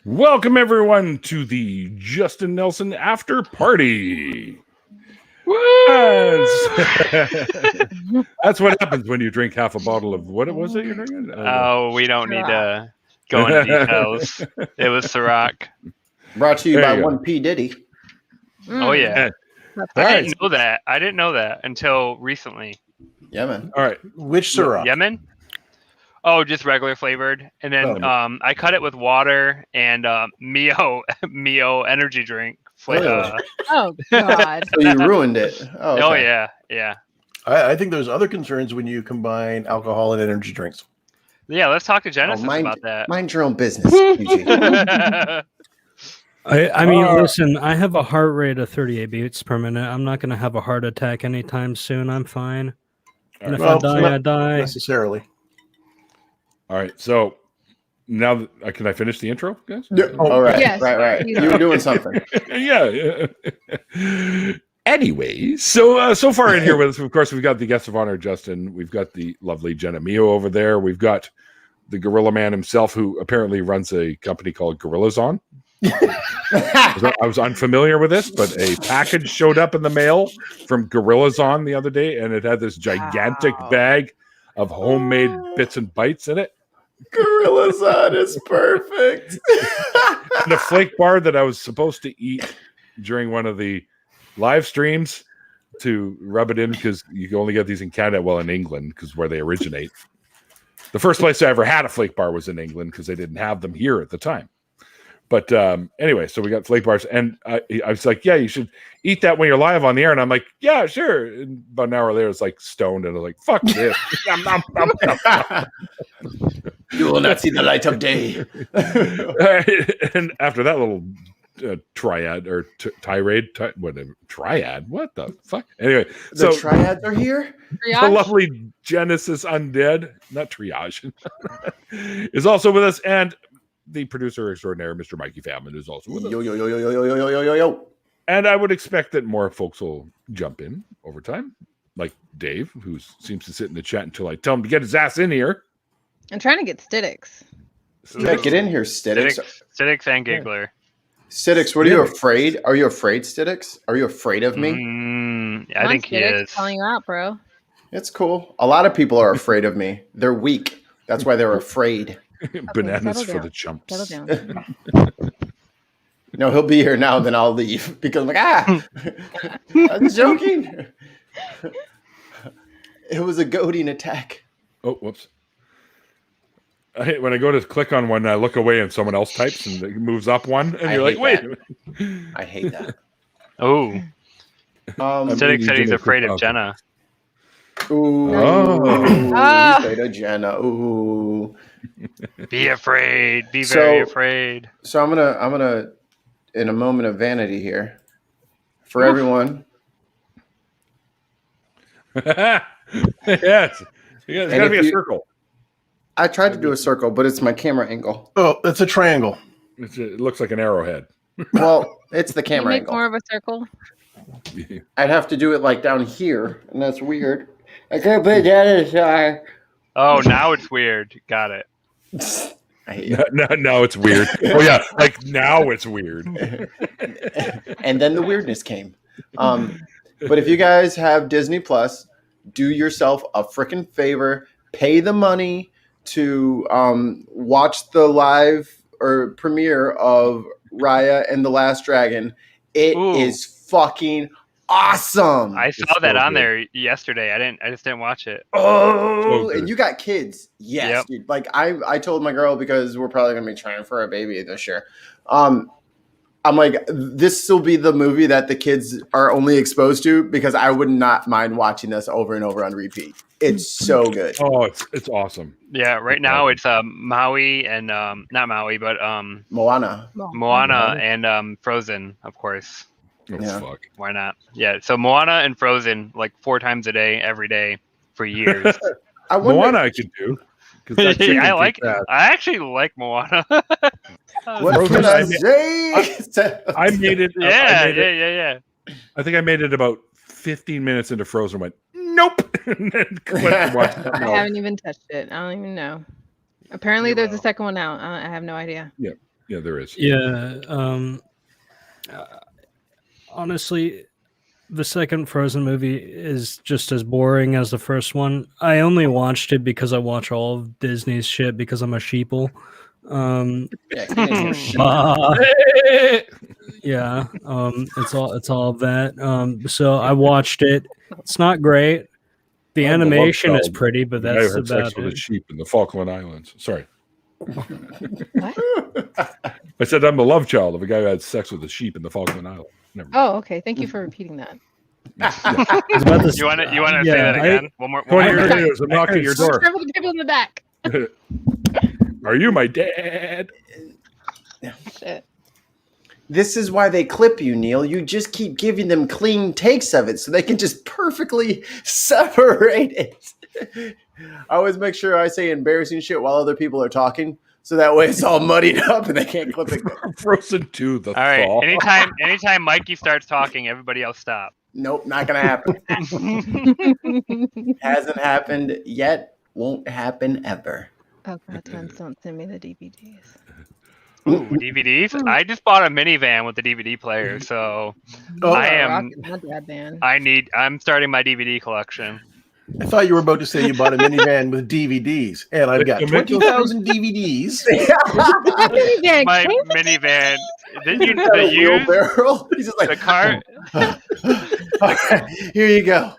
Welcome everyone to the Justin Nelson After Party. That's what happens when you drink half a bottle of what was it you're drinking? Oh, we don't need to go into details. It was Ciroc. Brought to you by 1P Diddy. Oh yeah. I didn't know that until recently. Yeah, man. All right. Which Ciroc? Yemen? Oh, just regular flavored. And then I cut it with water and Mio energy drink. Oh God. So you ruined it. Oh yeah. I think there's other concerns when you combine alcohol and energy drinks. Yeah, let's talk to Genesis about that. Mind your own business, Eugene. I mean, listen, I have a heart rate of 38 beats per minute. I'm not going to have a heart attack anytime soon. I'm fine. And if I die, I die. Necessarily. All right. So now, can I finish the intro, guys? Yeah. All right. Yes. Right. You were doing something. Yeah. Anyway, so far in here with us, of course, we've got the guest of honor, Justin. We've got the lovely Jenna Mio over there. We've got the Gorilla Man himself, who apparently runs a company called Gorillas On. I was unfamiliar with this, but a package showed up in the mail from Gorillas On the other day, and it had this gigantic bag of homemade bits and bites in it. Gorillas On is perfect. And a flake bar that I was supposed to eat during one of the live streams to rub it in, because you can only get these in Canada, well, in England, because where they originate. The first place I ever had a flake bar was in England, because they didn't have them here at the time. But anyway, so we got flake bars, and I was like, yeah, you should eat that when you're live on the air. And I'm like, yeah, sure. And about an hour later, it's like stoned, and I was like, fuck this. You will not see the light of day. And after that little triad or tirade, whatever, triad, what the fuck? Anyway, The triads are here. the lovely Genesis Undead, not triage, is also with us, and the producer extraordinaire, Mr. Mikey Famine, is also with us. Yo. And I would expect that more folks will jump in over time, like Dave, who seems to sit in the chat until I tell him to get his ass in here. I'm trying to get Stitix. Yeah, get in here, Stitix. Stitix and Giggler. Stitix, what are you afraid? Are you afraid, Stitix? Are you afraid of me? I think he is. Calling you out, bro. It's cool. A lot of people are afraid of me. They're weak. That's why they're afraid. Bananas for down. the chumps. Settle down. No, he'll be here now, then I'll leave. Because I'm like, I'm joking. It was a goading attack. Oh, whoops. When I go to click on one, I look away and someone else types and it moves up one. And you're like, wait. I hate that. Oh. Stitix said he's afraid of Jenna. Ooh. Ah. Afraid of Jenna. Ooh. Be afraid. Be very afraid. So I'm gonna in a moment of vanity here for everyone. Yes. It's got to be a circle. I tried to do a circle, but it's my camera angle. Oh, it's a triangle. It looks like an arrowhead. Well, it's the Can you camera make angle. more of a circle? I'd have to do it like down here, and that's weird. I can't put that aside. Oh, now it's weird. Got it. I hate it. Now it's weird. Oh yeah, like now it's weird. And then the weirdness came. But if you guys have Disney Plus, do yourself a freaking favor. Pay the money to watch the live or premiere of Raya and the Last Dragon. It is fucking awesome. I saw that on there yesterday. I just didn't watch it. Oh, and you got kids. Yes, Yep. dude. Like I told my girl, because we're probably gonna be trying for a baby this year. I'm like, this will be the movie that the kids are only exposed to, because I would not mind watching this over and over on repeat. It's so good. Oh, it's awesome. Yeah, right now it's Maui and not Maui, but Moana. Moana and Frozen, of course. Oh, Yeah. fuck. Why not? Yeah, so Moana and Frozen like 4 times a day, every day for years. I wonder, Moana I could do. I like. I actually like Moana. what can I say? I made it. Yeah. I think I made it about 15 minutes into Frozen. And went, nope. And then went to watch something I else. haven't even touched it. I don't even know. Apparently, there's a second one out. I have no idea. Yeah. Yeah, there is. Yeah. Honestly, the second Frozen movie is just as boring as the first one. I only watched it because I watch all of Disney's shit because I'm a sheeple. Yeah, get in here, shit. Yeah, it's all of that. So I watched it. It's not great. The I'm the love animation is child. pretty, but The guy who that's had about sex with a it. sheep in the Falkland Islands. Sorry. What? I said I'm the love child of a guy who had sex with a sheep in the Falkland Islands. Never mind. Oh, okay. Thank you for repeating that. I was about to You want to yeah, say that again? One more. Come on, more here time. it is. I'm knocking at your door. For the people in the back. Are you my dad? Shit. This is why they clip you, Neil. You just keep giving them clean takes of it so they can just perfectly separate it. I always make sure I say embarrassing shit while other people are talking, so that way it's all muddied up and they can't clip it. Frozen 2, the All right. thaw. Anytime Mikey starts talking, everybody else stop. Nope, not gonna happen. Hasn't happened yet. Won't happen ever. Oh god, Tons, don't send me the DVDs. Ooh, DVDs. I just bought a minivan with the DVD player, so Oh, I am. Rocket my dad band. I'm starting my DVD collection. I thought you were about to say you bought a minivan with DVDs, and I've got The minivan? 20,000 DVDs. Minivan My came with minivan. Did you Got a the used wheelbarrow. He's just like the car? All right, here you go.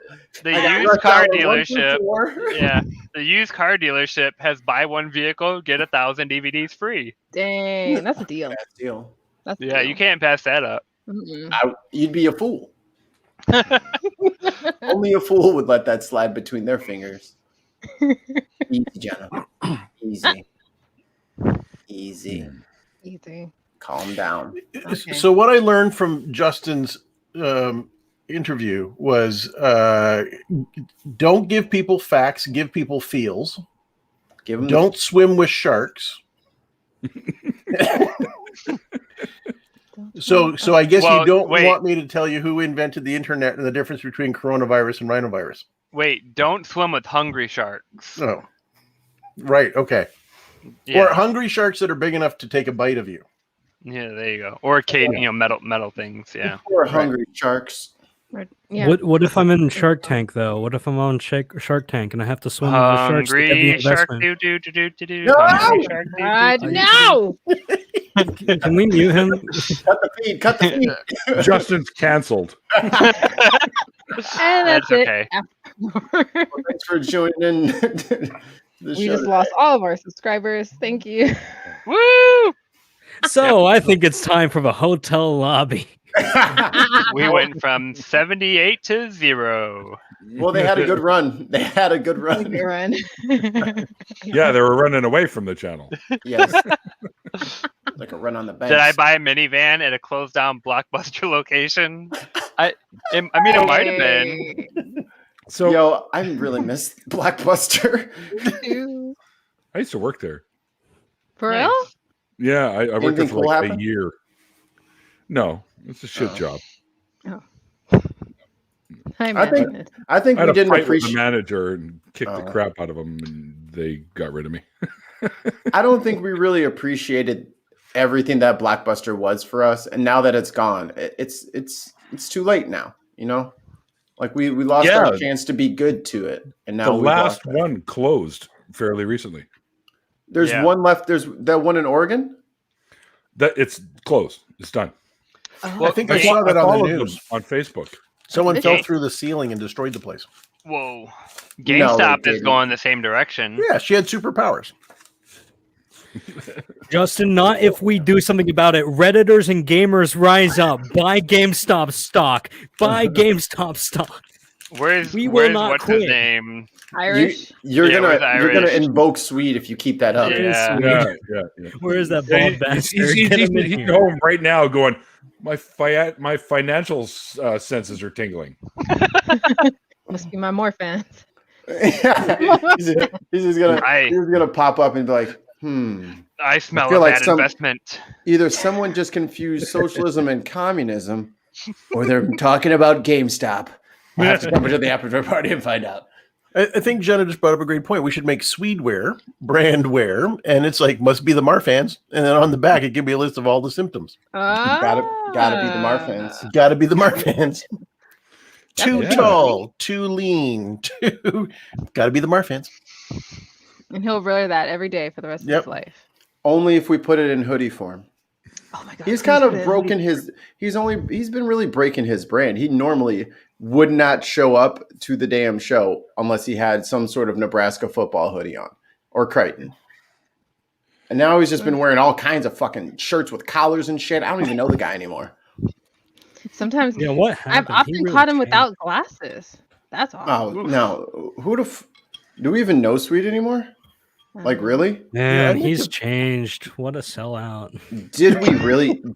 The I got used rush car hour 1 through dealership. 4. Yeah, the used car dealership has buy one vehicle get 1,000 DVDs free. Dang, that's a deal. Bad deal. That's a Yeah, deal. you can't pass that up. Mm-mm. You'd be a fool. Only a fool would let that slide between their fingers. Easy, Jenna. Easy. Easy. Easy. Calm down. Okay. So what I learned from Justin's interview was don't give people facts, give people feels. Give them Don't swim with sharks. So I guess Well, you don't wait. want me to tell you who invented the internet and the difference between coronavirus and rhinovirus. Wait, don't swim with hungry sharks. Oh, right. Okay. Yeah, Or hungry sharks that are big enough to take a bite of you. yeah, there you go. Or metal things. Yeah. poor hungry sharks. Yeah. What if I'm in Shark Tank though? What if I'm on Shark Tank and I have to swim with the sharks to get the Hungry shark investment? do. No! Hungry shark do. God, do. no! Can we mute him? Cut the feed. Cut the feed. Justin's canceled. And that's That's it. okay. Thanks for joining in. The We show just lost all of our subscribers. Thank you. Woo! So I think it's time for the hotel lobby. We went from 78 to 0. Well, they had a good run. They had a good run. Okay, run. Yeah, they were running away from the channel. Yes. Like a run on the bank. Did I buy a minivan at a closed down Blockbuster location? I mean, it might have been. So Yo, I really miss Blockbuster. been. I used to work there. For real? Yeah, I worked there Anything for cool like happen? a year. No, it's a shit Oh. job. Hi, I think- man. I think I had we a didn't fight with the appreciate. manager and kicked the Oh. crap out of them, and they got rid of me. I don't think we really appreciated everything that Blockbuster was for us, and now that it's gone, it's too late now. You know, like we lost Yeah. our chance to be good to it, and now The we've last lost that. one closed fairly recently. There's Yeah. one left. There's that one in Oregon. That it's closed. It's done. I think I Okay. saw that on followed the them news. on Facebook. Someone Okay. fell through the ceiling and destroyed the place. Whoa. No, GameStop they is didn't. going the same direction. Yeah, she had superpowers. Justin, not if we do something about it. Redditors and gamers rise up. Buy GameStop stock. Buy GameStop stock. We will where's not what's quit. his name? Irish. You're Yeah, gonna with you're gonna Irish. invoke Swede if you keep that up. Yeah. Yeah. Where is that Yeah, bald bastard? he's Get him in he's here. home right now going, my financial senses are tingling. Must be my more fans. he's just gonna I- he's gonna pop up and be like, I smell feel a like bad some- investment. either someone just confused socialism and communism, or they're talking about GameStop. We'll have to come to the after party and find out. I think Jenna just brought up a great point. We should make Swedeware brand wear, and it's like must be the Marfans, and then on the back it can be a list of all the symptoms. Gotta be the Marfans. Got to be the Marfans. Too Yeah. tall, too lean, too. Got to be the Marfans. And he'll wear that every day for the rest of Yep. his life. Only if we put it in hoodie form. Oh my god. He's please kind put it of in broken hoodie. he's been really breaking his brand. He normally would not show up to the damn show unless he had some sort of Nebraska football hoodie on or Crichton. And now he's just been wearing all kinds of fucking shirts with collars and shit. I don't even know the guy anymore. Sometimes Yeah, what I've happened? He often really caught him changed. without glasses. That's awesome. Oh, no. Do we even know Sweet anymore? Like, really? Man, Yeah, I he's think changed. What a sellout.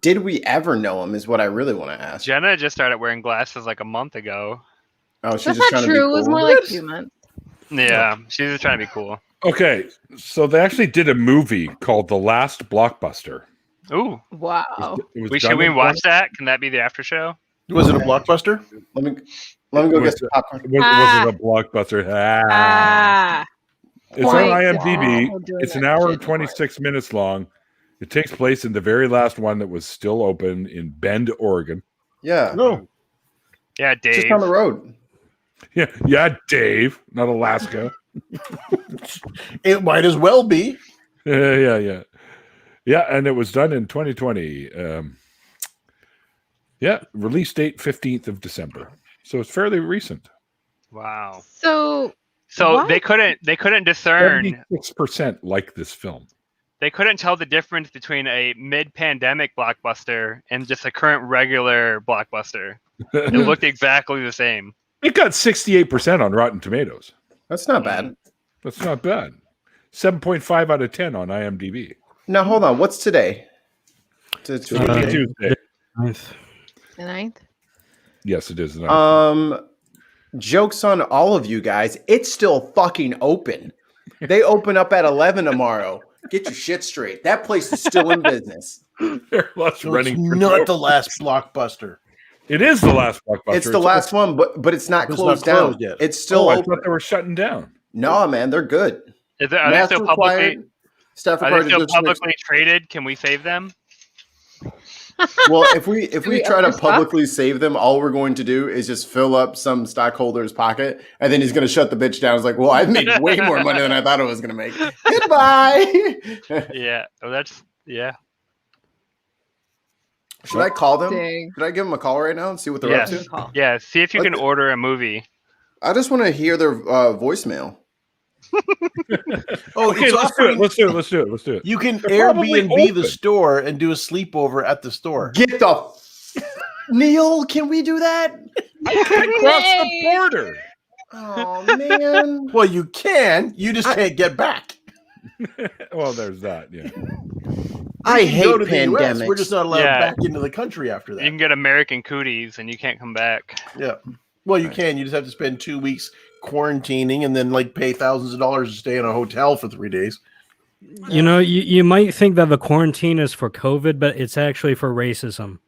Did we ever know him is what I really want to ask. Jenna just started wearing glasses like a month ago. Oh, she's That's just not trying to be true. It was cool. more like 2 months. Yeah, she's just trying to be cool. Okay, so they actually did a movie called The Last Blockbuster. Ooh, Wow. It was should done we in- watch that? Can that be the after show? Was it a blockbuster? Let me go Was get some popcorn. Was it a blockbuster? Ah. It's on Points. IMDb. Oh, doing It's that an hour shit and 26 minutes long. It takes place in the very last one that was still open in Bend, Oregon. Yeah. No. Yeah, Dave. Just on the road. Yeah, Dave, not Alaska. It might as well be. Yeah, and it was done in 2020. Release date 15th of December. So it's fairly recent. Wow. So So What? they couldn't discern. 76% like this film. They couldn't tell the difference between a mid-pandemic blockbuster and just a current regular blockbuster. It looked exactly the same. It got 68% on Rotten Tomatoes. That's not bad. That's not bad. 7.5 out of 10 on IMDb. Now hold on. What's today? It's Uh, Tuesday. the 9th. Yes, it is. Jokes on all of you guys. It's still fucking open. They open up at 11 tomorrow. Get your shit straight. That place is still in business. They're less So running. it's for not dope. the last blockbuster. It is the last blockbuster. It's the last one, but it's not It's closed not down. closed yet. It's still I open. thought they were shutting down. No, man, they're good. Are they Mask still publicly? required. Staff Are they required. still to just make- publicly traded? Can we save them? Well, if we we try to up our stock? publicly save them, all we're going to do is just fill up some stockholder's pocket, and then he's going to shut the bitch down. It's like, well, I've made way more money than I thought I was going to make. Goodbye. Yeah. Oh, yeah. Should I call them? Dang. Should I give them a call right now and see what they're Yes. up to? Call. Yeah. See if you can Okay. order a movie. I just want to hear their voicemail. Oh, Okay, it's let's do it. offering- Let's do it. You can They're probably Airbnb the open. store and do a sleepover at the store. Get the Neil. Can we do that? Across the border. Oh man. Well, you can. You just can't get back. Well, there's that. Yeah. I You can hate go to the US, pandemics. We're just not allowed Yeah. back into the country after You that. can get American cooties and you can't come back. Yeah. Well, you can. You just have to spend 2 weeks quarantining and then like pay thousands of dollars to stay in a hotel for 3 days. You know, you might think that the quarantine is for COVID, but it's actually for racism.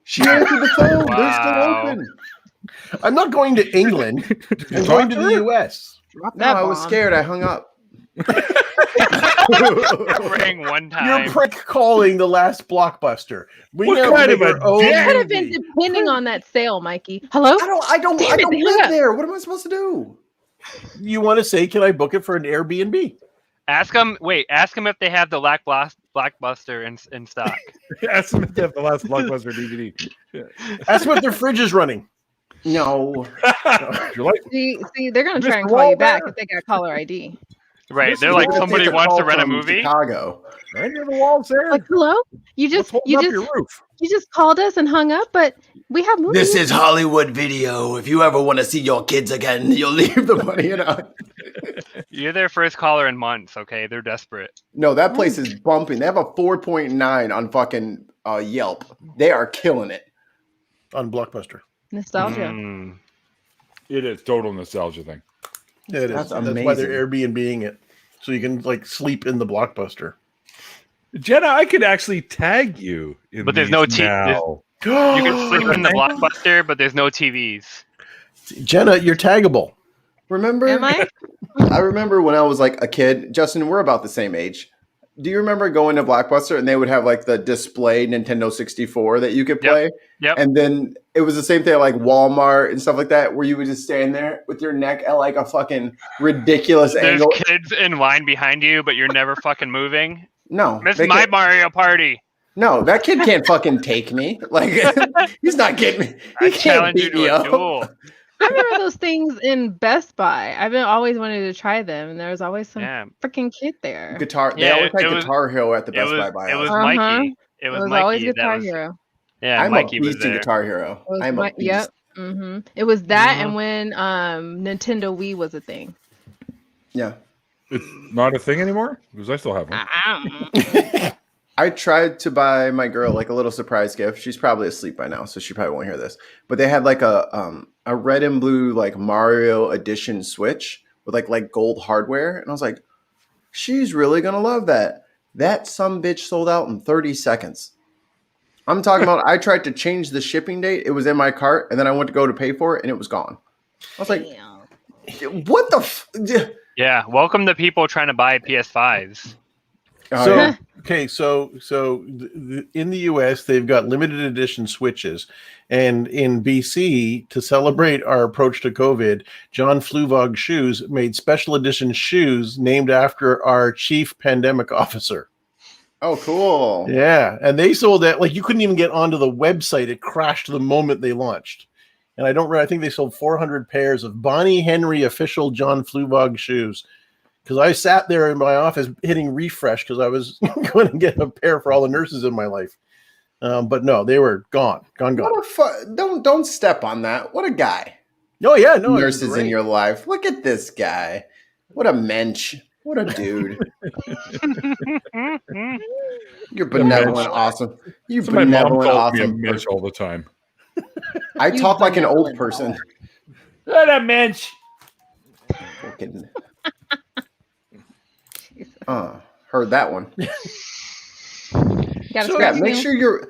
She answered the phone. They're still Wow. open. I'm not going to England. I'm going to the US. No, That I was bomb. scared. I hung up. Rang one You're time. prick calling the last blockbuster. We What now kind make of a our own dick? Could have been movie. depending on that sale, Mikey. Hello? I don't Damn it, they hung live up. there. What am I supposed to do? You want to say, can I book it for an Airbnb? Ask them if they have the Blockbuster in stock. Ask them if they have the last Blockbuster DVD. That's what their fridge is running. No. You're like, See, they're gonna try and Mr. call you back Wahlberg. if they got caller ID. Right. This They're is like, what I somebody get a wants to call rent a from movie. Chicago. right near the walls there. Like, hello? You What's just holding you up just your roof? you just called us and hung up, but we have movies. This is Hollywood Video. If you ever want to see your kids again, you'll leave the money in. You're their first caller in months. Okay, they're desperate. No, that place is bumping. They have a 4.9 on fucking Yelp. They are killing it. On Blockbuster. nostalgia. Mm. It is total nostalgia thing. Yeah, it is. That's That's why amazing. they're Airbnb-ing it. So you can like sleep in the Blockbuster. Jenna, I could actually tag you. In But there's these no T- now. You can sleep in the Blockbuster, but there's no TVs. Jenna, you're taggable. Remember? Am I? I remember when I was like a kid. Justin, we're about the same age. Do you remember going to Blockbuster and they would have like the display Nintendo 64 that you could play? Yep. And then it was the same thing at like Walmart and stuff like that, where you would just stand there with your neck at like a fucking ridiculous There's angle. kids in line behind you, but you're never fucking moving. No, Miss they my can't- Mario Party. no, that kid can't fucking take me. Like he's not getting me. He I can't challenge you beat me to a up. duel. I remember those things in Best Buy. I've been always wanted to try them, and there was always some Yeah. freaking kid there. Guitar. They Yeah, always had it was- Guitar Hero at the It Best was Buy by it was us. Uh-huh. Mikey. It It was was Mikey. always that Guitar was, Hero. Yeah, I'm Mikey a was beast in there. Guitar Hero. It was I'm a beast. Yep. It was that, Mhm. and when Nintendo Wii was a thing. Yeah. It's not a thing anymore because I still have one. I tried to buy my girl like a little surprise gift. She's probably asleep by now, so she probably won't hear this. But they had like a red and blue like Mario edition Switch with like gold hardware, and I was like, she's really gonna love that. That sumbitch sold out in 30 seconds. I'm talking about. I tried to change the shipping date. It was in my cart, and then I went to go to pay for it, and it was gone. I was like, what the? Yeah, welcome to people trying to buy PS5s. Oh, So yeah. okay, so in the U.S. they've got limited edition Switches, and in BC to celebrate our approach to COVID, John Fluvog Shoes made special edition shoes named after our chief pandemic officer. Oh, cool. Yeah, and they sold that like you couldn't even get onto the website; it crashed the moment they launched. And I think they sold 400 pairs of Bonnie Henry official John Fluvog shoes. Because I sat there in my office hitting refresh because I was going to get a pair for all the nurses in my life. But no, they were gone. What a don't step on that. What a guy. Oh yeah, no, it was Nurses in great. your life. Look at this guy. What a mensch. What a dude. You're benevolent, awesome. You So my mom benevolent, calls me a awesome. mensch person. all the time. I You talk like an old benevolent. person. What a mensch. Fucking- heard that one. Gotta So, scratch Yeah, make Neil. sure you're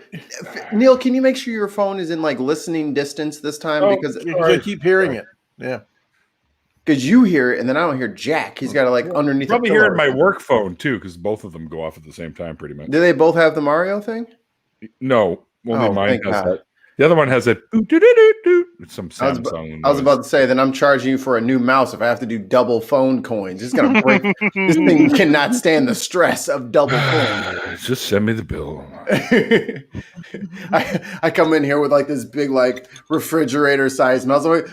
Neil. Can you make sure your phone is in like listening distance this time Oh, because I keep hearing it. Yeah. you hear it and then I don't hear Jack. He's got to like underneath. Probably a hearing pillow. my work phone too because both of them go off at the same time pretty much. Do they both have the Mario thing? No, only Oh, mine thank has God. that. The other one has a doo-doo-doo-doo-doo. It's some I was Samsung. I was about to say that I'm charging you for a new mouse if I have to do double phone coins. It's gonna break. This thing cannot stand the stress of double coins. Just send me the bill. I come in here with like this big like refrigerator size mouse. I'm like,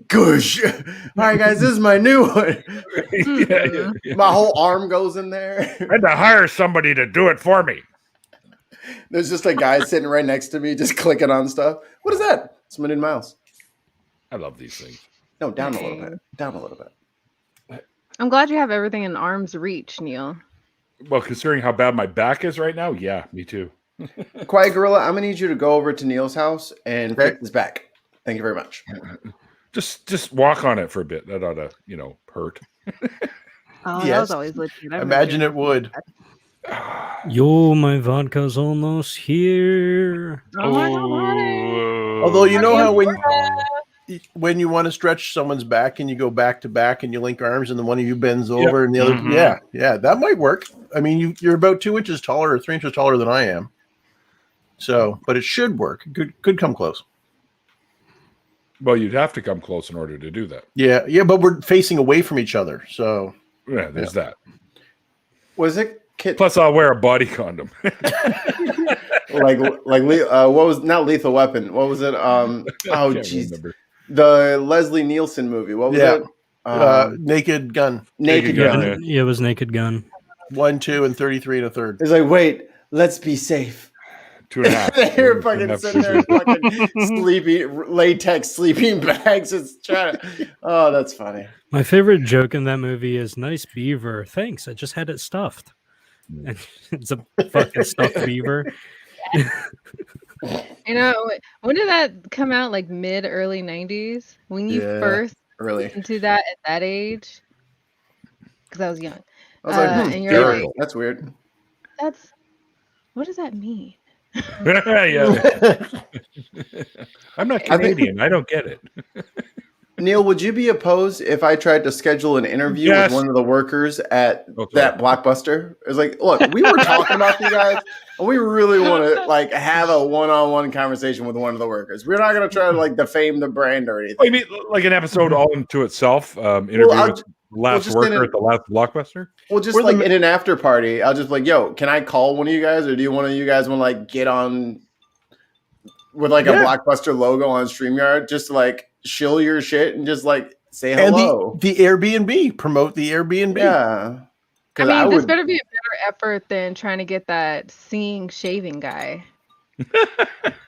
gosh. All right, guys, this is my new one. Yeah. My whole arm goes in there. I had to hire somebody to do it for me. There's just a guy sitting right next to me, just clicking on stuff. What is that? It's my new mouse. I love these things. No, down a little bit. Down a little bit. I'm glad you have everything in arm's reach, Neil. Well, considering how bad my back is right now, yeah, me too. Quiet Gorilla, I'm gonna need you to go over to Neil's house and Okay. fix his back. Thank you very much. Just walk on it for a bit. That ought to, hurt. Oh, that Yes. was always legit. Imagine it would. Yo, my vodka's almost here. Oh my God. Although you know how when you want to stretch someone's back and you go back to back and you link arms and then one of you bends over and the other, Mhm. yeah, that might work. I mean, you're about 2 inches taller or 3 inches taller than I am, so but it should work. Could come close. Well, you'd have to come close in order to do that. Yeah, but we're facing away from each other, so Yeah, there's that. Was it Kit? Plus, I'll wear a body condom. What was not Lethal Weapon? What was it? Oh, Can't jeez, remember. the Leslie Nielsen movie. What was Yeah. it? Naked Gun Naked Gun, Gun. yeah. Yeah, it was Naked Gun. 1, 2, and 33 and a third. It's like, wait, let's be safe. 2.5. They're 2.5 fucking sitting there, fucking sleeping latex sleeping bags. It's trying to. Oh, that's funny. My favorite joke in that movie is "Nice beaver, thanks. I just had it stuffed." And it's a fucking stuffed beaver. You know, when did that come out? Like early 90s? When you Yeah. first Really, listened to that at that age? Because I was young. I was like, and you're like, that's weird. what does that mean? Yeah. I'm not I think- Canadian. I don't get it. Neil, would you be opposed if I tried to schedule an interview Yes. with one of the workers at Oh, sorry. that Blockbuster? It was like, look, we were talking about you guys, and we really want to like have a one-on-one conversation with one of the workers. We're not going to try to like defame the brand or anything. Oh, you mean like an episode all into itself? Interview with last just worker in a- at the last Blockbuster? Well, just We're like the- in an after party, I'll just be like, yo, can I call one of you guys, or do you one of you guys want to like get on with like a Blockbuster logo on StreamYard, just to, like shill your shit and just like say hello? And the Airbnb, promote the Airbnb. Yeah. I 'Cause mean, this would- better be a better effort than trying to get that seeing shaving guy.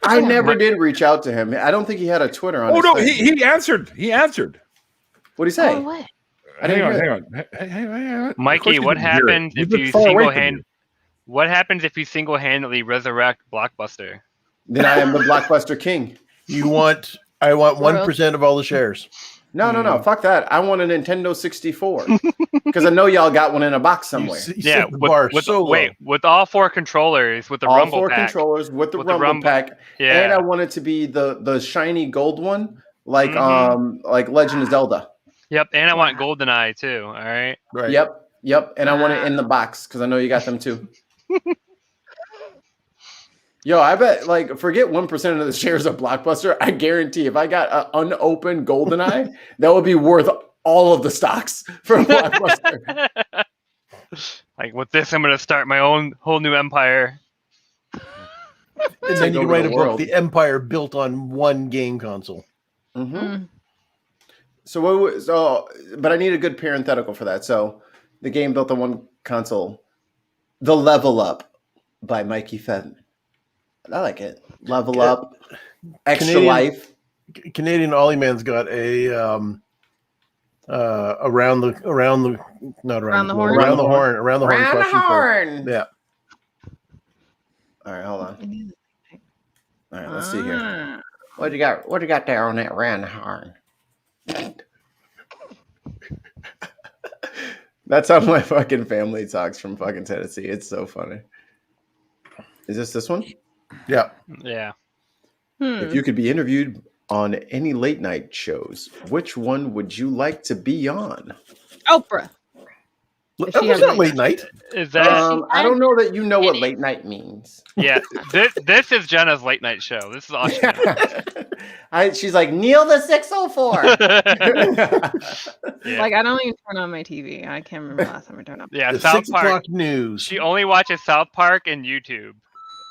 I never did reach out to him. I don't think he had a Twitter on. Oh his no, thing. he answered. He answered. What'd he say? Oh, what? I didn't Hang hear on. Hang on. Of Mikey, course you what didn't hear it. happens You've if been you far away from single-hand? me. What happens if you single-handedly resurrect Blockbuster? Then I am the Blockbuster king. I want 1% of all the shares. No. Fuck that. I want a Nintendo 64 because I know y'all got one in a box somewhere. You Yeah, set the bar so low. with all 4 controllers, with the All Rumble 4 pack. controllers with the With the Rumble Rumble- pack, Yeah. and I want it to be the shiny gold one, like Mhm. like Legend of Zelda. Yep, and I want GoldenEye too. All right. Right. Yep, and I want it in the box because I know you got them too. Yo, I bet like forget 1% of the shares of Blockbuster. I guarantee if I got an unopened GoldenEye, that would be worth all of the stocks from Blockbuster. Like with this, I'm gonna start my own whole new empire. And then you over write the a book, world. The Empire Built on One Game Console. Mhm. Mm. But I need a good parenthetical for that. So, the game built on one console, The Level Up by Mikey Fenton. I like it. Level Up, Extra Canadian- Life. Canadian Ollie-Man's got a around the horn question. Horn. Yeah. All right, hold on. I need- All right, let's see here. Ah. What you got? What you got there on that round horn? That's how my fucking family talks from fucking Tennessee. It's so funny. Is this one? Yeah. Yeah. If you could be interviewed on any late night shows, which one would you like to be on? Oprah. If That she was has not late night. Is that? I don't know that you know what late night means. Yeah. This is Jenna's late night show. This is awesome. She's like, Neil the 604. Yeah. Like, I don't even turn on my TV. I can't remember the last time I turned on. Yeah. The South 6 Park. o'clock news. She only watches South Park and YouTube.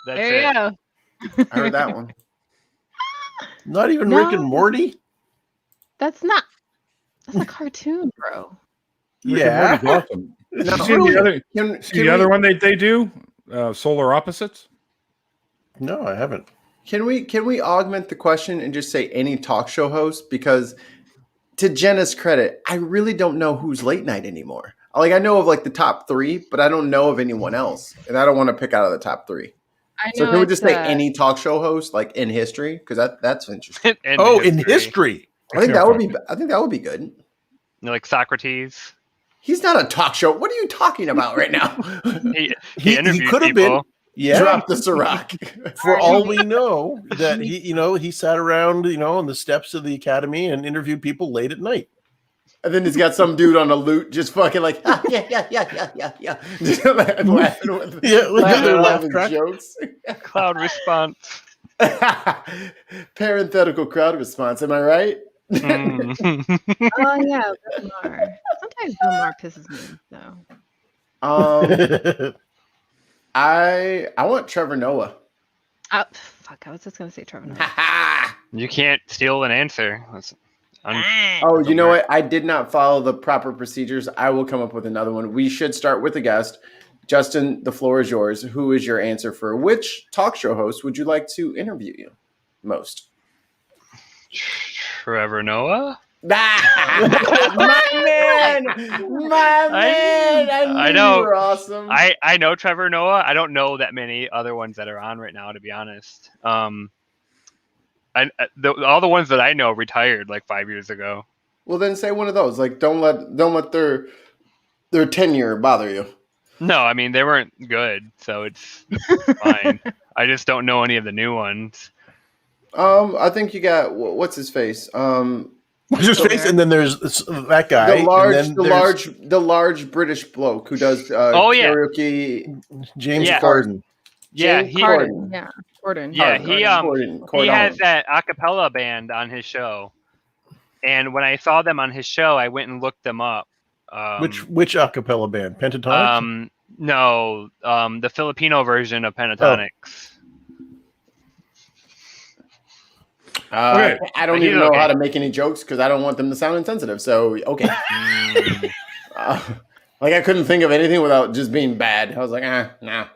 That's There it. you go. I heard that one. Not even No. Rick and Morty. That's a cartoon, bro. Yeah. Rick and Morty's awesome. No, You see the other, Can see the other one they do? Solar Opposites? No, I haven't. Can we augment the question and just say any talk show host? Because to Jenna's credit, I really don't know who's late night anymore. Like I know of like the top 3, but I don't know of anyone else, and I don't want to pick out of the top 3. I So know can we just it's, say any talk show host like in history? Because that's interesting. In history. I think that would be good. Like Socrates. He's not a talk show. What are you talking about right now? He interviewed could have people. been. Yeah. Drop the Ciroc. For all we know, that he sat around, on the steps of the academy and interviewed people late at night. And then he's got some dude on a lute just fucking like, yeah. Just laughing with, laughing track. jokes. Cloud response. Parenthetical crowd response. Am I right? Mm. Oh yeah, Bill Maher. Sometimes Bill Maher pisses me though. I want Trevor Noah. Fuck, I was just gonna say Trevor Noah. You can't steal an answer. Oh, you know what? I did not follow the proper procedures. I will come up with another one. We should start with a guest. Justin, the floor is yours. Who is your answer for which talk show host would you like to interview you most? Trevor Noah? My man! I know you were awesome. I know Trevor Noah. I don't know that many other ones that are on right now, to be honest. All the ones that I know retired like 5 years ago. Well, then say one of those. Like, don't let their tenure bother you. No, I mean they weren't good, so it's fine. I just don't know any of the new ones. I think you got what's his face. What's his face? And then there's that guy. The large British bloke who does karaoke. James Corden. Yeah, Corden. Yeah, he has that a cappella band on his show. And when I saw them on his show, I went and looked them up. Which a cappella band? Pentatonics? No, the Filipino version of Pentatonics. I don't even know how to make any jokes because I don't want them to sound insensitive. So okay, like I couldn't think of anything without just being bad. I was like, nah.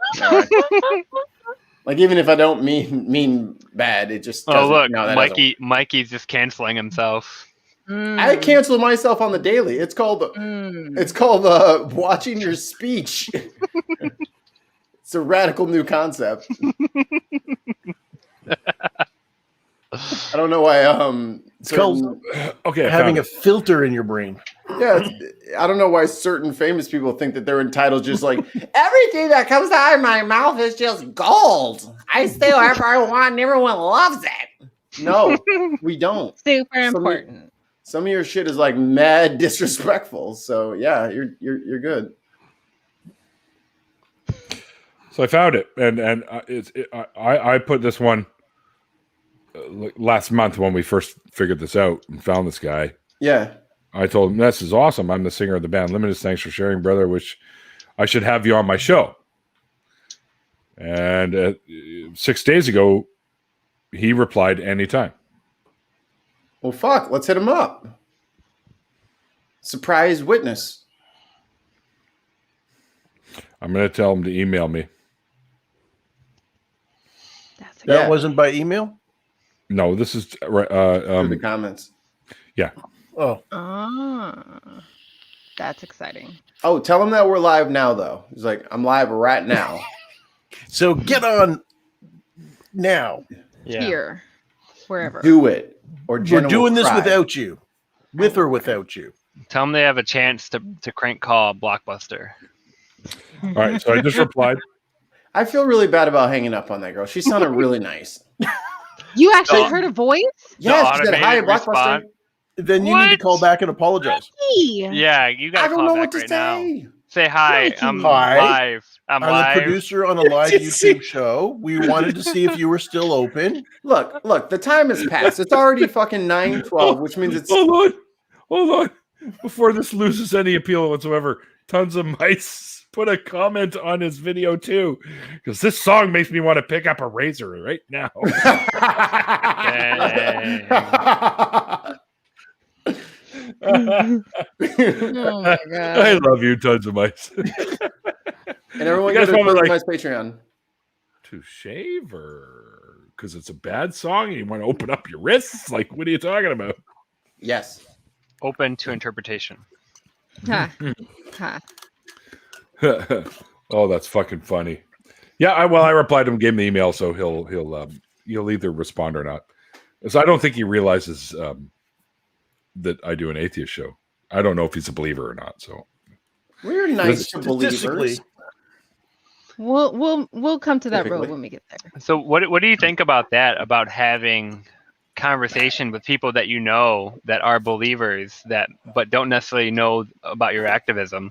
Like even if I don't mean bad, it just look, Mikey's just canceling himself. I cancel myself on the daily. It's called watching your speech. It's a radical new concept. I don't know why. It's called having a filter in your brain. Yeah, I don't know why certain famous people think that they're entitled just like everything that comes out of my mouth is just gold. I say whatever I want and everyone loves it. No, we don't. Super important. Some of your shit is like mad disrespectful. So yeah, you're good. So I found it, and I put this one last month when we first figured this out and found this guy. Yeah. I told him, this is awesome. I'm the singer of the band Limited. Thanks for sharing, brother. Wish I should have you on my show. And 6 days ago, he replied anytime. Well, fuck. Let's hit him up. Surprise witness. I'm going to tell him to email me. That wasn't by email? No, this is through the comments. Yeah. Oh, that's exciting. Oh, tell him that we're live now, though. He's like, I'm live right now. So get on now. Here, wherever. Do it. Or we're doing this without you, with or without you. Tell them they have a chance to crank call Blockbuster. All right, so I just replied. I feel really bad about hanging up on that girl. She sounded really nice. You actually heard a voice? Yes, she said, hi, Blockbuster. Then you need to call back and apologize. Yeah, you got to call back right now. Say hi. I'm live. I'm a producer on a live YouTube show. We wanted to see if you were still open. Look, the time has passed. It's already fucking 9:12, which means it's... Hold on. Before this loses any appeal whatsoever, Tons of Mice put a comment on his video too, because this song makes me want to pick up a razor right now. Oh my god! I love you, Tons of Mice. And everyone go to Tons of Mice Patreon. To shave, or because it's a bad song and you want to open up your wrists? Like, what are you talking about? Yes. Open to interpretation. Ha. Oh, that's fucking funny. Yeah, I replied to him, gave him the email, so he'll either respond or not. So I don't think he realizes that I do an atheist show. I don't know if he's a believer or not. So we're nice to believers. We'll come to that road when we get there. So what do you think about that? About having conversation with people that you know that are believers but don't necessarily know about your activism?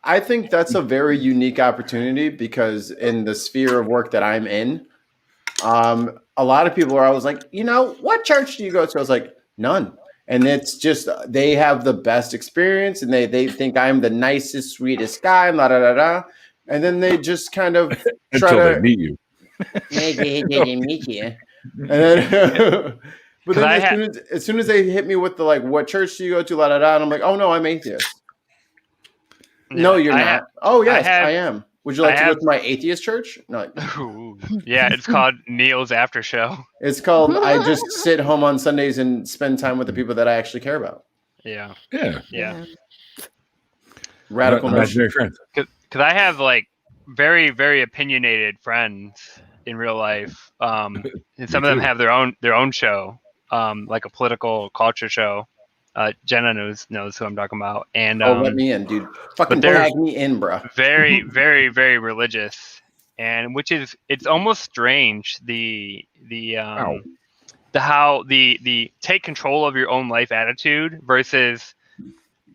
I think that's a very unique opportunity because in the sphere of work that I'm in, a lot of people are always like, what church do you go to? I was like, none. And it's just, they have the best experience and they think I'm the nicest, sweetest guy, la da da da. And then they just kind of until they meet you. Meet you. And then, but then as soon as they hit me with the like, what church do you go to, la da da, and I'm like, oh no, I'm atheist. No, you're not. Oh yes, I am. Would you like to go to my atheist church? No. Yeah, it's called Neil's After Show. It's called I just sit home on Sundays and spend time with the people that I actually care about. Yeah. Radical imaginary friends. Because I have like very, very opinionated friends in real life. And some of them have their own show, like a political culture show. Jenna knows who I'm talking about. And let me in, dude. Fucking tag me in, bro. Very, very, very religious, and it's almost strange the the take control of your own life attitude versus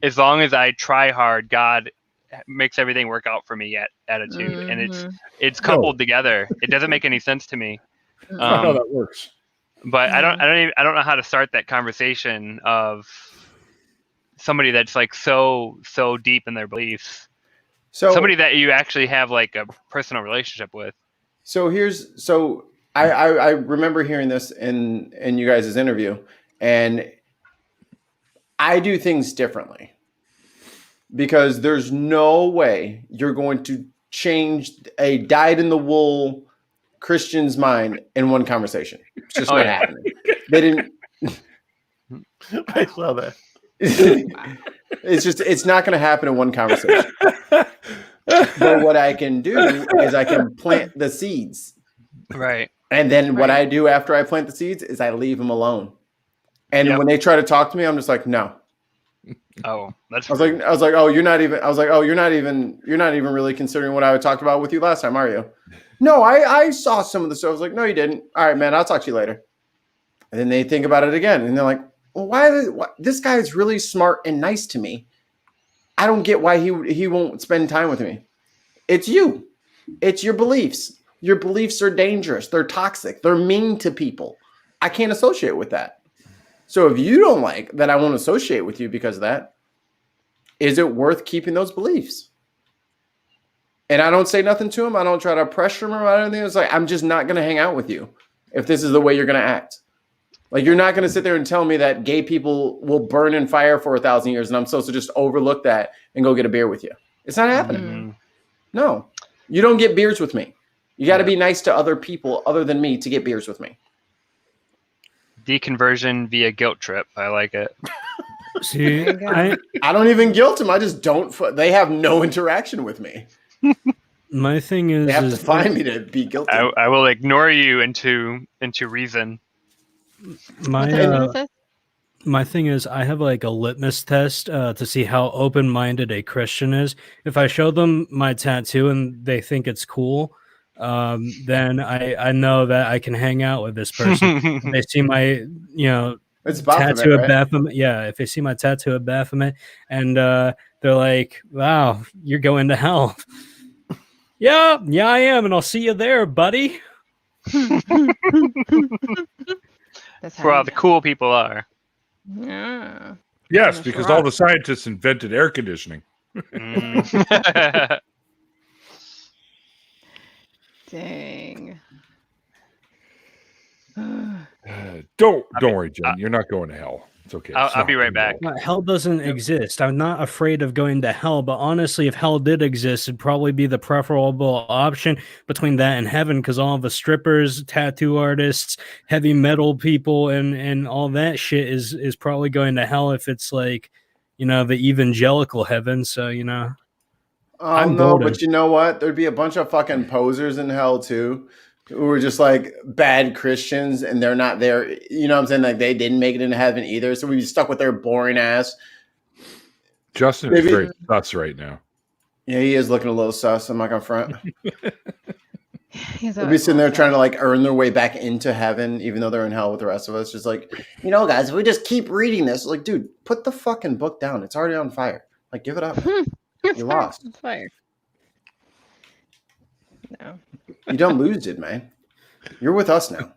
as long as I try hard, God makes everything work out for me attitude, and it's coupled together. It doesn't make any sense to me. That's not how that works. But I don't know how to start that conversation of somebody that's like so deep in their beliefs. So somebody that you actually have like a personal relationship with. So I remember hearing this in you guys' interview, and I do things differently because there's no way you're going to change a dyed-in-the-wool Christian's mind in one conversation. It's just not happening. They didn't. I saw that. It's not going to happen in one conversation. But what I can do is I can plant the seeds. Right. And then what I do after I plant the seeds is I leave them alone. And when they try to talk to me, I'm just like, no. Oh, that's. I was like, oh, you're not even really considering what I talked about with you last time, are you? No, I saw some of the stuff. I was like, no, you didn't. All right, man, I'll talk to you later. And then they think about it again, and they're like, well, why this guy is really smart and nice to me. I don't get why he won't spend time with me. It's you. It's your beliefs. Your beliefs are dangerous. They're toxic. They're mean to people. I can't associate with that. So if you don't like that, I won't associate with you because of that. Is it worth keeping those beliefs? And I don't say nothing to him. I don't try to pressure him about anything. It's like, I'm just not going to hang out with you if this is the way you're going to act. Like, you're not going to sit there and tell me that gay people will burn in fire for 1,000 years and I'm supposed to just overlook that and go get a beer with you. It's not happening. Mm-hmm. No, you don't get beers with me. You got to be nice to other people other than me to get beers with me. Deconversion via guilt trip. I like it. See, I don't even guilt them. I just don't. They have no interaction with me. My thing is, they have to find me to be guilty. I will ignore you into reason. My thing is, I have like a litmus test to see how open-minded a Christian is. If I show them my tattoo and they think it's cool, then I know that I can hang out with this person. If they see my, it's tattoo Baphomet, of Baphomet. Yeah, if they see my tattoo of Baphomet and they're like, "Wow, you're going to hell." Yeah, I am, and I'll see you there, buddy. That's Where all the cool people are. Yeah. Yes, because all the scientists invented air conditioning. Dang. Don't worry, Jen. You're not going to hell. It's okay. I'll be right back. Hell doesn't exist. I'm not afraid of going to hell, but honestly, if hell did exist, it'd probably be the preferable option between that and heaven, because all the strippers, tattoo artists, heavy metal people, and all that shit is probably going to hell if it's like, the evangelical heaven. So, I'm no, golden. But you know what? There'd be a bunch of fucking posers in hell too, who are just like bad Christians, and they're not there. You know what I'm saying? Like, they didn't make it into heaven either. So we'd be stuck with their boring ass. Justin is very sus right now. Yeah, he is looking a little sus. I'm not gonna front. He's They'll be sitting there trying to like earn their way back into heaven, even though they're in hell with the rest of us. Just like, guys, if we just keep reading this, like, dude, put the fucking book down. It's already on fire. Like, give it up. You lost. It's fire. No. You don't lose it, man. You're with us now.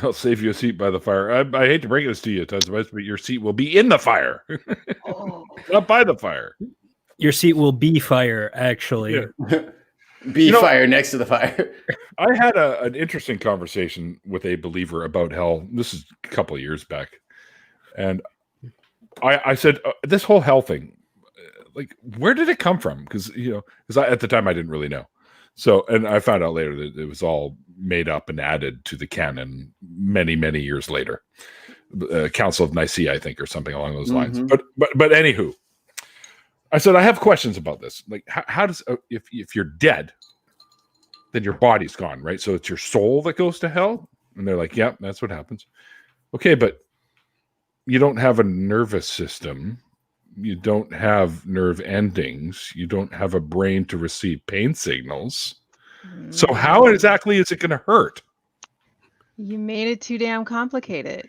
I'll save you a seat by the fire. I hate to break this to you, Tuzbus, but your seat will be in the fire. Not by the fire. Your seat will be fire, actually. Yeah. Fire next to the fire. I had an interesting conversation with a believer about hell. This is a couple of years back. And I said, this whole hell thing, like, where did it come from? Because at the time I didn't really know. So, and I found out later that it was all made up and added to the canon many, many years later. Council of Nicaea, I think, or something along those lines. But anywho, I said, I have questions about this. Like, how does, if you're dead, then your body's gone, right? So it's your soul that goes to hell? And they're like, yeah, that's what happens. Okay, but you don't have a nervous system. You don't have nerve endings. You don't have a brain to receive pain signals. So how exactly is it going to hurt? You made it too damn complicated.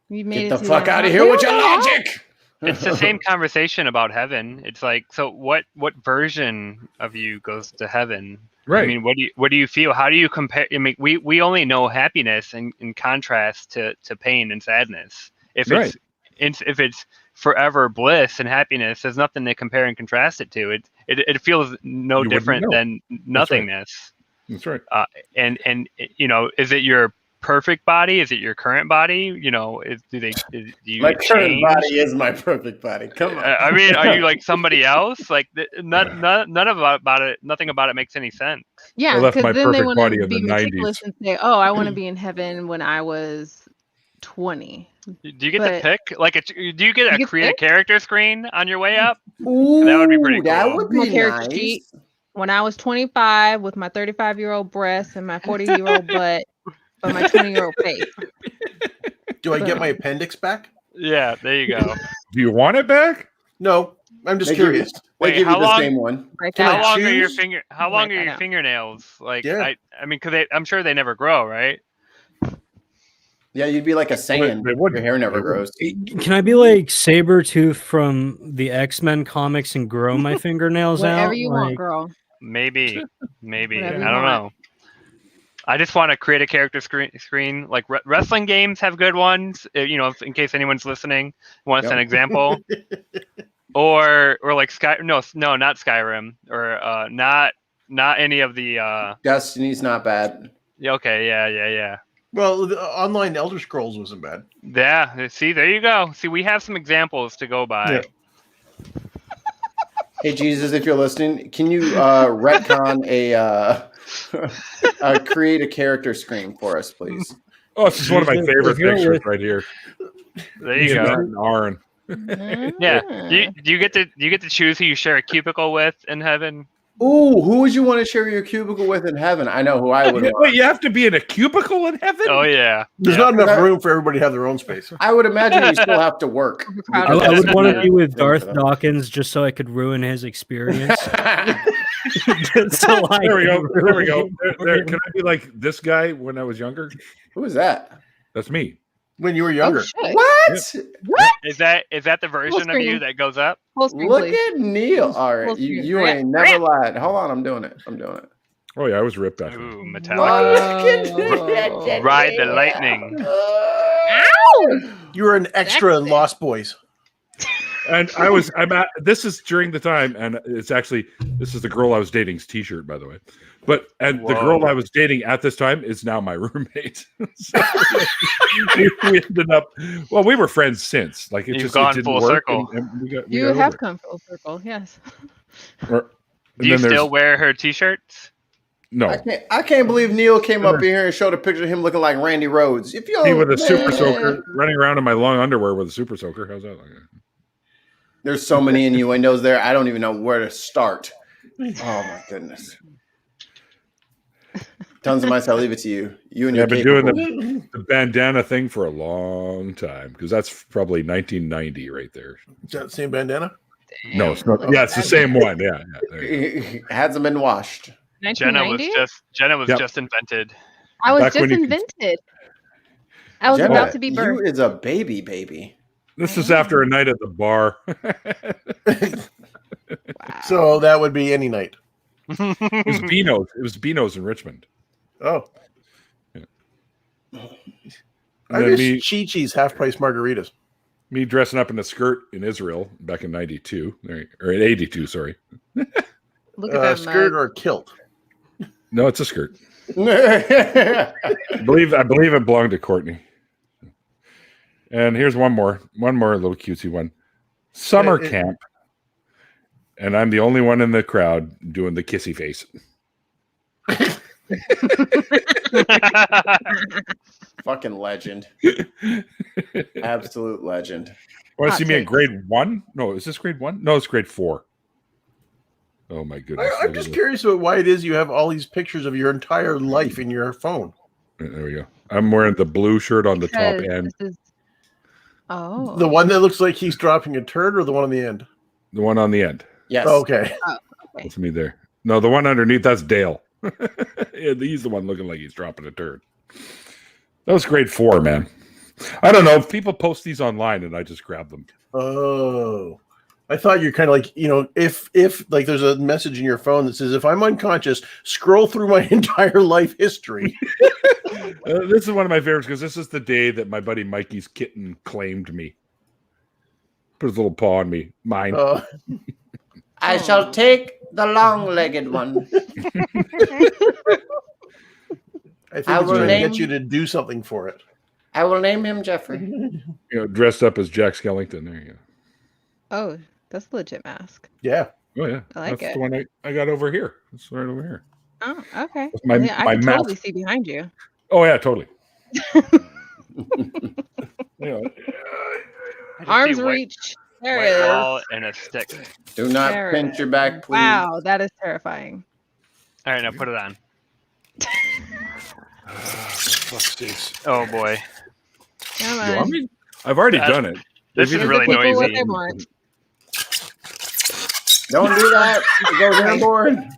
You made Get it the too fuck damn out of here with your complicated. logic. It's the same conversation about heaven. It's like, so what version of you goes to heaven? Right. I mean, what do you feel? How do you compare? I mean, we only know happiness in contrast to pain and sadness. If it's forever bliss and happiness, there's nothing to compare and contrast it to. It feels no You wouldn't different know. than nothingness. That's right. And is it your perfect body? Is it your current body? Do you My current change? body is my perfect body. Come on. I mean, are you like somebody else? Like none about it. Nothing about it makes any sense. Yeah, I left my because then they perfect want body to in be the meticulous 90s. and say, "Oh, I want to be in heaven when I was 20." Do you get to But- pick? Do you get You a get create a pick? character screen on your way up? Ooh, That would be pretty That cool. would My be character nice. sheet. When I was 25 with my 35-year-old breasts and my 40-year-old butt, but my 20-year-old face. Do I get my appendix back? Yeah, there you go. Do you want it back? No, I'm just They give you- curious. They Wait, give how you the long- same one. Right Can that I out. How long are your choose? How long Write are that your out. fingernails? Like, Yeah. I mean, because I'm sure they never grow, right? Yeah, you'd be like a Saiyan. they wouldn't. Your hair never They grows. Can I be like Sabretooth from the X-Men comics and grow my fingernails Whatever out? you want, Like, girl. Maybe. Whatever I you don't want. know. I just want to create a character screen. Like wrestling games have good ones. In case anyone's listening, want us an example, or like no, not Skyrim, or not any of the. Destiny's not bad. Okay, yeah. Well, the online Elder Scrolls wasn't bad. Yeah. See, there you go. See, we have some examples to go by. Yeah. Hey Jesus, if you're listening, can you retcon create a character screen for us, please? Oh, this is one of my If favorite you're pictures with- right here. There Me you and go. Matt and Aaron. Yeah. Do you get to choose who you share a cubicle with in heaven? Ooh, who would you want to share your cubicle with in heaven? I know who I would Yeah, want. wait, you have to be in a cubicle in heaven? Oh yeah. There's Yeah. not enough That- room for everybody to have their own space. I would imagine you still have to work. Overcrowded. I would want to be with Yeah. Darth Dawkins just so I could ruin his experience. Just so I There we go. could There we ruin go. it for There. him. Can I be like this guy when I was younger? Who is that? That's me. When you were Oh, younger. shit. What? What? Is that the version of you screen. that goes up? Full screen, Look please. at Neil. All right, Full screen. you ain't never lied. Hold on, I'm doing it. Oh yeah, I was ripped back then. Ooh, Oh, Metallica. look at that. Ride the lightning. You were an extra in Sexy. Lost Boys. And this is during the time, and this is the girl I was dating's t-shirt, by the way. The girl Whoa. I was dating at this time is now my roommate. So we ended up, well, we were friends since. Like You've it gone didn't full work, circle. and we got You over have it. come full circle, yes. And Do you then there's- still wear her t-shirts? No, I can't believe Neil came up in here and showed a picture of him looking like Randy Rhodes. If you me with a super man. soaker running around in my long underwear with a super soaker. How's that? There's so many innuendos there. I don't even know where to start. Oh my goodness. Tons of mice. I'll leave it to you. You and Yeah, your I've been doing capable- the bandana thing for a long time because that's probably 1990 right there. Is that the same bandana? No, it's not. Yeah, it's the same one. Yeah, there you go. Hasn't been washed. Jenna was 1990? Yep. just invented. I was back just when you could- invented. I was Jenna, about to be you birthed. is a baby. This is after a night at the bar. Wow. So that would be any night. It was Beano's. It was Beano's in Richmond. Oh. And I then miss Chi-Chi's half-price margaritas. me dressing up in a skirt in Israel back in 92 or in 82. Sorry, Look at that Skirt mug. or kilt? no, it's a skirt. Yeah. I believe it belonged to Courtney. And here's one more little cutesy one. Summer camp, and I'm the only one in the crowd doing the kissy face. Fucking legend. Absolute legend. Want to Hot see me in takes. grade 1? No, is this grade 1? No, it's grade 4. Oh my goodness! I'm just curious about why it is you have all these pictures of your entire life in your phone. There we go. I'm wearing the blue shirt on the top Because end. this is- Oh. The one that looks like he's dropping a turd or the one on the end? The one on the end. Yes. Oh, okay. That's me there. No, the one underneath, that's Dale. Yeah, he's the one looking like he's dropping a turd. That was grade 4, man. I don't know if people post these online, and I just grab them. Oh, I thought you're kind of like, if like there's a message in your phone that says, if I'm unconscious, scroll through my entire life history. This is one of my favorites because this is the day that my buddy Mikey's kitten claimed me. Put his little paw on me. Mine. I shall take the long-legged one. I think it's trying to get you to do something for it. I will name him Jeffrey. Dressed up as Jack Skellington. There you go. Oh, that's a legit mask. Yeah. Oh, yeah. I like That's it. the one I got over here. It's right over here. Oh, okay. My I can mask. totally see behind you. Oh, yeah, totally. Yeah. Arms reach. There it is. Ball and a stick. Do not There pinch it your back, please. Wow, that is terrifying. All right, now put it on. Fuck's sakes. Oh boy, Come You want on. me? I've already done it. this is Give the really people what noisy. they want. Don't do that. It goes airborne.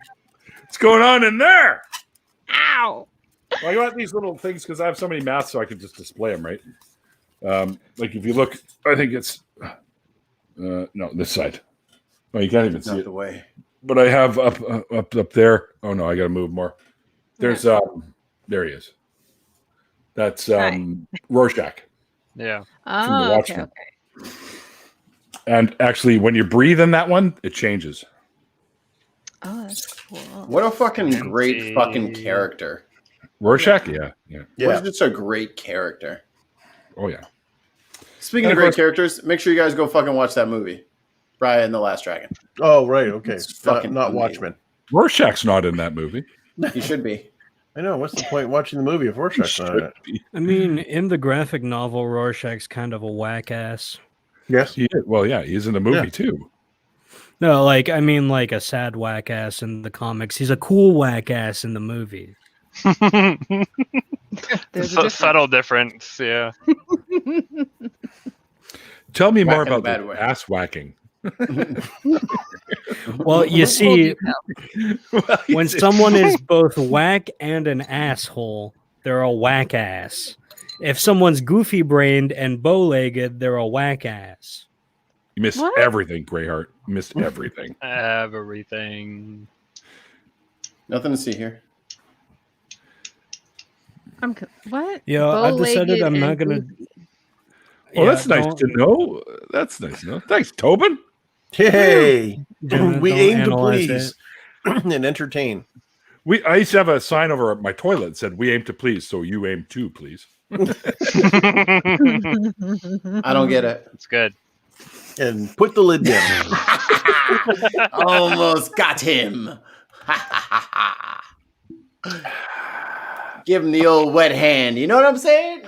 What's going on in there? Ow! Well, I got these little things because I have so many masks, so I can just display them, right? Like if you look, I think it's no, this side. Oh, you can't even see Not it. the way. But I have up there. Oh no, I got to move more. There's there he is. That's Rorschach. Yeah. From The Oh, okay, Watchmen. okay. And actually, when you breathe in that one, it changes. Oh, that's cool. What a fucking great Empty. fucking character. Rorschach, yeah. What is just a great character. Oh yeah. Speaking And of of great course- characters, make sure you guys go fucking watch that movie. Raya and the Last Dragon. Oh, right. Okay. It's fucking Not amazing. Watchmen. Rorschach's not in that movie. You should be. I know. What's the point watching the movie if Rorschach's not in it? I mean, in the graphic novel, Rorschach's kind of a whack ass. Yes. He is. Well, yeah, he's in the movie Yeah. too. No, like I mean, like a sad whack ass in the comics. He's a cool whack ass in the movie. There's a So difference. subtle difference. Yeah. Tell me Whack more in a about bad the way. ass whacking. Well, you see, Well, when someone is both whack and an asshole, they're a whack ass. If someone's goofy brained and bow legged, they're a whack ass. you missed What? everything, Greyheart. You missed everything. Everything. Nothing to see here. What? Yeah, I've decided Bow-legged I'm not and gonna. goofy. Well, that's nice don't- to know. That's nice to know. Thanks, Tobin. Hey, don't we aim to analyze please and entertain. I used to have a sign over my toilet that said, "We aim to please, so you aim to please." I don't get it. It's good. And put the lid down. Almost got him. Give him the old wet hand. You know what I'm saying?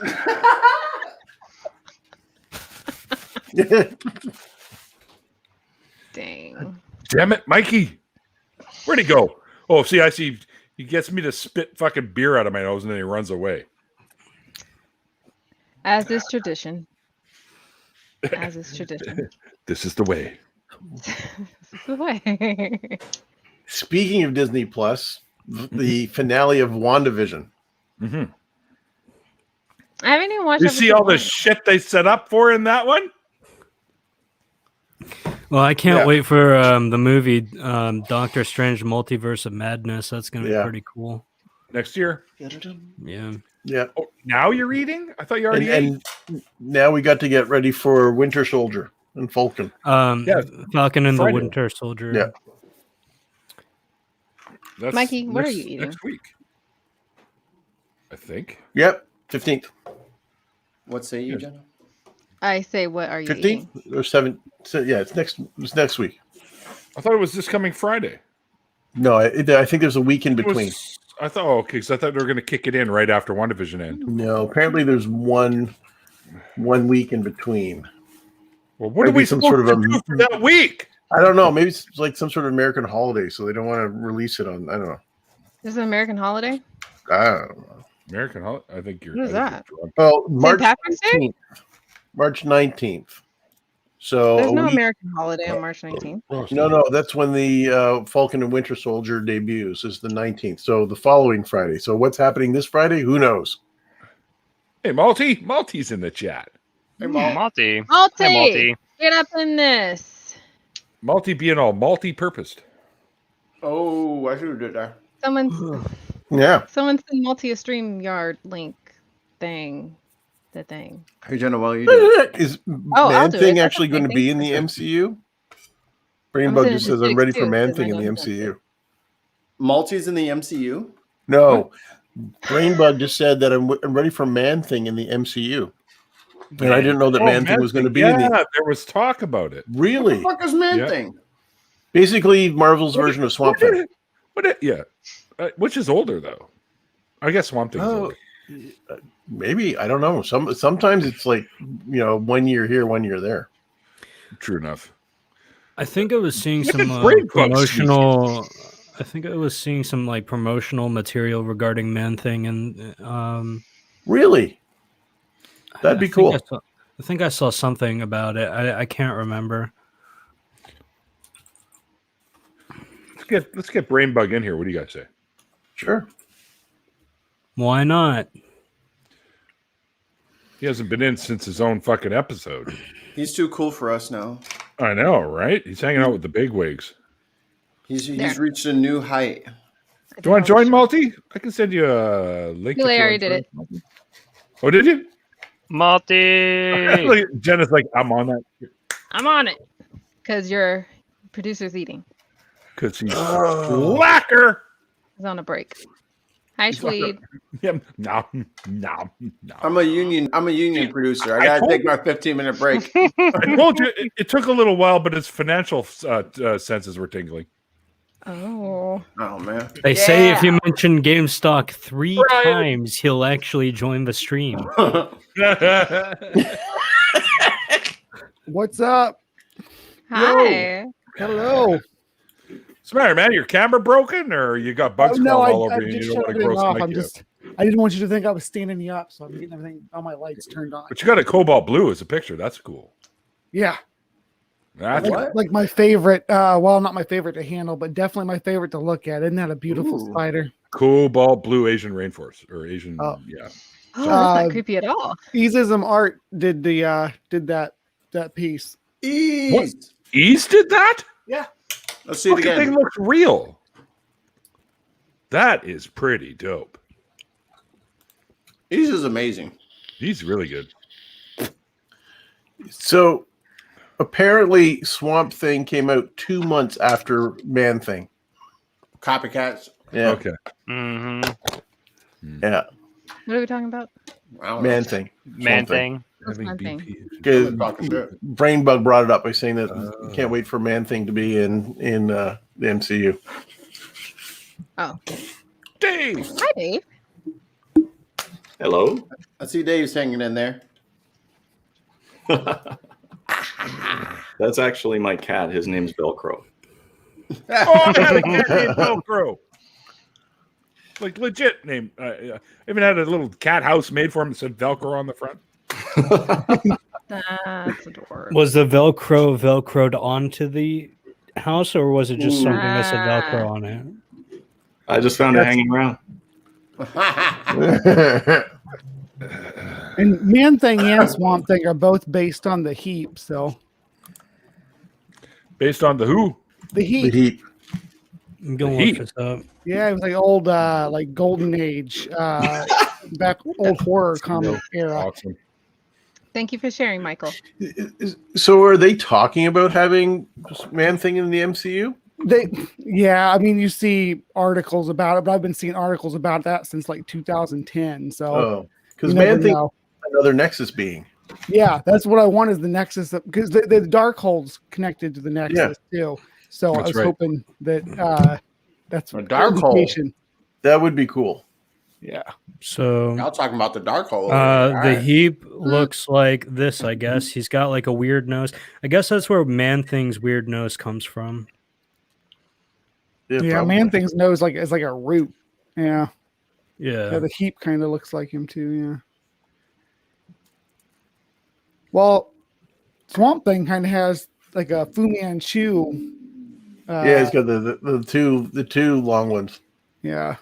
Dang. Damn it, Mikey. Where'd he go? Oh, see, I see. He gets me to spit fucking beer out of my nose and then he runs away. As is tradition. As is tradition. This is the way. This is the way. Speaking of Disney Plus, the finale of WandaVision. Mm-hmm. I haven't even watched You episode see all the one. shit they set up for in that one? Well, I can't Yeah. wait for the movie Doctor Strange: Multiverse of Madness. That's gonna be Yeah. pretty cool. Next year? Yeah. Yeah. Oh, now you're eating? I thought you already ate. And now we got to get ready for Winter Soldier and Falcon. Yeah, Falcon and Friday. the Winter Soldier. Yeah. That's Mikey, what are next- you eating? Next week. I think. Yep. 15th. What say you, Jenna? I say, what are you 15th eating? or 7th. So, yeah, it's next week. I thought it was this coming Friday. No, I think there's a week in It was- between. I thought, okay, because I thought they were going to kick it in right after WandaVision end. No, apparently there's one week in between. Well, what are Maybe we some supposed sort of to a- do for that week? I don't know. Maybe it's like some sort of American holiday, so they don't want to release it on. I don't know. This is an American holiday? I don't know. American holiday? I think you're. What is I think that? you're drunk. Well, March Patrick's Day? 19th. March 19th. So There's a no week- American holiday on March 19th. No, that's when the Falcon and Winter Soldier debuts. Is the 19th. So the following Friday. So what's happening this Friday? Who knows? Hey, Malty's in the chat. Hey, Mal. Malty. Malty, Hi, Malty. get up in this. Malty being all multi-purposed. Oh, I should have did that. Someone Yeah. send Malty a StreamYard link thing. The thing. Hey, Jenna, while you do it. Is I'll Man do Thing it. actually going to be in the MCU? Brainbug just says, I'm ready for Man Thing in the MCU. Malty's in the MCU? No. Brainbug just said that I'm ready for Man Thing in the MCU. And I didn't know that Man Thing was going to be in the... there was talk about it. Really? What the fuck is Man Yeah. Thing? Basically, Marvel's version of Swamp Thing. Yeah. Which is older, though. I guess Swamp Thing's older. Maybe. I don't know. Sometimes it's like, 1 year here, 1 year there. True enough. I think I was seeing Look some at Brain Bug's promotional. I think I was seeing some like promotional material regarding Man Thing, and Really? That'd be cool. I think I saw something about it. I can't remember. Let's get Brainbug in here. What do you guys say? Sure. Why not? He hasn't been in since his own fucking episode. He's too cool for us now. I know, right? He's hanging out with the bigwigs. He's There. reached a new height. Do you want to join Malty? I can send you a link. Really, if you I want already to join. Oh, did you? Malty. Look, Jenna's like, I'm on that I'm on it. Because your producer's eating. because he's slacker. He's on a break. Hi, Swede. Yeah, no. I'm a union producer. I gotta take my 15-minute break. I told you it took a little while, but his financial senses were tingling. Oh. Oh man. They say if you mention GameStop 3 times, he'll actually join the stream. What's up? Hi. Hello. What's the matter, man? Your camera broken, or you got bugs crawling all over you? And just you don't shut want to everything gross off. Mike I'm out? just. I didn't want you to think I was standing you up, so I'm getting everything, all my lights turned on. But you got a cobalt blue as a picture. That's cool. Yeah, That's like my favorite. Well, not my favorite to handle, but definitely my favorite to look at. Isn't that a beautiful spider? cobalt blue Asian rainforest or Asian. Oh. Yeah. Oh, that's not creepy at all. Easism Art did that piece. East. East did that? Yeah. Let's see it Fucking thing again. looks real. That is pretty dope. East is amazing. He's really good. So apparently Swamp Thing came out 2 months after Man Thing. Copycats. Yeah. Okay. Mm-hmm. Yeah. What are we talking about? I don't Man know. Thing. Man Swamp Thing. What's Having my thing? BP. Because Talking shit. Brainbug brought it up by saying that can't wait for Man Thing to be in the MCU. Oh. Dave. Hi, Dave. Hello. I see Dave's hanging in there. That's actually my cat. His name's Velcro. Oh, I had a cat named Velcro. Like legit name. I even had a little cat house made for him that said Velcro on the front. That's adorable. Was the Velcroed onto the house, or was it just something that said Velcro on it? I just found it hanging around. And Man Thing and Swamp Thing are both based on the heap. So Based on the who? the The heap. Heat. I'm gonna Heat. look this up. Yeah, it was like old, like golden age, back old horror comic era. Awesome. Thank you for sharing, Michael. So are they talking about having Man Thing in the MCU? Yeah, I mean, you see articles about it, but I've been seeing articles about that since like 2010. So Oh, because you never Man Thing know. another Nexus being. Yeah, that's what I want is the Nexus, because the Darkhold's connected to the Nexus too. So I That's was right. hoping that that's A Darkhold. indication. That would be cool. Yeah. So Y'all talking about the dark hole. the heap looks like this, I guess. He's got like a weird nose. I guess that's where Man Thing's weird nose comes from. Yeah, probably. Man Thing's nose is like a root. Yeah. Yeah. Yeah, the heap kind of looks like him too, yeah. Well, Swamp Thing kind of has like a Fu Manchu. Yeah, he's got the two long ones. Yeah.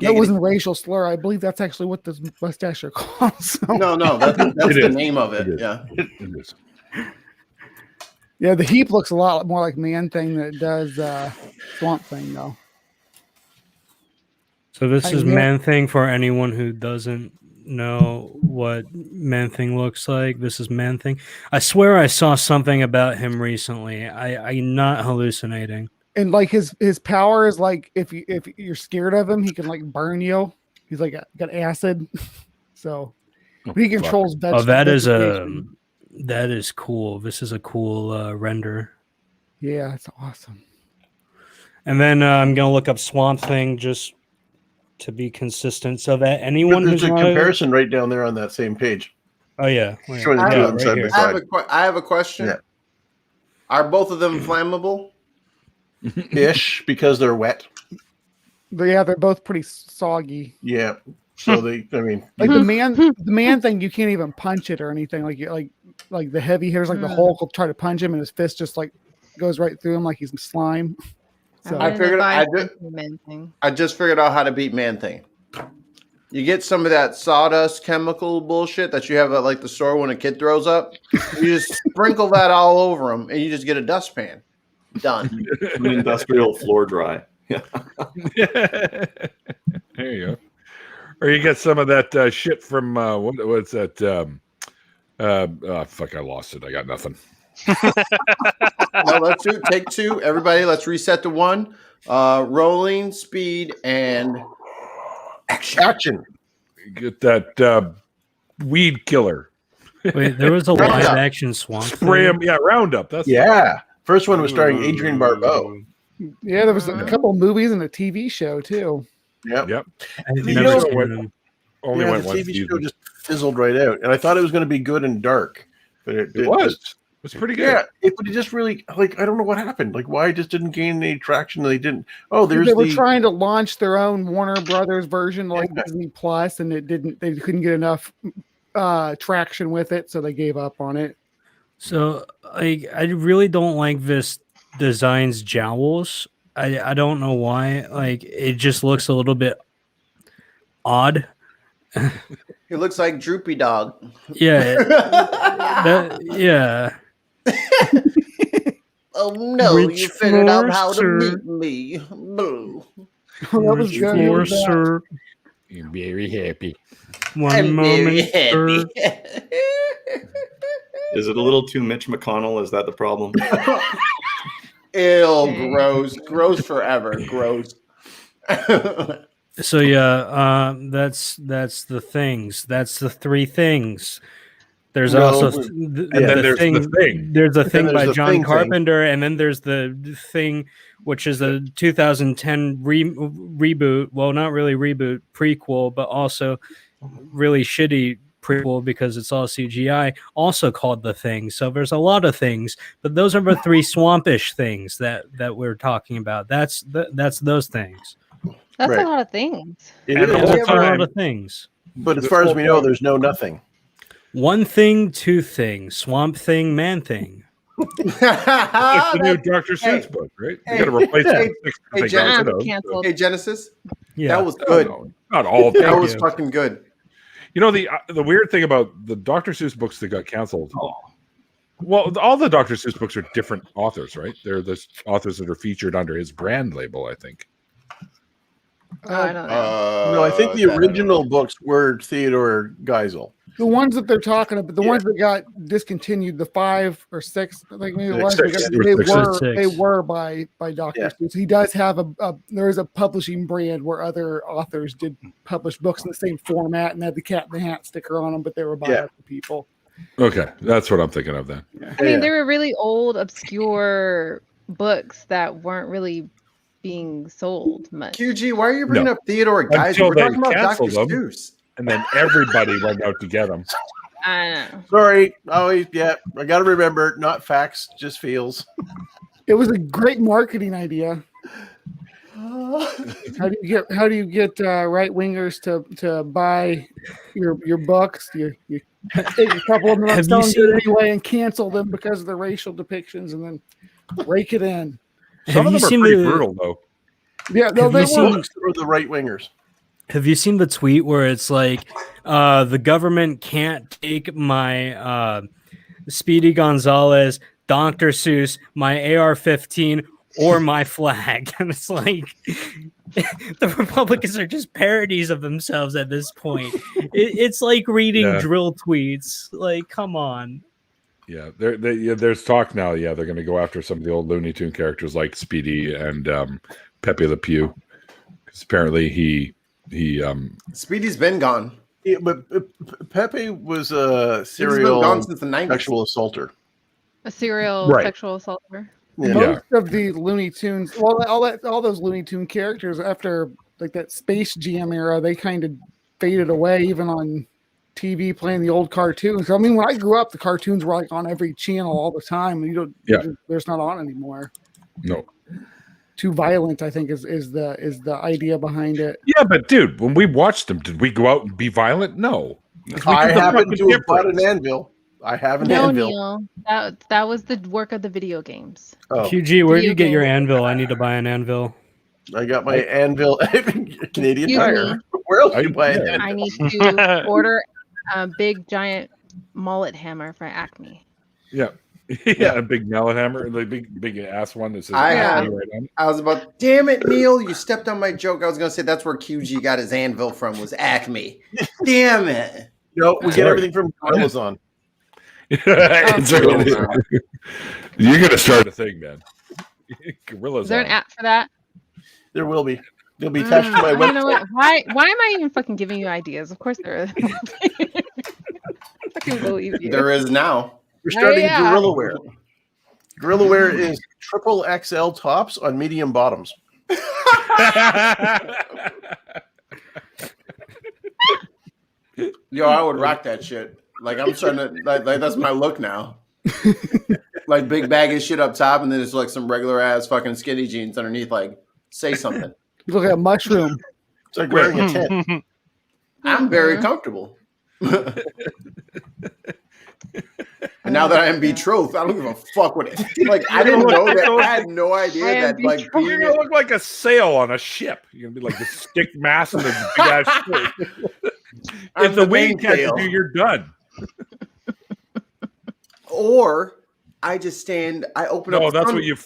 That wasn't a racial slur. I believe that's actually what this mustache are called. So. No, that's the name of it. It is. Yeah. It is. Yeah, the heap looks a lot more like Man Thing than it does Swamp Thing, though. So this is Man Thing for anyone who doesn't know what Man Thing looks like. This is Man Thing. I swear I saw something about him recently. I'm not hallucinating. And like his power is like if you're scared of him, he can like burn you. He's like got acid, so but he controls vegetables. Oh, that is cool. This is a cool render. Yeah, it's awesome. And then I'm gonna look up Swamp Thing just to be consistent, so that anyone There's who's a comparison right down there on that same page. Oh yeah, Showing the two of them side by side. I have a question. Yeah. Are both of them flammable? Ish, because they're wet. But yeah, they're both pretty soggy. Yeah. So like the man thing, you can't even punch it or anything. Like the heavy hitters, like the Hulk will try to punch him, and his fist just like goes right through him like he's slime. So I just figured out how to beat Man Thing. You get some of that sawdust chemical bullshit that you have at like the store when a kid throws up. You just sprinkle that all over him, and you just get a dustpan. Done. An industrial floor dry. Yeah. There you go. Or you get some of that shit from what's that? Fuck! I lost it. I got nothing. No, let's do take two. Everybody, let's reset to one. Rolling, speed, and action. Get that weed killer. Wait, there was a live action Swamp Spray him. Yeah, Roundup. That's First one was starring Adrian Barbeau. Yeah, there was a couple of movies and a TV show too. Yep. Only The went one TV season. show just fizzled right out, and I thought it was going to be good and dark, but it was. It's pretty good. Yeah, it just really like I don't know what happened. Like why it just didn't gain any traction. They didn't. Oh, they were trying to launch their own Warner Brothers version like Disney Plus, and it didn't. They couldn't get enough traction with it, so they gave up on it. So I really don't like this design's jowls. I don't know why. Like it just looks a little bit odd. It looks like Droopy Dog. Yeah. Yeah. Oh no, Rich you figured out how to Forcer. beat me. Boo. That was good. Forcer. You're very happy. One I'm very moment, sir. happy. Is it a little too Mitch McConnell? Is that the problem? Ew, gross. Gross forever. Gross. So yeah, that's the things. That's the three things. There's also there's the thing. There's a thing by there's the John thing. Carpenter, and then there's the thing, which is a 2010 reboot. Well, not really reboot, prequel, but also really shitty prequel because it's all CGI. Also called The Thing. So there's a lot of things, but those are the three swampish things that we're talking about. That's those things. That's Right. a lot of things. It And is. the That's a whole lot time- of things. But as far as we know, there's no nothing. One thing, two things. Swamp Thing, Man Thing. It's the new Dr. Seuss book, right? You got to replace it. Hey, Jen- Canceled. Hey, Genesis, Yeah. that was good. Not all. That was you. fucking good. You know, the weird thing about the Dr. Seuss books that got canceled. Well, all the Dr. Seuss books are different authors, right? They're the authors that are featured under his brand label, I think. I don't know. No, I think the original books were Theodore Geisel. The ones that they're talking about, the ones that got discontinued, the 5 or 6, I think maybe it was, Six. they were by Dr. Yeah. Seuss. He does have there is a publishing brand where other authors did publish books in the same format and had the Cat in the Hat sticker on them, but they were by other people. Okay, that's what I'm thinking of then. I mean, there were really old, obscure books that weren't really being sold much. QG, why are you bringing No. up Theodore Geisel? Until We're they talking about Dr. canceled them. Seuss. And then everybody went out to get them. I know. Sorry. Always, yeah. I got to remember, not facts, just feels. It was a great marketing idea. How do you get right wingers to buy your books? You take a couple of them Have on you good seen- anyway and cancel them because of the racial depictions, and then rake it in. Some Have of you them are seen pretty the- brutal, though. Yeah, no, Have they you seen- were. Or the right wingers. Have you seen the tweet where it's like, the government can't take my Speedy Gonzalez, Dr. Seuss, my AR-15, or my flag? And it's like, the Republicans are just parodies of themselves at this point. It's like reading drill tweets. Like, come on. Yeah, there's talk now. Yeah, they're going to go after some of the old Looney Tune characters like Speedy and Pepe Le Pew, because apparently he Speedy's been gone. Yeah, but Pepe was a He's been serial gone since the 90s. sexual assaulter. A serial Right. sexual assaulter. Yeah. Most of the Looney Tunes, well, all those Looney Tune characters after like that Space Jam era, they kind of faded away, even on TV playing the old cartoons. I mean, when I grew up, the cartoons were like on every channel all the time. There's not on anymore. no. Too violent, I think, is the idea behind it. Yeah, but dude, when we watched them, did we go out and be violent? No. I happen to have bought difference. an anvil. I have an No, anvil. Neil. That was the work of the video games. Oh, QG, where do you Video get your game. anvil? I need to buy an anvil. I got my anvil Canadian Excuse Tire. me. Where else do you buy an Yeah. anvil? I need to order a big giant mullet hammer for Acme. Yeah. Yeah, a big mallet hammer, the big ass one that says I Acme have- right on it. I was about, damn it, Neil, you stepped on my joke. I was going to say that's where QG got his anvil from, was Acme. Damn it. No, we get Sorry. everything from Amazon. It's really- You're gonna start a thing, man. Gorillas. Is there an on. app for that? There will be. They'll be attached to my You know website. what? Why am I even fucking giving you ideas? Of course there is. I fucking believe you. There is now. We're starting yeah. GorillaWear. GorillaWear is triple XL tops on medium bottoms. Yo, I would rock that shit. Like, I'm starting to, like that's my look now. Like, big bag of shit up top, and then it's like some regular ass fucking skinny jeans underneath. Like, say something. You look at a mushroom. It's like wearing a tent. I'm very comfortable. And now that I am betrothed, I don't give a fuck what it. Like, I didn't know that. I had no idea I am that. Like, betrothed. You're gonna look like a sail on a ship. You're gonna be like the stick mass and the big ass shirt. I'm If the the main wind catches tail. you, you're done. Or I just stand. I open up. No, the that's sun- what you.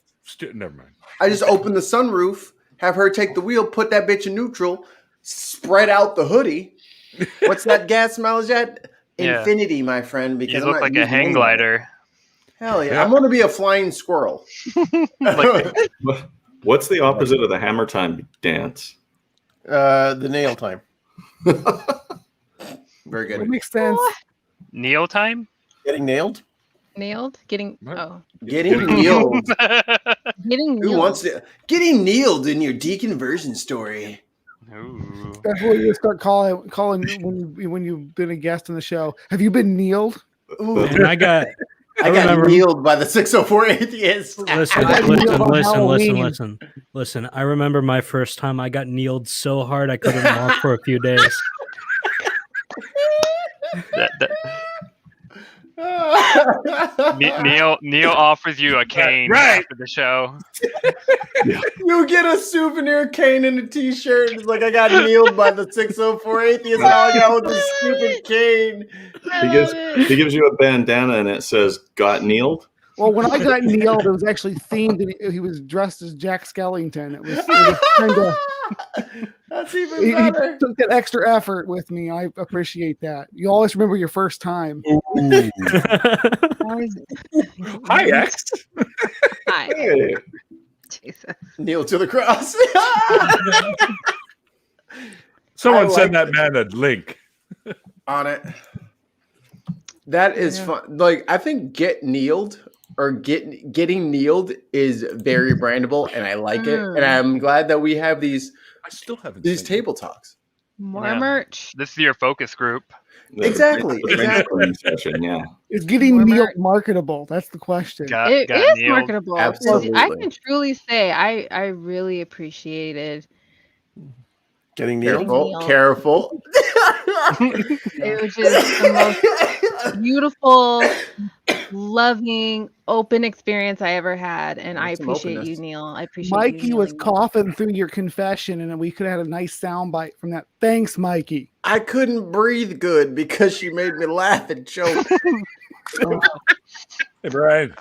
Never mind. I just open the sunroof, have her take the wheel, put that bitch in neutral, spread out the hoodie. What's that gas mileage at? Yeah. Infinity, my friend. Because You I'm look not like a using hang any- glider. Hell yeah. Yeah. I'm going to be a flying squirrel. Like, What's the opposite of the hammer time dance? The nail time. Very It good. makes sense. Neo time? Getting nailed? Nailed? Getting What? Getting kneeled. getting Who nailed. wants to? Getting kneeled in your deconversion story. Ooh. That's what you start calling when you've been a guest on the show. Have you been kneeled? Ooh, And I got I got remember- kneeled by the 604 atheist. listen, I got kneeled on Halloween. listen. I remember my first time. I got kneeled so hard I couldn't walk for a few days. Neil offers you a cane Right. after the show. You get a souvenir cane and a t-shirt. It's like, I got kneeled by the 604 atheist. All I got was a stupid cane. He gives you a bandana and it says "Got kneeled." Well, when I got kneeled, it was actually themed, and he was dressed as Jack Skellington. It was kind of. That's even He better. took that extra effort with me. I appreciate that. You always remember your first time. Hi, X. Hi. Hey. Jesus. Kneel to the cross. Someone I send like that man a link. On it. That is Yeah. fun. Like, I think get kneeled or getting kneeled is very brandable, and I like it. And I'm glad that we have these I still haven't. these seen it. table talks. More Yeah. merch. This is your focus group. Exactly, The brainstorming session, yeah. Is getting More kneeled merch. marketable? That's the question. Got It is nailed. marketable. 'cause Absolutely. I can truly say I really appreciated Getting nailed? Careful. it was just the most beautiful loving, open experience I ever had, and I There's some appreciate openness. you, Neil. I appreciate Mikey you. was kneeling. coughing through your confession, and we could have had a nice soundbite from that. Thanks, Mikey. I couldn't breathe good because she made me laugh and choke. Hey, Brian.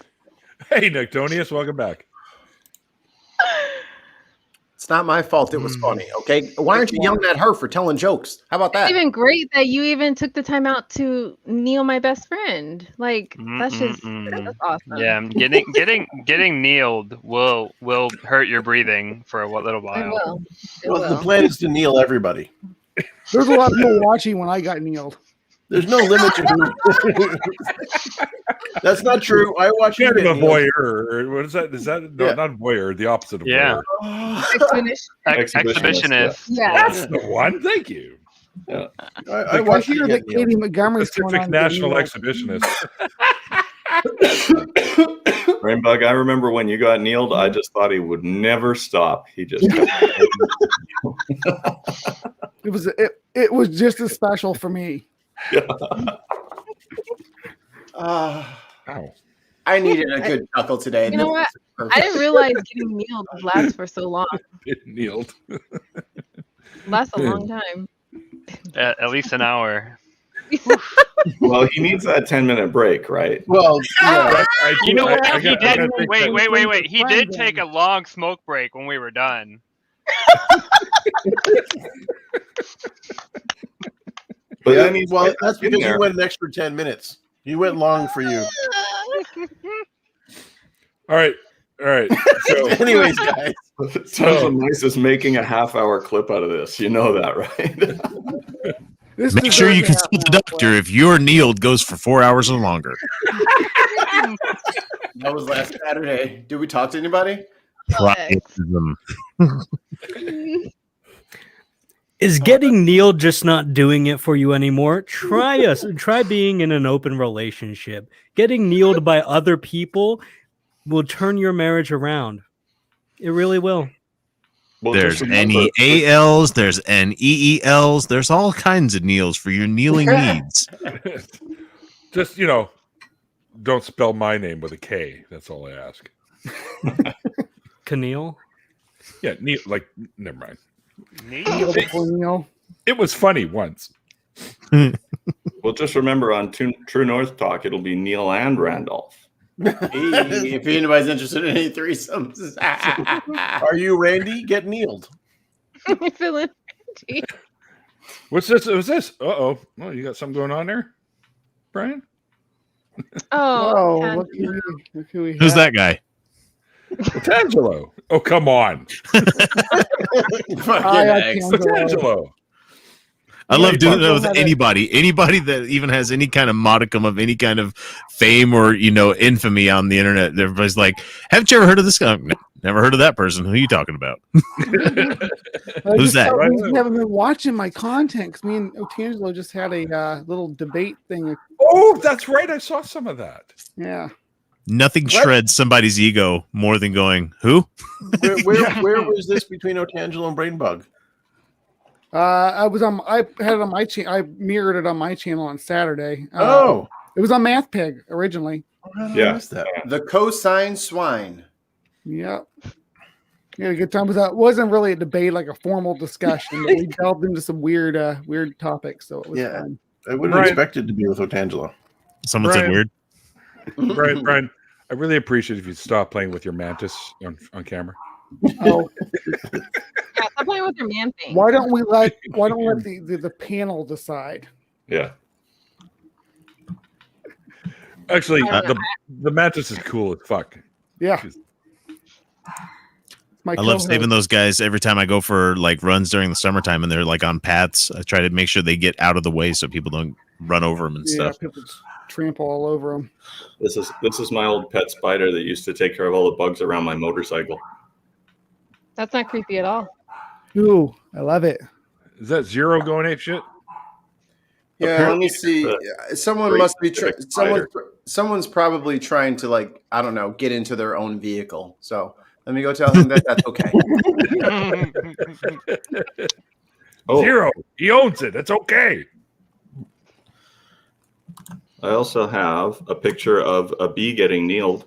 Hey, Nectonius. Welcome back. It's not my fault. It was funny. Okay. Why aren't you yelling at her for telling jokes? How about that? It's even great that you even took the time out to kneel my best friend. Like that's just that's awesome. Yeah, getting kneeled will hurt your breathing for a little It while. will. It Well, the will. plan is to kneel everybody. There's a lot of people watching when I got kneeled. There's no limit to who. That's not true. I watch you Kind of get a kneeled. voyeur. What is that? Is that no, Yeah. not voyeur? The opposite of Yeah. voyeur. Exhibitionist. Yeah. That's the one. Thank you. I I watch you hear get that Katie Montgomery's going Pacific on. National National Exhibitionist. Rainbug, I remember when you got kneeled, I just thought he would never stop. He just kept It was just as special for me. Ow. I needed a good chuckle today. You know what? I didn't realize getting kneeled would last for so long. It kneeled. Lasts a long time. At least an hour. Well, he needs that 10-minute break, right? Well, yeah. You know what? I He gotta did. think Wait, that- wait. He did take a long smoke break when we were done. But Yeah, then he's well, right that's back in because there. you went an extra 10 minutes. He went long for you. All right. So, Anyways, guys. Sergeant Nice is making a half-hour clip out of this. You know that, right? This Make sure you deserves a consult the half-hour doctor if your kneeled goes for 4 hours or longer. That was last Saturday. Did we talk to anybody? Priapism. Is getting kneeled just not doing it for you anymore? Try being in an open relationship. Getting kneeled by other people will turn your marriage around. It really will. Well, There's just remember- NEALs, there's NEELs, there's all kinds of kneels for your kneeling needs. just don't spell my name with a K. That's all I ask. Keneal? Yeah, never mind. Kneel before kneel. It was funny once. Well, just remember on True North Talk, it'll be Neil and Randolph. Hey, if anybody's interested in any threesomes. Are you Randy? Get kneeled. I'm feeling itchy. What's this? What's this? Oh, you got something going on there, Brian? Oh, yeah. look who we Who's have. that guy? Tangelo. Oh, come on. Fucking eggs. Tangelo. I love doing that Tangelo with had a- anybody that even has any kind of modicum of any kind of fame or infamy on the internet. Everybody's like, "Haven't you ever heard of this guy?" No, never heard of that person. Who are you talking about? Who's that? You haven't been watching my content because me and Otangelo just had a little debate thing. Oh, that's right. I saw some of that. Yeah. Nothing shreds somebody's ego more than going, "Who?" Where was this between Otangelo and Brainbug? I had it on my channel. I mirrored it on my channel on Saturday. It was on Math Pig originally. Yeah. The cosine swine. Yep. We had a good time. It wasn't really a debate, like a formal discussion, but we delved into some weird topics. So it was fun. I wouldn't have expected to be with Otangelo. Someone said weird. Brian, I really appreciate if you stop playing with your mantis on camera. Oh, Yeah, stop playing with your man thing. why don't we let the panel decide? Yeah. Actually, I don't know. the mantis is cool as fuck. Yeah. My I love co-host. saving those guys every time I go for runs during the summertime and they're on paths. I try to make sure they get out of the way so people don't run over them and Yeah, stuff. people just trample all over them. This is my old pet spider that used to take care of all the bugs around my motorcycle. That's not creepy at all. Ooh, I love it. Is that Zero going ape shit? Yeah, let me see. Someone Great must be specific spider. someone's probably trying to get into their own vehicle. So let me go tell him that that's okay. Oh. Zero. He owns it. That's okay. I also have a picture of a bee getting kneeled.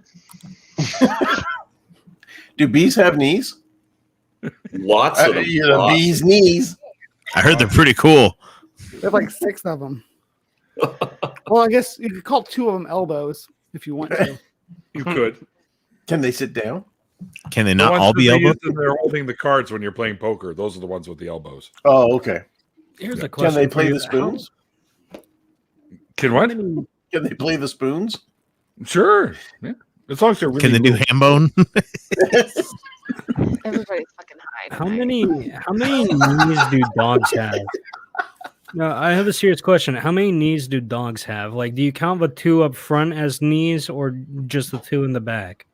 Do bees have knees? Lots of them. The Lots. bees' knees. I heard they're pretty cool. They have like 6 of them. Well, I guess you could call 2 of them elbows if you want to. You could. Can they sit down? Can they The not ones all that be they elbows? use when they're holding the cards when you're playing poker. Those are the ones with the elbows. Oh, okay. Here's a Can question. they for play you. the spoons? Can what? Can they play the spoons? Sure. Yeah. As long as they're really Can they do low. ham bone? Everybody's fucking high. How many knees do dogs have? No, I have a serious question. How many knees do dogs have? Like, do you count the 2 up front as knees, or just the 2 in the back?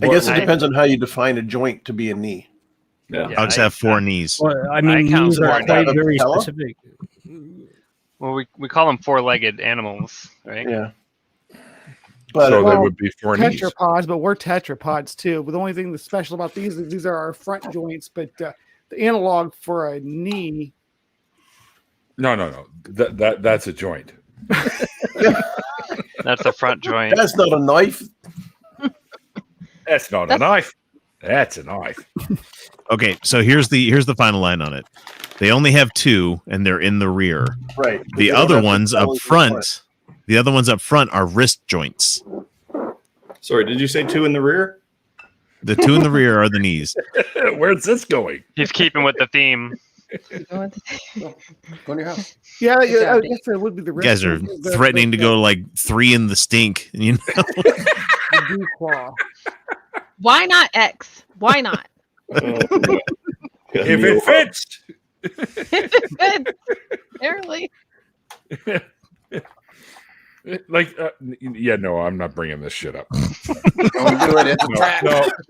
I guess it I- depends on how you define a joint to be a knee. Yeah. Dogs have 4 knees. Well, I mean, count knees are more quite than very patella. specific. Well, we call them 4-legged animals, right? Yeah. But So they Well, would be 4 knees. Tetrapods, but we're tetrapods too. But the only thing that's special about these is these are our front joints, but the analog for a knee. No. That's a joint. That's a front joint. that's not a knife. That's not a knife. That's a knife. Okay, so here's the final line on it. They only have 2, and they're in the rear. Right. The other ones up front, are wrist joints. Sorry, did you say 2 in the rear? The 2 in the rear are the knees. Where's this going? He's keeping with the theme. Go in your house. Yeah, I Exactly. guess it would be the You guys are wrist joint, threatening to go like 3 in the stink. You know? the dew claw. Why not X? Why not? If it fits. Apparently. Like, yeah, no, I'm not bringing this shit up. Don't do it. It's a trap.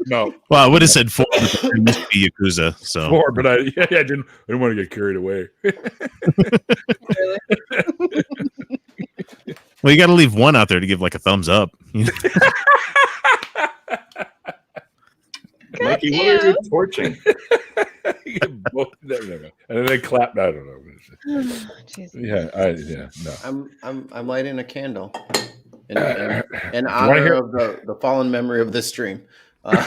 No. Well, I would have said 4, but it must be Yakuza. So 4, but I didn't want to get carried away. well, you got to leave 1 out there to give like a thumbs up. You know? Mikey, what are you torching? No. And then they clapped. I don't know. Jesus. Yeah, no. I'm lighting a candle in wanna honor hear- of the fallen memory of this stream. Yep,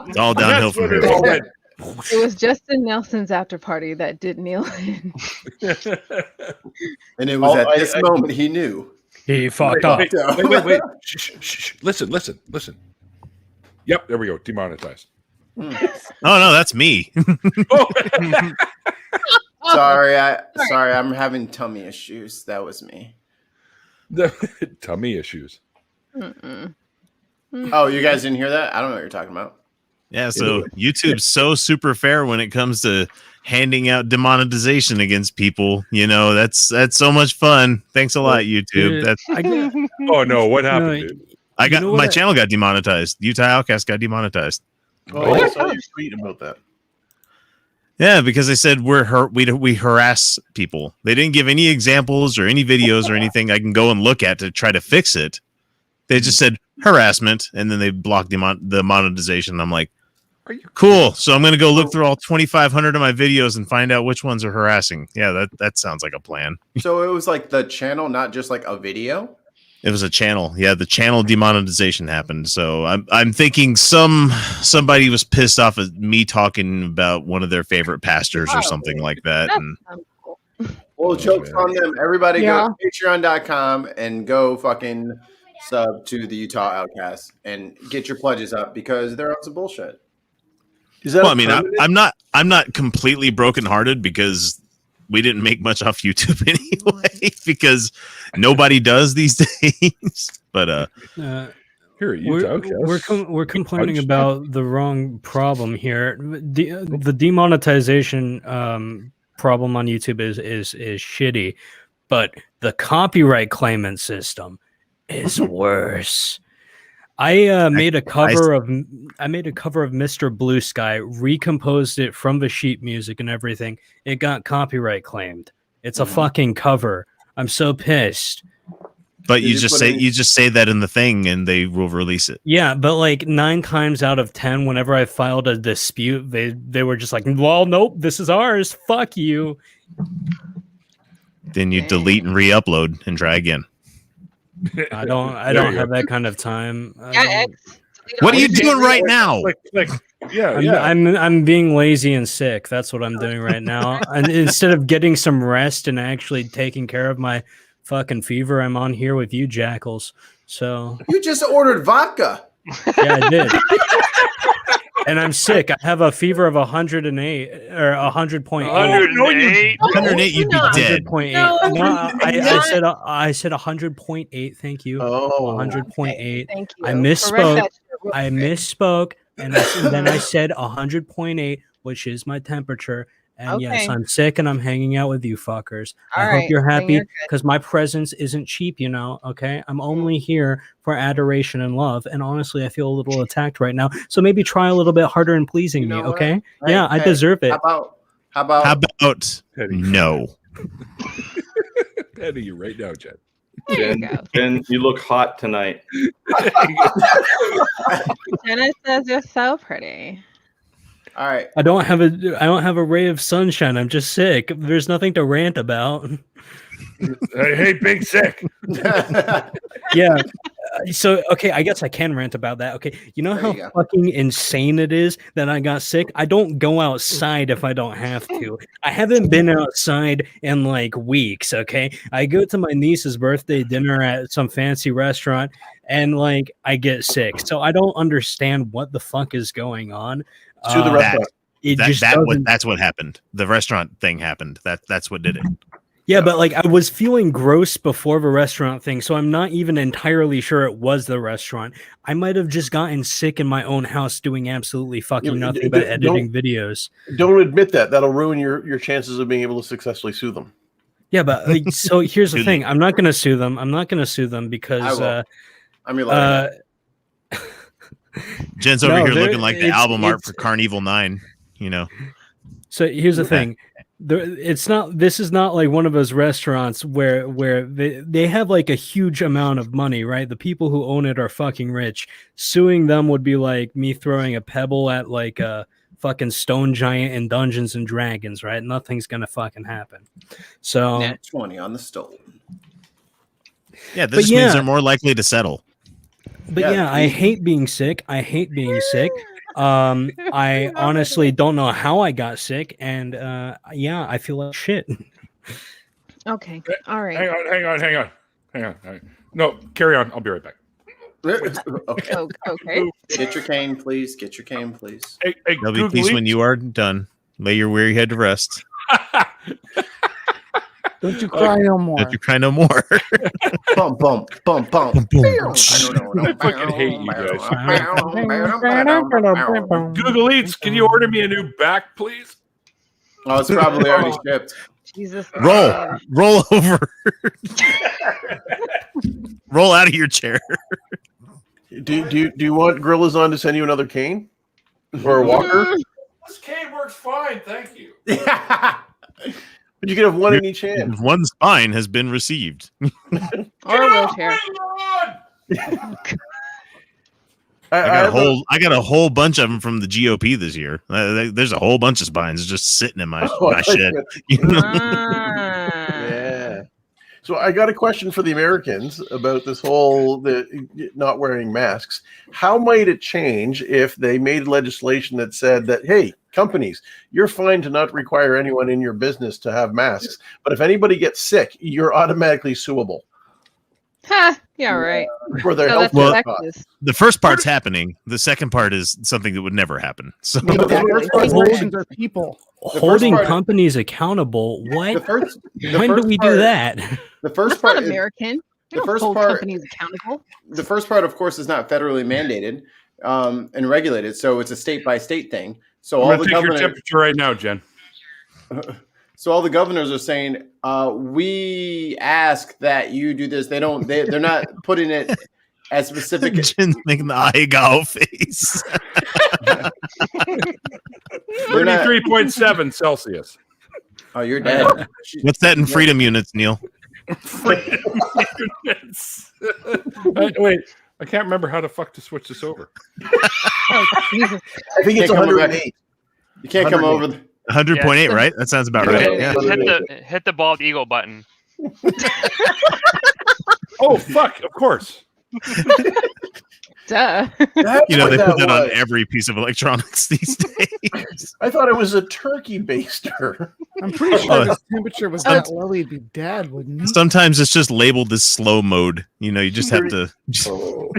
it's all downhill That's from what it here. all went. It was Justin Nelson's after party that did kneel in. And it was Oh, at this I- moment he knew. He fucked up. Wait. Shh. Listen. Yep, there we go. Demonetized. Oh no, that's me. Sorry, I'm having tummy issues. That was me. The tummy issues. Mm-mm. Oh, you guys didn't hear that? I don't know what you're talking about. Yeah, so YouTube's so super fair when it comes to handing out demonetization against people. You know, that's so much fun. Thanks a lot, YouTube. Dude, That's I get, Oh no, what happened, No, dude? I got know what my I- channel got demonetized. Utah Outcast got demonetized. Oh, I saw you tweet about that. Yeah, because they said we harass people. They didn't give any examples or any videos or anything I can go and look at to try to fix it. They just said harassment, and then they blocked the monetization. I'm like, Are you cool. So I'm going to go look through all 2,500 of my videos and find out which ones are harassing. Yeah, that sounds like a plan. So it was like the channel, not just like a video. It was a channel. Yeah, the channel demonetization happened. So I'm thinking somebody was pissed off at me talking about one of their favorite pastors or something like that. That's And cool. Well, jokes on them. Everybody Yeah. go to patreon.com and go fucking sub to the Utah Outcast and get your pledges up because they're on some bullshit. Is that well, a I mean, permanent- I'm not completely brokenhearted because we didn't make much off YouTube anyway because nobody does these days. But Here, Utah Outcast. we're complaining punched. about the wrong problem here. The demonetization problem on YouTube is shitty, but the copyright claimant system is worse. I made a cover of Mr. Blue Sky, recomposed it from the sheet music and everything. It got copyright claimed. It's a fucking cover. I'm so pissed. But you just just put say in- you just say that in the thing, and they will release it. Yeah, but like 9 times out of 10, whenever I filed a dispute, they were just like, "Well, nope, this is ours. Fuck you." Then you delete and re-upload and try again. I don't you have go. that kind of time. I Yeah, don't- What are you doing right now? Click. Yeah, I'm being lazy and sick. That's what I'm doing right now. And instead of getting some rest and actually taking care of my fucking fever, I'm on here with you jackals. So You just ordered vodka. yeah, I did. And I'm sick. I have a fever of 108 or 100.8. 108. 108, you'd be dead. 100.8. No, No, not- I said 100.8. Thank you. Oh, 100.8. Thank you. I Correct misspoke. that shit real I quick. misspoke, and then I said 100.8, which is my temperature. And yes, Okay. I'm sick, and I'm hanging out with you fuckers. I All hope right, you're then happy you're good. because my presence isn't cheap, okay? I'm only here for adoration and love, and honestly, I feel a little attacked right now. So maybe try a little bit harder in pleasing You me, know what? okay? Hey, Yeah, I hey, deserve it. How about How about Petty. no? Petty you right now, Jen. There you go. Ben, you look hot tonight. Jenna says you're so pretty. all right? I don't have a ray of sunshine. I'm just sick. There's nothing to rant about. Hey, big sick. Yeah. So okay, I guess I can rant about that. Okay, you know There how you go. fucking insane it is that I got sick? I don't go outside if I don't have to. I haven't been outside in like weeks, okay? I go to my niece's birthday dinner at some fancy restaurant and like I get sick. So I don't understand what the fuck is going on. to the restaurant. It just doesn't. That's what happened. The restaurant thing happened. That's what did it. Yeah, but like I was feeling gross before the restaurant thing, so I'm not even entirely sure it was the restaurant. I might have just gotten sick in my own house doing absolutely fucking Yeah, nothing but editing videos. Don't admit that. That'll ruin your chances of being able to successfully sue them. Yeah, but like, so here's the Too thing: late. I'm not going to sue them. I'm not going to sue them because I'm your lawyer. Jen's over No, here there- looking like the it's- album art it's- for Carnival 9. You know, So here's the Yeah. thing. It's not. This is not like one of those restaurants where they have like a huge amount of money, right? The people who own it are fucking rich. Suing them would be like me throwing a pebble at like a fucking stone giant in Dungeons and Dragons, right? Nothing's gonna fucking happen. So Nat 20 on the stove. yeah, this But just means yeah. they're more likely to settle. But Yeah, yeah, I hate being sick. I hate being sick. I honestly don't know how I got sick, and yeah, I feel like shit. Okay. All right. Hang on. No, carry on. I'll be right back. Okay. Okay. Get your cane, please. Get your cane, please. Hey, There'll be peace when you are done. Lay your weary head to rest. Don't you cry no more. Don't you cry no more. Bump, bump, bump, bump. I fucking hate you guys. Google Eats, can you order me a new back, please? Oh, it's probably already shipped. Jesus. Roll over. Roll out of your chair. Do you want Gorillas on to send you another cane or a walker? This cane works fine, thank you. But you can have one in each hand. One spine has been received. Or a wheelchair. I got a whole bunch of them from the GOP this year. There's a whole bunch of spines just sitting in my shed. You know? Yeah. So I got a question for the Americans about this whole not wearing masks. How might it change if they made legislation that said that, hey, companies, you're fine to not require anyone in your business to have masks, but if anybody gets sick, you're automatically suable Yeah, right. for their So health that's care. sexist. The first part's happening. The second part is something that would never happen. So Corporations are people. Holding part- companies accountable. The What? first, the When do first we part- do that? The first That's not part, American. We the don't first hold part- companies accountable. the first part, of course, is not federally mandated and regulated, so it's a state by state thing. So I'm all going the to take your governors, temperature right now, Jen. so all the governors are saying, we ask that you do this. They're not putting it as specific. Jen's making the eyebrow face. They're not- 33.7 Celsius. Oh, you're dead. What's that in freedom units, Neil? Wait, I can't remember how the fuck to switch this over. Oh, Jesus. I think it's Can't come 108. You can't come over. 100.8, right? That sounds about right. Yeah. Hit the bald eagle button. Oh fuck! Of course. Duh. That's You know, what they put that was. on every piece of electronics these days. I thought it was a turkey baster. I'm pretty sure if his temperature was that low, he'd be dead, wouldn't he? Sometimes it's just labeled as slow mode. You know, you just have to.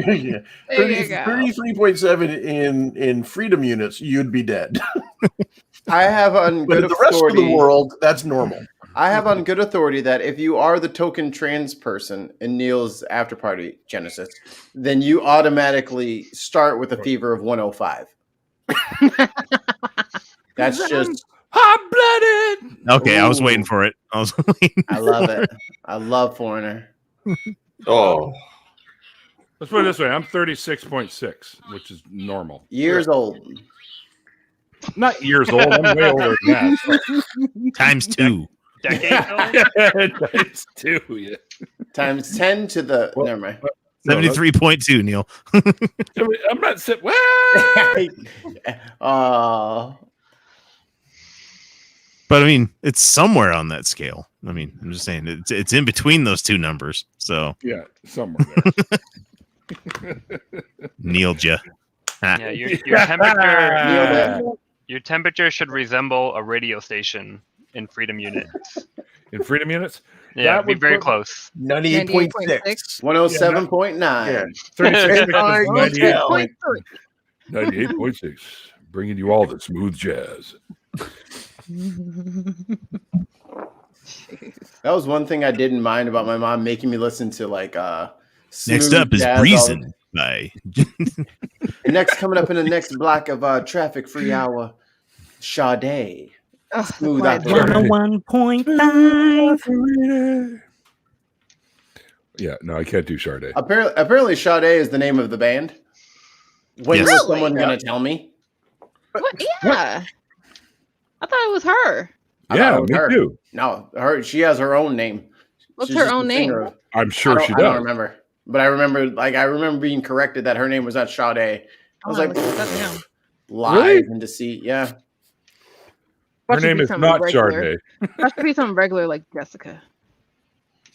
Yeah. There you go. 33.7 in freedom units, you'd be dead. I have on But good in the rest of authority. the world, that's normal. I have on good authority that if you are the token trans person in Neil's after party Genesis, then you automatically start with a fever of 105. That's just hot-blooded. Okay, I was Ooh. waiting for it. I was waiting. I love it. I love Foreigner. Oh, Let's put it this way: I'm 36.6, which is normal. Years old. Not years old. I'm way older than that. Times 2. Decades old? Times 2, yeah. Times 10 to the Well, never mind. 73.2, Neil. I'm not sitting. Well, But I mean, it's somewhere on that scale. I mean, I'm just saying it's in between those two numbers. So yeah, somewhere there. nailed ya. Yeah, your temperature should resemble a radio station in freedom units. In freedom units, Yeah, That be would very put- close. 98.6. 107.9. Yeah. 36 I will 98.6, bringing you all the smooth jazz. That was one thing I didn't mind about my mom making me listen to like Next smooth up is jazz all- Breezin' by Next coming up in the next block of traffic free hour, Sade. Ugh, Smooth quiet operator. zone. 101.9. Yeah, no, I can't do Sade. Apparently Sade is the name of the band. When Yes. was someone gonna tell me? What? Yeah. I thought it was her. I Yeah, thought it was me her. too. No, she has her own name. What's She's her just own the name? singer of- I'm sure she I don't does. remember. But I remember being corrected that her name was not Sade. I was like, lies and deceit. Yeah. Her name is not Sade. That should be something regular like Jessica.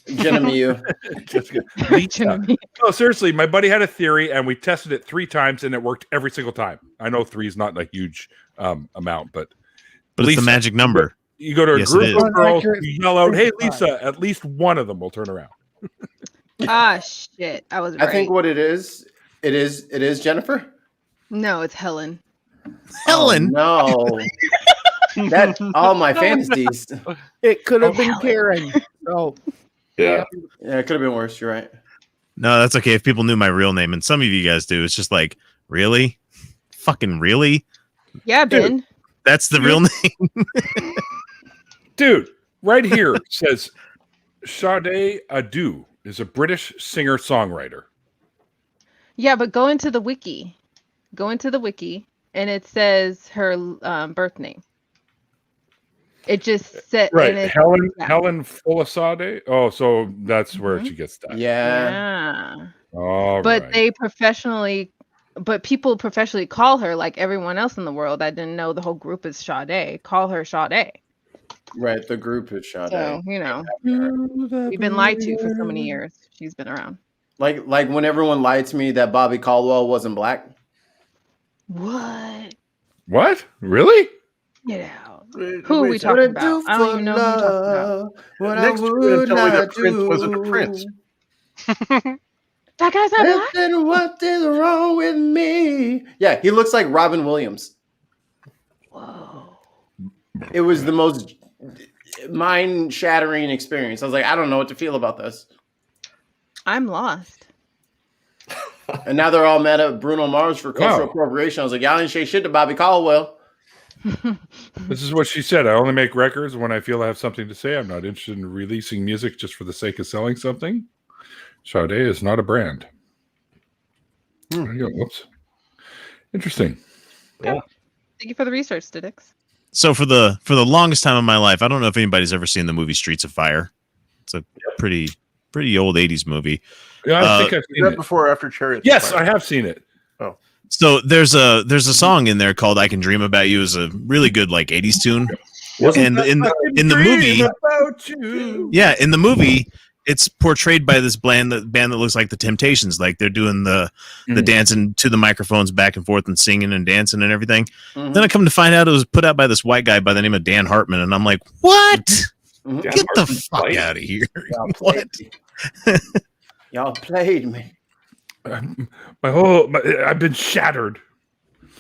Genevieve. Jessica. Lisa. No, seriously, my buddy had a theory, and we tested it 3 times, and it worked every single time. I know 3 is not a huge amount, but it's Lisa. the magic number. You go to a Yes, it group is. of girls, Accurate. you yell out, "Hey, Lisa!" At least one of them will turn around. Ah, shit. I was right. I think what it is Jennifer. No, it's Helen. Helen. Oh, no. That all my fantasies. It could have been Karen. Oh, yeah. Yeah, it could have been worse. You're right. No, that's okay if people knew my real name, and some of you guys do. It's just like, really? Fucking really? Yeah, Dude. Ben. That's the real name? Dude, right here says Sade Adu is a British singer-songwriter. Yeah, but go into the wiki. And it says her birth name. It just said Right, and it- Helen yeah. Helen Fulasade. Oh, so that's where she gets that. Yeah. Yeah. All But right. people professionally call her like everyone else in the world that didn't know the whole group is Sade. Call her Sade. Right. The group is Sade. So, you know, we've been lied to for so many years. She's been around. Like when everyone lied to me that Bobby Caldwell wasn't black. What? What? Really? Get out. Who are we talking about? I don't even know who you're talking about. What Next, you're going to tell me that Prince wasn't a prince. That guy's not black? Listen, what is wrong with me? Yeah, he looks like Robin Williams. Whoa. It was the most mind-shattering experience. I was like, I don't know what to feel about this. I'm lost. And now they're all mad at Bruno Mars for cultural Wow. appropriation. I was like, y'all ain't say shit to Bobby Caldwell. This is what she said. I only make records when I feel I have something to say. I'm not interested in releasing music just for the sake of selling something. Sade is not a brand. There you go. Whoops. Interesting. Thank you for the research, Stidix. So for the longest time of my life, I don't know if anybody's ever seen the movie Streets of Fire. It's a pretty old 80s movie. Yeah, I think I've Is seen that it. before or after Chariots? of Yes, Fire? I have seen it. So there's a song in there called "I Can Dream About You." Is a really good like 80s tune. And in the movie, about you. yeah, in the movie, it's portrayed by this band that looks like the Temptations, like they're doing the dancing to the microphones back and forth and singing and dancing and everything. Mhm. Then I come to find out it was put out by this white guy by the name of Dan Hartman, and I'm like, what? Mhm. Dan Get the Hartman's fuck white? out of here! Y'all What? played me. Y'all played me. I've been shattered.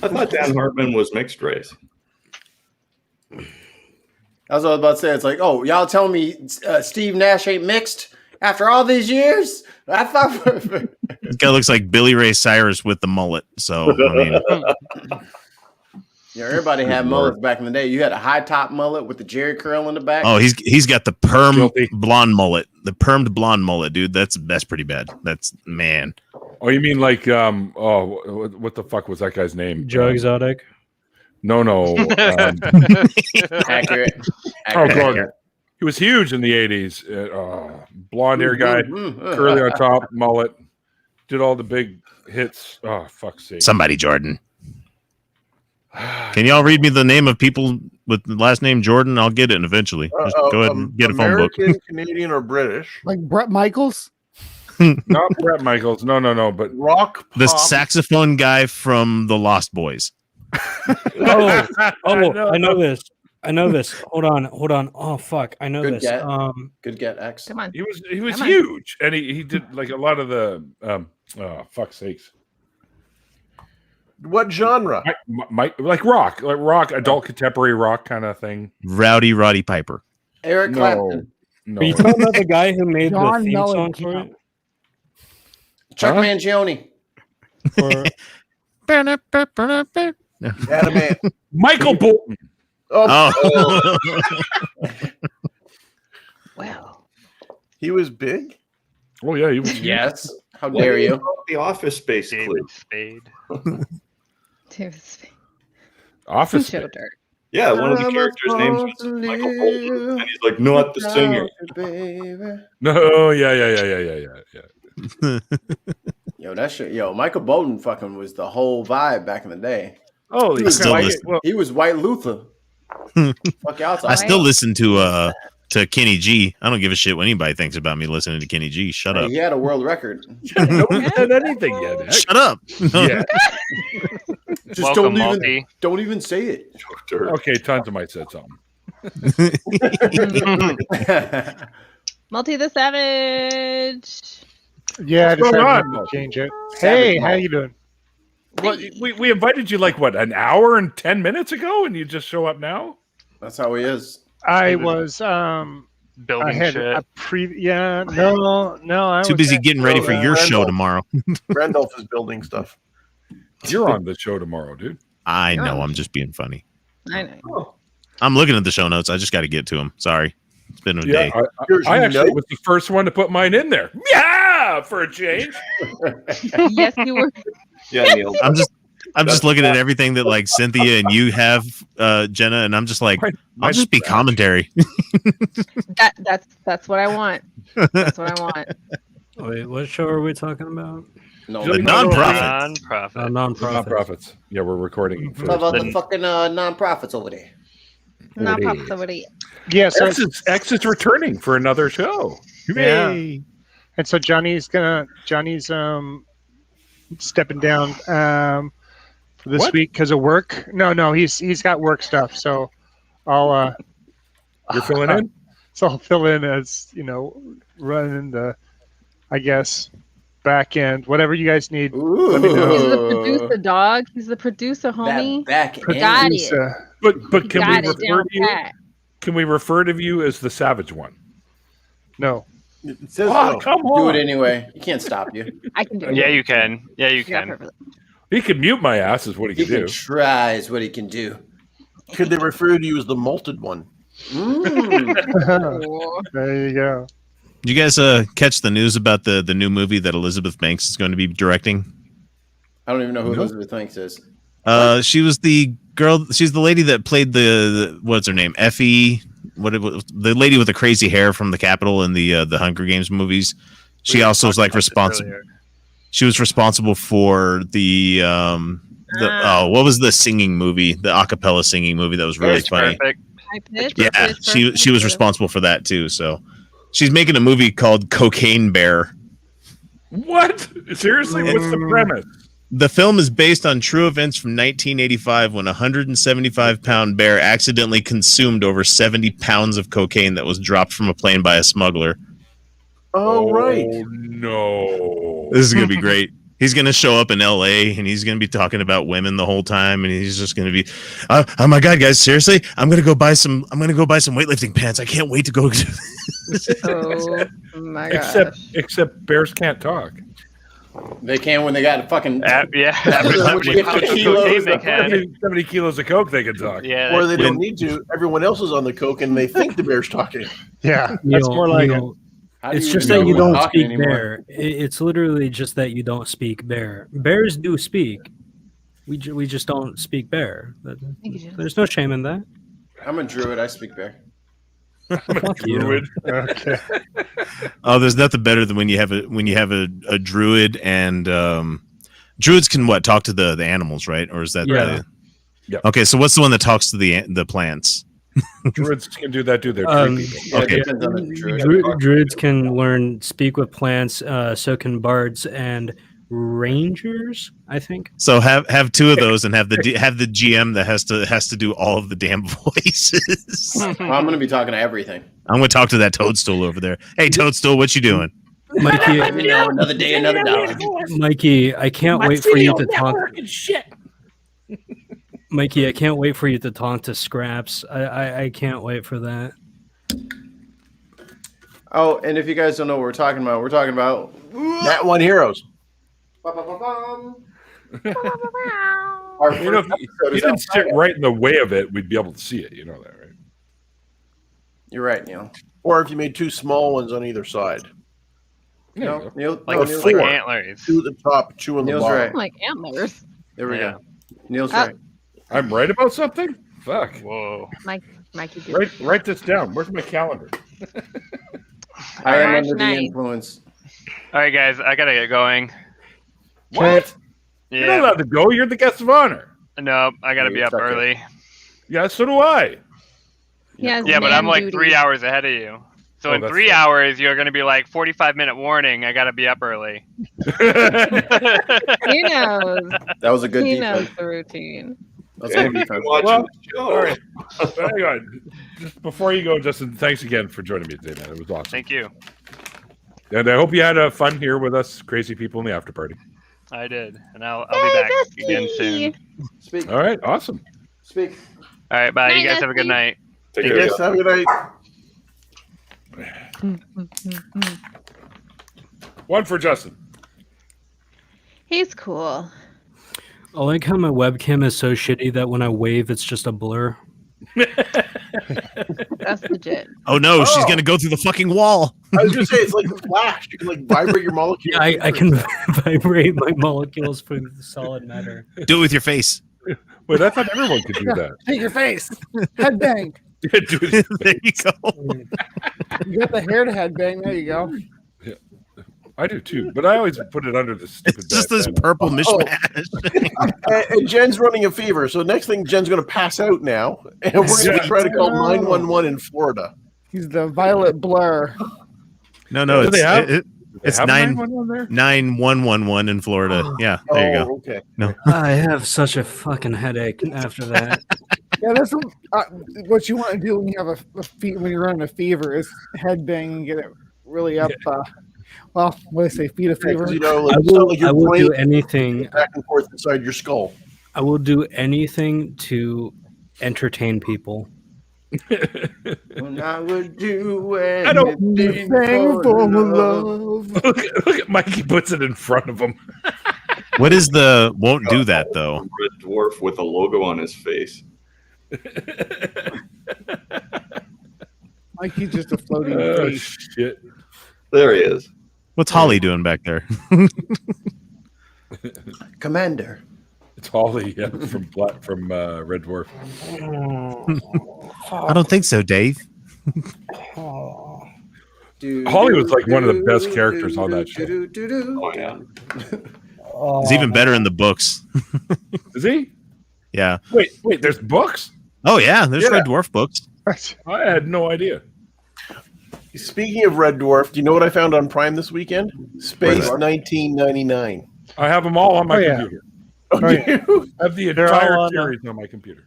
I thought Dan Hartman was mixed race. That's what I was about to say. It's like, oh, y'all telling me Steve Nash ain't mixed after all these years? I thought. This guy looks like Billy Ray Cyrus with the mullet. So I mean, Yeah, everybody had mullets back in the day. You had a high top mullet with the Jerry curl in the back. oh, he's got the Guilty. blonde mullet, the permed blonde mullet, dude. That's pretty bad. That's man. Oh, you mean like what the fuck was that guy's name? Joe Exotic. No. Accurate. Oh god, he was huge in the '80s. Blonde hair guy, curly on top, mullet, did all the big hits. Oh fuck's sake! Somebody, Jordan. Can y'all read me the name of people with the last name Jordan? I'll get it eventually. Just go ahead and get a phone book. American, Canadian, or British? Like Brett Michaels. Not Brett Michaels. No. But Rock. The pop, saxophone guy from the Lost Boys. Oh, I know this. Hold on. Oh fuck, I know Good this. get. Good get, X. Come on. He was Come on. huge, and he did like a lot of the fuck's sakes. What genre? Like rock, adult contemporary rock kind of thing. Rowdy Roddy Piper. Eric Clapton. No. Are you talking about the guy who made John the theme song Mellencamp. for it? Chuck Huh? Mangione. Or, Adam Ant. Michael Bolton. Oh, Oh, Well, he was big. Oh yeah, he was. Yes. How dare you? The Office Space David clip. Spade. David Spade. Office. Show dirt. Yeah, one of the I'm characters' names supposed to was Michael Bolton, live and he's like, not the singer. Baby. No, yeah. Yo, that shit. Yo, Michael Bolton fucking was the whole vibe back in the day. Oh, He was still white, listen. he was white Luther. Fuck y'all talking. I still listen to Kenny G. I don't give a shit what anybody thinks about me listening to Kenny G. Shut up. He had a world record. Nobody said anything yet. Heck. Shut up. Yeah. Just Welcome, don't Malty. even say it. Okay, tons of might said something. Multi the Savage. Yeah, I What's going decided on, to Mo? change it. Savage Hey, Mo. how you doing? Well, we invited you like what, an hour and 10 minutes ago, and you just show up now? That's how he is. I He was Building I had shit. a no. I Too was busy at- getting ready for your show tomorrow. Randolph is building stuff. You're on the show tomorrow, dude. I know. I'm just being funny. I know. I'm looking at the show notes. I just got to get to them. Sorry. It's been a day. I actually was the first one to put mine in there. Yeah, for a change. Yes, you were. Yeah, Neil. I'm just looking at everything that like Cynthia and you have, Jenna, and I'm just like, I'll just be commentary. That's what I want. That's what I want. wait, what show are we talking about? No, The no, no, nonprofit. Non-profit. Non-profit. Nonprofits. Yeah, we're recording. What about The- the fucking non-profits over there? Not possibility. Yeah, so X is returning for another show. yeah. And so Johnny's stepping down for this What? week because of work. No, he's got work stuff. So I'll You're filling in? So I'll fill in as running the, I guess, back end, whatever you guys need. Ooh. me know. He's the producer, dog. He's the producer, homie. That back end. Got It's, it. But can Got we it refer down to you? pat. Can we refer to you as the savage one? no. It says Oh, so. come Do on. it anyway. You can't stop you. I can do it. Yeah, you can. Yeah, you Yeah, can. perfectly. He can mute my ass, is what he He can do. can try is what he can do. Could they refer to you as the malted one? Mm. Cool. There you go. Did you guys catch the news about the new movie that Elizabeth Banks is going to be directing? I don't even know who Elizabeth Banks is. She was the girl. She's the lady that played the what's her name? Effie the lady with the crazy hair from the Capitol in the Hunger Games movies. She also was like responsible. She was responsible for the what was the singing movie, the a cappella singing movie that was really funny. Perfect. Yeah, she was responsible for that too. So she's making a movie called Cocaine Bear. What? Seriously? What's the premise? The film is based on true events from 1985 when a 175-pound bear accidentally consumed over 70 pounds of cocaine that was dropped from a plane by a smuggler. Oh, right. No. This is going to be great. He's going to show up in LA and he's going to be talking about women the whole time. And he's just going to be, oh my God, guys, seriously, I'm going to go buy some weightlifting pants. I can't wait to go. Oh my gosh. Except bears can't talk. They can when they got fucking Yeah. 50 kilos. They can. 70 kilos of coke, they can talk. Yeah. Or they don't need to. Everyone else is on the coke and they think the bear's talking. Yeah, that's more like it. It's just that you don't speak bear. It's literally just that you don't speak bear. Bears do speak. We just don't speak bear. There's no shame in that. I'm a druid. I speak bear. Fuck you. Okay. Oh, there's nothing better than when you have a druid and druids can talk to the animals, right? Or is that Yeah. Okay, so what's the one that talks to the plants? Druids can do that too. They're tree people. Yeah, Okay. it depends on the druid. Druids can speak with plants. So can bards and rangers, I think. So have two of those and have the GM that has to do all of the damn voices. Well, I'm going to be talking to everything. I'm going to talk to that toadstool over there. Hey, toadstool, what you doing? Mikey, Another day, another dollar. Mikey, I can't wait for you to talk. Mikey, I can't wait for you to talk to Scraps. I can't wait for that. Oh, and if you guys don't know what we're talking about Nat One Heroes. Our You know, if you didn't sit right in the way of it, we'd be able to see it. You know that, right? You're right, Neil. Or if you made two small ones on either side. No, Neil, Like, no, like Neil's four. right. antlers. Two at the top, two on the Neil's bottom. right. Like antlers. There we Yeah. go. Neil's right. I'm right about something? Fuck. Whoa. Mikey did. Write this down. Where's my calendar? I am March under the 9th. influence. All right, guys, I gotta get going. What? You're not Yeah. allowed to go. You're the guest of honor. No, I gotta Yeah, be up it's okay. early. Yeah, so do I. He has Yeah, but I'm man like duty. 3 hours ahead of you. So Oh, in that's 3 fair. hours, you're gonna be like 45-minute warning. I gotta be up early. He knows. That was a good He defense. knows the routine. That was a good defense. Watching Well, the show. all right. Hang on. Just before you go, Justin, thanks again for joining me today, man. It was awesome. Thank you. And I hope you had fun here with us, crazy people in the after party. I did, and I'll be back again soon. Speak. All right, awesome. Speak. All right, bye. Night, You guys have a good Dusty. night. Take Thank care. Yes, have a good night. One for Justin. He's cool. I like how my webcam is so shitty that when I wave, it's just a blur. That's legit. Oh no, she's Oh. gonna go through the fucking wall. I was going to say, it's like Flash. You can like vibrate your molecules. Yeah, I can vibrate my molecules for the solid matter. Do it with your face. Wait, I thought everyone could do that. Take your face. Headbang. Do it. There you go. You got the hair to headbang. There you go. I do too, but I always put it under the stupid. It's just this bandana. purple mishmash. And Jen's running a fever. So next thing, Jen's going to pass out now. And we're going to Yeah. try to call 911 in Florida. He's the violet blur. No, Do it's they have- it, Do they it's have 911 there? 9111 in Florida. Yeah, there you go. Okay. I have such a fucking headache after that. Yeah, that's what you want to do when you have when you're running a fever is headbang and get it really up. Well, what do they say? Feet of fever. Because, you know, like, I it's not will, like I your will brain do anything. back and forth inside your skull. I will do anything to entertain people. And I would do I don't- anything Anything for for love. love. Look at Mikey puts it in front of him. What is the won't do that though? Red dwarf with a logo on his face. Mikey's just a floating Oh face. shit! There he is. What's Holly doing back there? Commander. It's Holly from Red Dwarf. I don't think so, Dave. Holly was like one of the best characters on that show. Oh yeah. He's even better in the books. Is he? Yeah. Wait, there's books? Oh yeah, there's Yeah. Red Dwarf books. I had no idea. Speaking of Red Dwarf, do you know what I found on Prime this weekend? Space What? 1999. I have them all on my Oh, yeah. computer. Oh, Oh, yeah. you? I have the They're entire all on, series on my computer.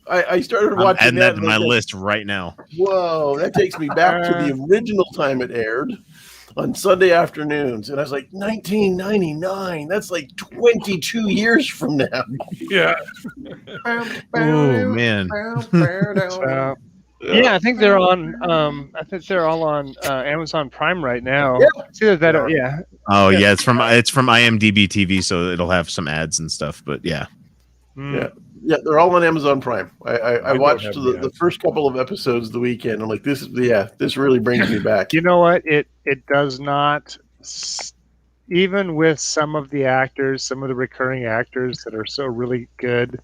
I started I'm watching adding that to and my I said, list right now. Whoa, that takes me back to the original time it aired on Sunday afternoons. And I was like, 1999. That's like 22 years from now. Yeah. Oh man. Yeah, I think they're on. I think they're all on Amazon Prime right now. Yeah. It's either that or yeah. Oh yeah, it's from IMDb TV, so it'll have some ads and stuff. But yeah, Mm. Yeah, they're all on Amazon Prime. I don't watched have the ads. first couple of episodes the weekend. I'm like, this really brings me back. You know what? It does not. Even with some of the actors, some of the recurring actors that are so really good.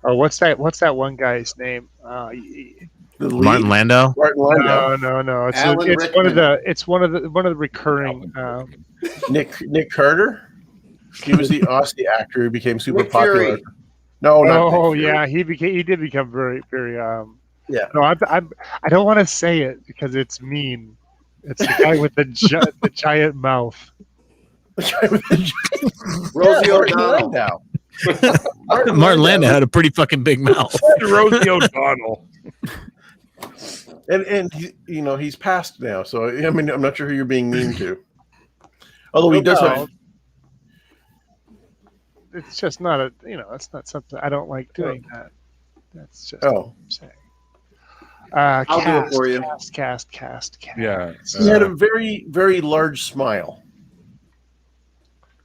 Or what's that one guy's name? The lead, Martin Landau. Martin Landau, No. It's Alan one of Rickman. the recurring. Nick Carter. He was the Aussie actor who became super Nick popular. Fury. No, not Oh Nick Fury. yeah, he did become very very. Yeah. No, I don't want to say it because it's mean. It's the guy with the giant mouth. Rosie Martin O'Donnell. Landau. Martin Landau had a pretty fucking big mouth. Rosie O'Donnell. And he's passed now, so I mean, I'm not sure who you're being mean to. Although he does have. It's just not it's not something I don't like doing that. That's just Oh. what I'm saying. I'll do it for you. Cast. Yeah. He had a very, very large smile.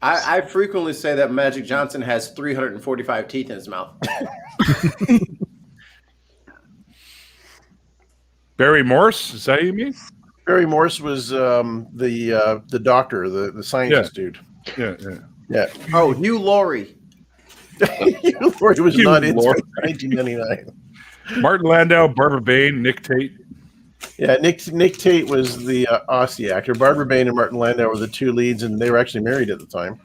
I frequently say that Magic Johnson has 345 teeth in his mouth. Barry Morse, is that who you mean? Barry Morse was the doctor, the scientist dude. Yeah. Yeah. Oh, Hugh Laurie. He was Hugh not in Laurie. 1999. Martin Landau, Barbara Bain, Nick Tate. Yeah, Nick Tate was the Aussie actor. Barbara Bain and Martin Landau were the two leads, and they were actually married at the time.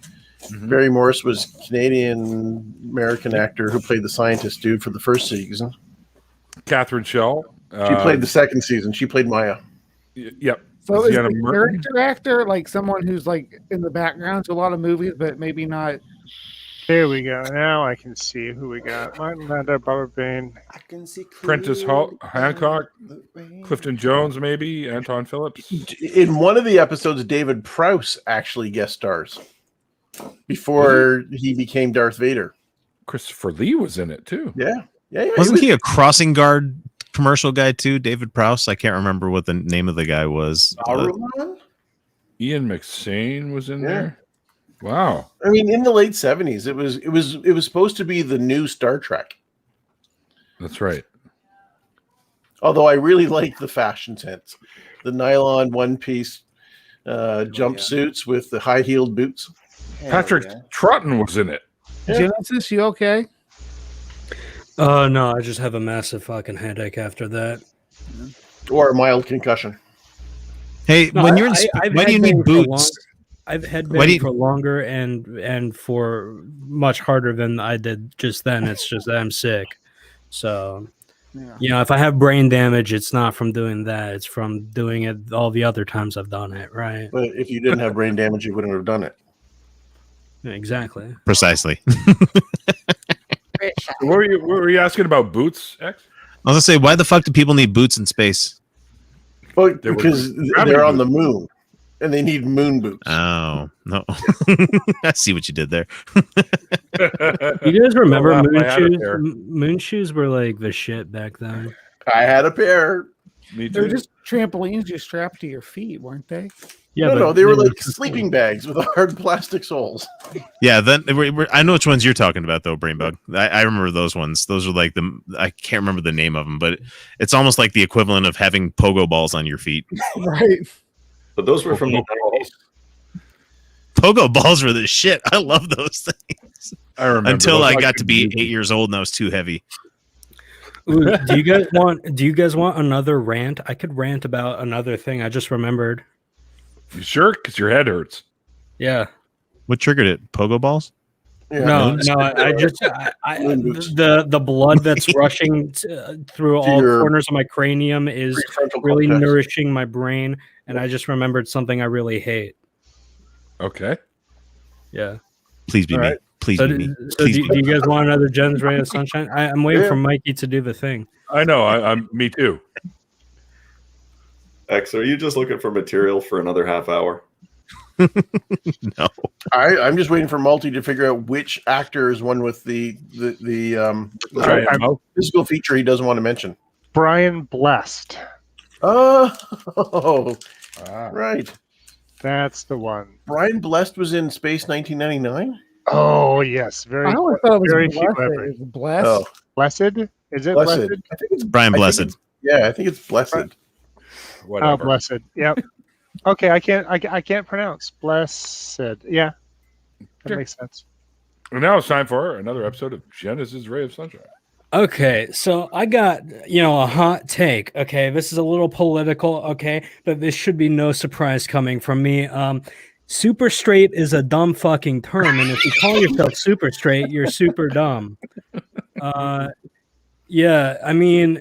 Mhm. Barry Morse was Canadian American actor who played the scientist dude for the first season. Catherine Schell. She played the second season. She played Maya. Yep. So is Sienna the Merton. character actor like someone who's like in the background to a lot of movies, but maybe not? Here we go. Now I can see who we got. Martin Landau, Barbara Bain. I can see Prentice Hancock, Clifton Jones, maybe Anton Phillips. In one of the episodes, David Prowse actually guest stars before he became Darth Vader. Christopher Lee was in it too. Yeah. Wasn't he a crossing guard commercial guy too? David Prowse. I can't remember what the name of the guy was. Saruman? Ian McShane was in Yeah. there. Wow. I mean, in the late 70s, it was supposed to be the new Star Trek. That's right. Although I really like the fashion sense, the nylon one-piece jumpsuits with the high-heeled boots. Patrick Troughton was in it. Yeah. Genesis, you okay? No, I just have a massive fucking headache after that. Or a mild concussion. Hey, No, when you're in, I've why do you headbanged need for boots? long- I've Why headbanged do you- for longer and for much harder than I did just then. It's just that I'm sick. So, if I have brain damage, it's not from doing that. It's from doing it all the other times I've done it, right? But if you didn't have brain damage, you wouldn't have done it. Exactly. Precisely. What were you asking about boots, X? I was gonna say, why the fuck do people need boots in space? Well, They were because gravity they're on the boots. moon, and they need moon boots. Oh no, I see what you did there. You guys remember laugh, moon I had a shoes? pair. Moon shoes were like the shit back then. I had a pair. Me They're too. just trampolines you strapped to your feet, weren't they? Yeah, no, but they were like just- sleeping bags with hard plastic soles. Yeah, then I know which ones you're talking about, though, Brainbug. I remember those ones. Those are like I can't remember the name of them, but it's almost like the equivalent of having pogo balls on your feet. Right. But those were from the 90s. Pogo balls were the shit. I love those things. I remember Until those. I got to couldn't be use 8 years old and I was too heavy. Ooh, do you guys want another rant? I could rant about another thing I just remembered. You sure? Because your head hurts. Yeah. What triggered it? Pogo balls? Yeah. No, moons? Moon boots. the blood that's rushing through all your corners of my cranium is prefrontal really cortex. nourishing my brain, and I just remembered something I really hate. Okay. Yeah. Please be All me. right. Please So, be me. do Please be you me. guys want another Jen's Ray of Sunshine? I'm waiting Yeah. for Mikey to do the thing. I know. I'm me too. X, are you just looking for material for another half hour? No. I'm just waiting for Multi to figure out which actor is one with the Right, Mo? physical feature he doesn't want to mention. Brian Blessed. Oh, Ah. right. That's the one. Brian Blessed was in Space 1999. Oh yes, very I always thought it was very blessed. clever. It's blessed. Oh, Blessed. Is it Blessed. blessed? I think it's Brian I think Blessed. it's- yeah, I think it's Blessed. Whatever. Oh, blessed. Yep. Okay, I can't pronounce blessed. Yeah, that Sure. makes sense. And now it's time for another episode of Genesis Ray of Sunshine. Okay, so I got, a hot take. Okay, this is a little political, okay, but this should be no surprise coming from me. Super straight is a dumb fucking term, and if you call yourself super straight, you're super dumb. Yeah, I mean,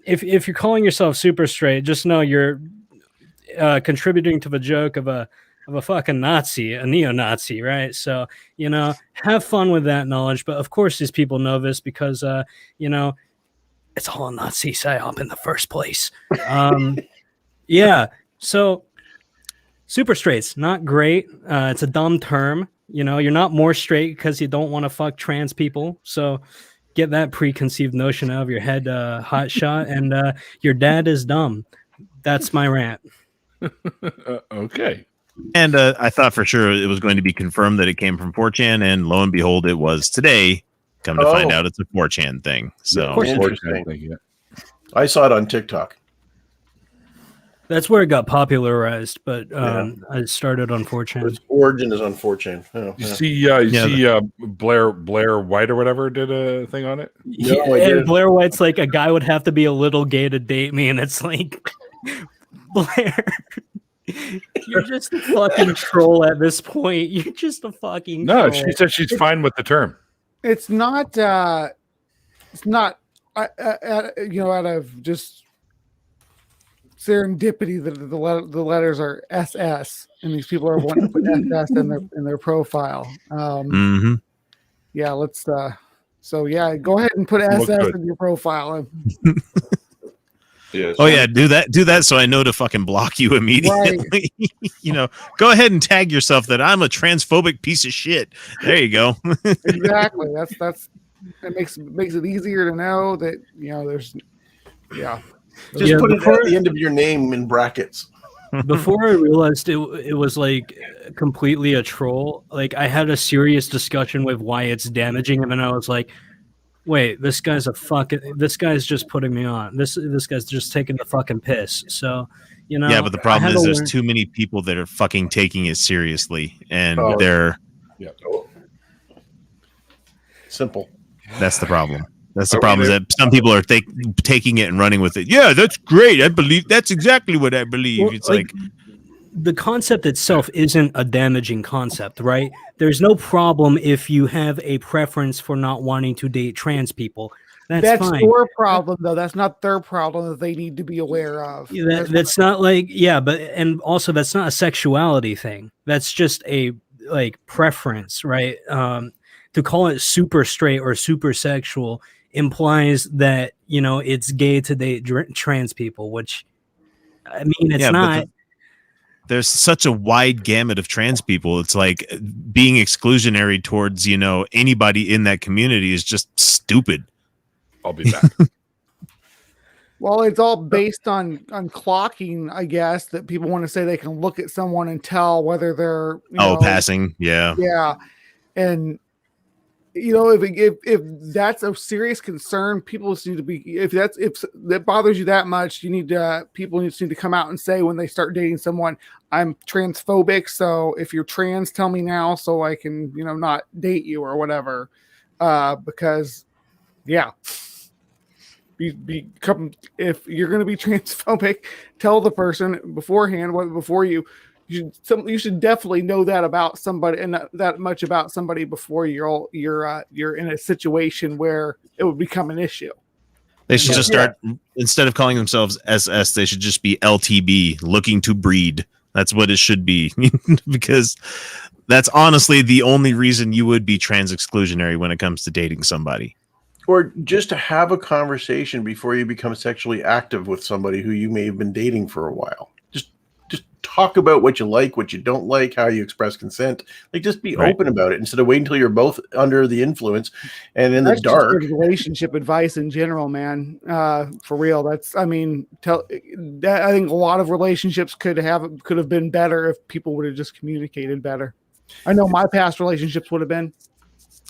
if you're calling yourself super straight, just know you're contributing to the joke of a fucking Nazi, a neo-Nazi, right? So, have fun with that knowledge. But of course, these people know this because, it's all a Nazi psyop in the first place. Yeah. So, super straight's not great. It's a dumb term. You're not more straight because you don't want to fuck trans people. So, get that preconceived notion out of your head, hot shot. And your dad is dumb. That's my rant. Okay. And I thought for sure it was going to be confirmed that it came from 4chan, and lo and behold, it was today. Come to find out, it's a 4chan thing. So, Of course, Interesting. interesting. I saw it on TikTok. That's where it got popularized, but I started on 4chan. Its origin is on 4chan. Oh, You yeah. see, Blair White or whatever did a thing on it. No, I And didn't. Blair White's like, a guy would have to be a little gay to date me, and it's like, Blair, you're just a fucking troll at this point. You're just a fucking No, troll. she said she's fine with the term. It's not. It's not. Out of just serendipity that the letters are SS, and these people are wanting to put SS in their profile. Yeah, let's. So yeah, go ahead and put Look SS good. in your profile. Yeah. oh yeah, do that so I know to fucking block you immediately. Go ahead and tag yourself that I'm a transphobic piece of shit. There you go. Exactly. That makes it easier to know that there's. Yeah. Just put it at the end of your name in brackets. Before I realized it was like completely a troll, like I had a serious discussion with why it's damaging, and then I was like, wait, this guy's just putting me on. This guy's just taking the fucking piss. So, yeah, but the problem is there's too many people that are fucking taking it seriously, and they're simple. That's the problem. That's the problem, is that some people are taking it and running with it. Yeah, that's great. I believe that's exactly what I believe. Well, it's like the concept itself isn't a damaging concept, right? There's no problem if you have a preference for not wanting to date trans people. That's fine. your problem, though. That's not their problem that they need to be aware of. That's not like, and also that's not a sexuality thing. That's just a preference, right? To call it super straight or super sexual implies that it's gay to date trans people, which I mean it's not. There's such a wide gamut of trans people. It's like being exclusionary towards anybody in that community is just stupid. I'll be back. Well, it's all based on clocking, I guess, that people want to say they can look at someone and tell whether they're passing, yeah, and if that's a serious concern, people just need to be. If that bothers you that much, people need to come out and say when they start dating someone, I'm transphobic. So if you're trans, tell me now so I can not date you or whatever, because. yeah. Become, if you're going to be transphobic, tell the person beforehand, before you should definitely know that about somebody, and that much about somebody before you're in a situation where it would become an issue. They should just start, instead of calling themselves SS, they should just be LTB, looking to breed. That's what it should be. Because that's honestly the only reason you would be trans exclusionary when it comes to dating somebody. Or just to have a conversation before you become sexually active with somebody who you may have been dating for a while. Just talk about what you like, what you don't like, how you express consent. Like, just be open about it instead of waiting until you're both under the influence and in the dark. Just relationship advice in general, man. For real. I think a lot of relationships could have been better if people would have just communicated better. I know my past relationships would have been.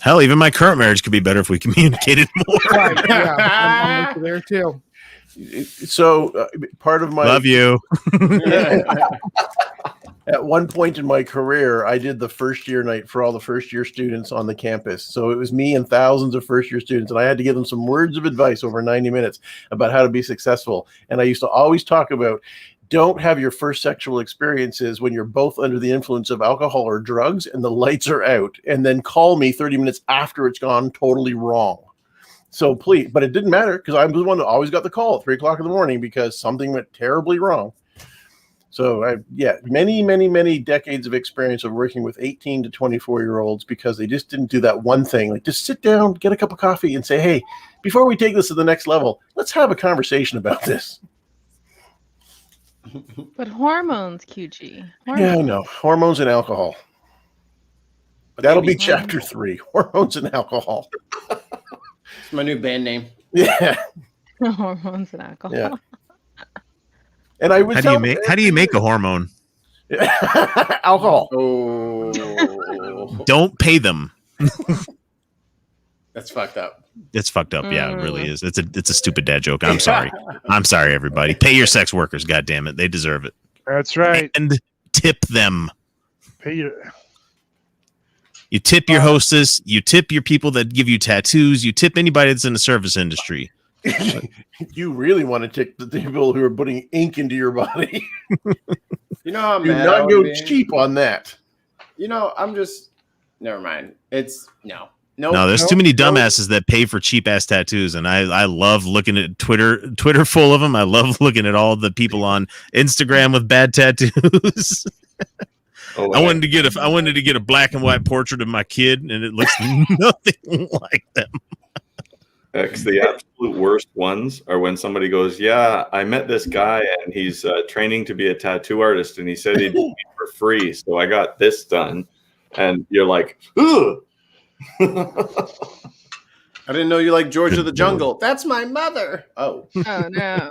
Hell, even my current marriage could be better if we communicated more. Right, yeah, I'm with you there too. So part of my love you. At one point in my career, I did the first year night for all the first year students on the campus. So it was me and thousands of first year students, and I had to give them some words of advice over 90 minutes about how to be successful. And I used to always talk about, don't have your first sexual experiences when you're both under the influence of alcohol or drugs and the lights are out, and then call me 30 minutes after it's gone totally wrong. So please, but it didn't matter because I was the one that always got the call at 3 o'clock in the morning because something went terribly wrong. So many decades of experience of working with 18 to 24-year-olds because they just didn't do that one thing. Like, just sit down, get a cup of coffee and say, hey, before we take this to the next level, let's have a conversation about this. But hormones, QG. Yeah, I know. Hormones and alcohol. That'll be chapter 3. Hormones and alcohol. It's my new band name. Yeah. Hormones and alcohol. Yeah. And I would how do you make a hormone? Alcohol. Oh. Don't pay them. That's fucked up. It's fucked up. Yeah, it really is. It's a stupid dad joke. I'm sorry. I'm sorry, everybody. Pay your sex workers. God damn it. They deserve it. That's right. And tip them. Pay your... You tip your hostess. You tip your people that give you tattoos. You tip anybody that's in the service industry. You really want to tip the people who are putting ink into your body. You know how do not go cheap on that. You know, I'm just never mind. It's no. There's too many dumbasses that pay for cheap ass tattoos, and I love looking at Twitter full of them. I love looking at all the people on Instagram with bad tattoos. I wanted to get a black and white portrait of my kid, and it looks nothing like them. Because the absolute worst ones are when somebody goes, yeah, I met this guy and he's training to be a tattoo artist and he said he'd do it for free. So I got this done. And you're like, ugh. I didn't know you like George of the Jungle. That's my mother. Oh. Oh, no.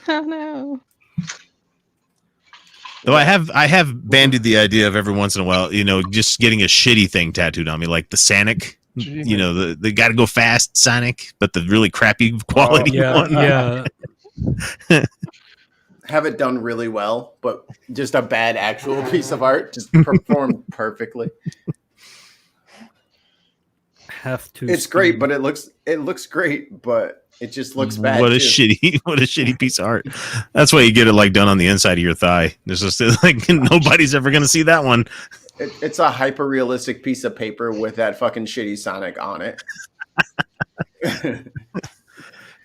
Oh, no. Though I have bandied the idea of every once in a while, just getting a shitty thing tattooed on me, like the Sonic. They got to go fast Sonic, but the really crappy quality one. Yeah. Have it done really well, but just a bad actual piece of art, just performed perfectly. It's great, but it looks great, but it just looks bad. What a shitty piece of art. That's why you get it like done on the inside of your thigh. There's just like nobody's ever gonna see that one. It's a hyper realistic piece of paper with that fucking shitty Sonic on it.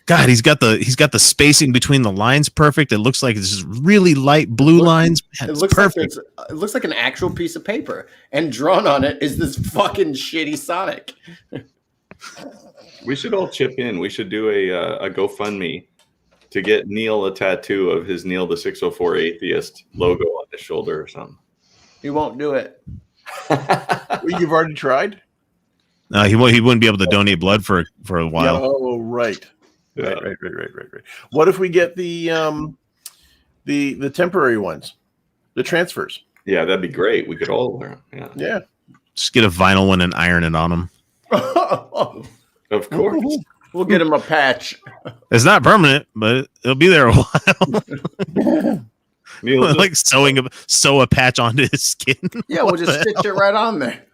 God, he's got the spacing between the lines perfect. It looks like it's just really light blue lines. Man, it looks perfect. Like it looks like an actual piece of paper, and drawn on it is this fucking shitty Sonic. We should all chip in. We should do a GoFundMe to get Neil a tattoo of his Neil the 604 Atheist logo on his shoulder or something. He won't do it. You've already tried? No, he wouldn't be able to donate blood for a while. Oh, right. Right. What if we get the temporary ones, the transfers? Yeah, that'd be great. We could all learn. Yeah. Just get a vinyl one and iron it on them. Of course. We'll get him a patch. It's not permanent, but it'll be there a while. Like sew a patch onto his skin. Yeah, we'll just stitch it right on there.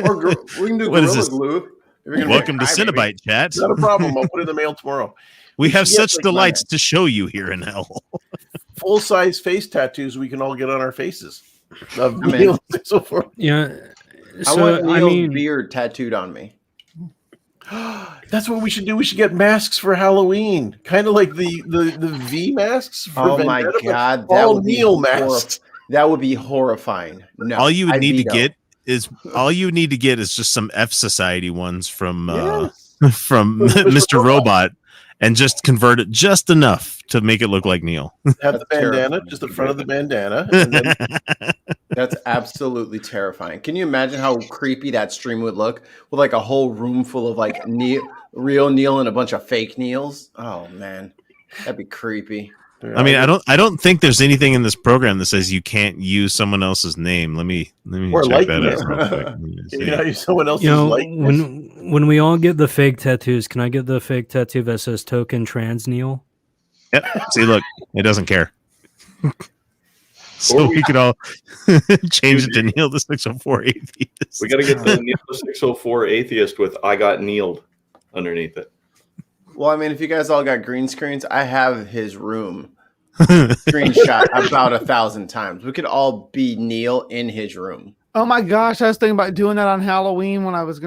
Or we can do Gorilla Glue. Welcome to Cinnabite Chat. Not a problem. I'll put it in the mail tomorrow. We have should get, such like, delights to show you here in hell. Full-size face tattoos we can all get on our faces. Of I'm in. Neil 604. Yeah. I So want I Neil's mean, beard tattooed on me. That's what we should do. We should get masks for Halloween, kind of like the V masks. For Oh my Vendetta, but god, all would be Neil masks. That would be horrifying. No, All you would I need to veto. get is just some F Society ones from Yes. from Mr. Robot, and just convert it just enough to make it look like Neil. Have the That's bandana, terrible. just the front of the bandana. And then, That's absolutely terrifying. Can you imagine how creepy that stream would look with like a whole room full of like real Neil and a bunch of fake Neils? Oh man, that'd be creepy. I mean, I don't think there's anything in this program that says you can't use someone else's name. Let me Or check that likeness. out real quick. Let me see. you know, someone else's you know, likeness. when we all get the fake tattoos, can I get the fake tattoo that says token trans Neil? Yep. See, look, it doesn't care. So we could all change it to Neil the 604 Atheist. We got to get the Neil the 604 Atheist with "I got kneeled" underneath it. Well, I mean, if you guys all got green screens, I have his room screenshot about 1,000 times. We could all be Neil in his room. Oh my gosh, I was thinking about doing that on Halloween when I was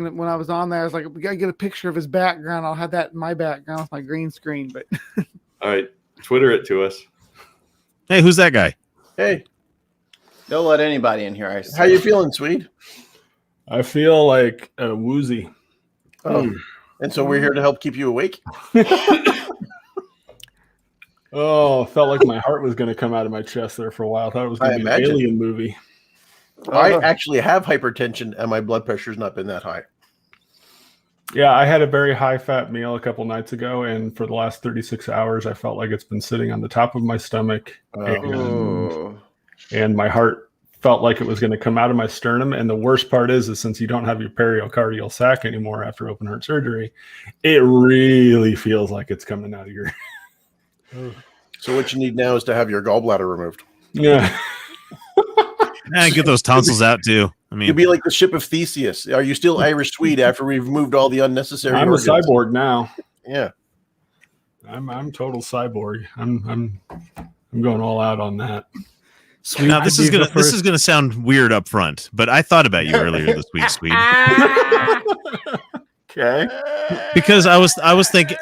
on there. I was like, we gotta get a picture of his background. I'll have that in my background with my green screen. But All right, Twitter it to us. Hey, who's that guy? Hey, Don't let anybody in here. I how you feeling, Swede? I feel like woozy. Oh, and so we're here to help keep you awake. Oh, felt like my heart was going to come out of my chest there for a while. I thought it was going I to be imagine. an alien movie. I actually have hypertension, and my blood pressure's not been that high. Yeah, I had a very high-fat meal a couple nights ago, and for the last 36 hours, I felt like it's been sitting on the top of my stomach, Oh. and my heart felt like it was going to come out of my sternum. And the worst part is since you don't have your pericardial sac anymore after open heart surgery, it really feels like it's coming out of your... So what you need now is to have your gallbladder removed. Yeah. Get those tonsils out too. I mean, You'd be like the ship of Theseus. Are you still Irish Swede after we've removed all the unnecessary I'm organs? a cyborg now. Yeah. I'm total cyborg. I'm going all out on that. Sweet now to this be is the gonna first- gonna sound weird up front, but I thought about you earlier this week, Swede. Okay. Because I was thinking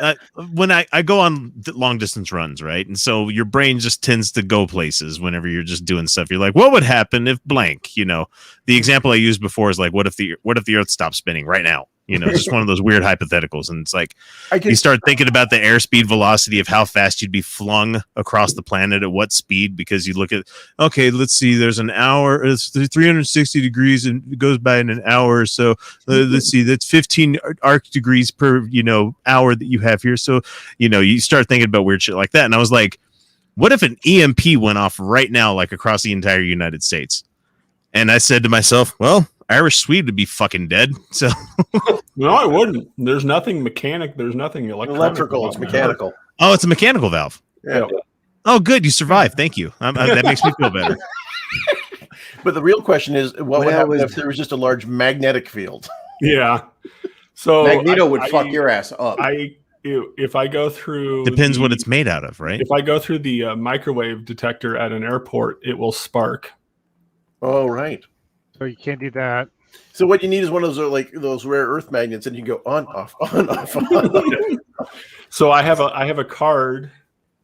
when I go on long distance runs, right? And so your brain just tends to go places whenever you're just doing stuff. You're like, what would happen if blank? You know, the example I used before is like, what if the Earth stopped spinning right now? You know, just one of those weird hypotheticals. And it's like you start thinking about the airspeed velocity of how fast you'd be flung across the planet at what speed, because you look at, okay, let's see, there's an hour, it's 360 degrees and it goes by in an hour. So let's see, that's 15 arc degrees per, hour that you have here. So, you start thinking about weird shit like that. And I was like, what if an EMP went off right now, like across the entire United States? And I said to myself, well, Irish Swede would be fucking dead. So No, I wouldn't. There's nothing mechanic. There's nothing Electrical. It's mechanical. oh, it's a mechanical valve. Yeah. Oh, good, you survived. Thank you. That makes me feel better. But the real question is, what would Well, happen was- if there was just a large magnetic field? Yeah. So Magneto would fuck your ass up. If I go through Depends what it's made out of, right? If I go through the microwave detector at an airport, it will spark. Oh, right. So you can't do that. So what you need is one of those those rare earth magnets, and you can go on, off, on, off, on. So I have a card.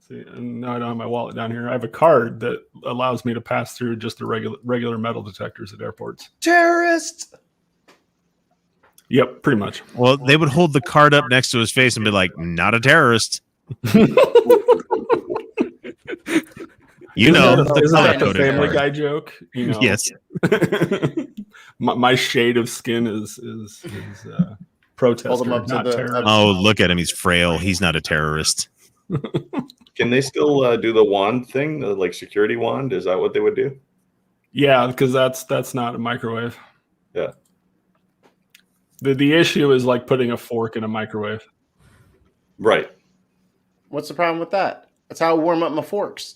See, no, I don't have my wallet down here. I have a card that allows me to pass through just the regular metal detectors at airports. Terrorist. Yep, pretty much. Well, they would hold the card up next to his face and be like, not a terrorist. Isn't that the a coded Family card. Guy joke? Yes. my shade of skin is protester, Hold him up to not the- terrorist. Oh, look at him. He's frail. He's not a terrorist. Can they still do the wand thing, the like security wand? Is that what they would do? Yeah, because that's not a microwave. Yeah. The issue is like putting a fork in a microwave. Right. What's the problem with that? That's how I warm up my forks.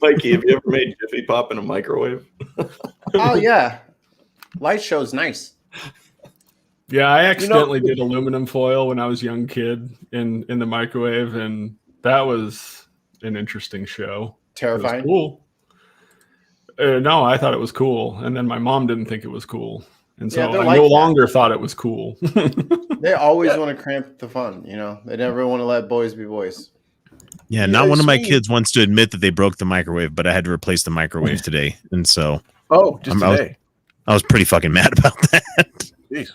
Mikey, have you ever made Jiffy Pop in a microwave? Oh yeah, light show's nice. Yeah, I accidentally did aluminum foil when I was a young kid in the microwave, and that was an interesting show. Terrifying. It was cool. No, I thought it was cool, and then my mom didn't think it was cool, and so they're I like no that. longer thought it was cool. They always want to cramp the fun, you know. They never want to let boys be boys. Yeah, not one of my kids wants to admit that they broke the microwave, but I had to replace the microwave today, and so today. I was pretty fucking mad about that. Jeez.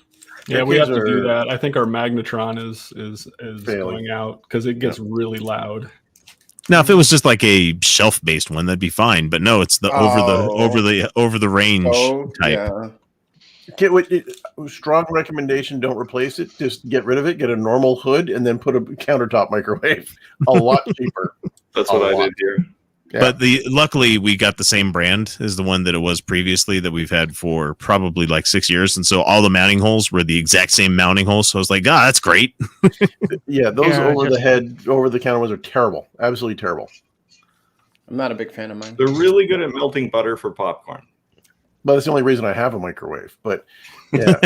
Yeah, we have to do that. I think our magnetron is going out because it gets really loud. Now, if it was just like a shelf-based one, that'd be fine. But no, it's the over the range type. Yeah. Okay, strong recommendation: don't replace it. Just get rid of it. Get a normal hood, and then put a countertop microwave. A lot cheaper. That's what I did here. Yeah. But luckily we got the same brand as the one that it was previously that we've had for probably like 6 years, and so all the mounting holes were the exact same mounting holes. So I was like, that's great. Yeah, those over the counter ones are terrible, absolutely terrible. I'm not a big fan of mine. They're really good at melting butter for popcorn. But that's the only reason I have a microwave. But yeah,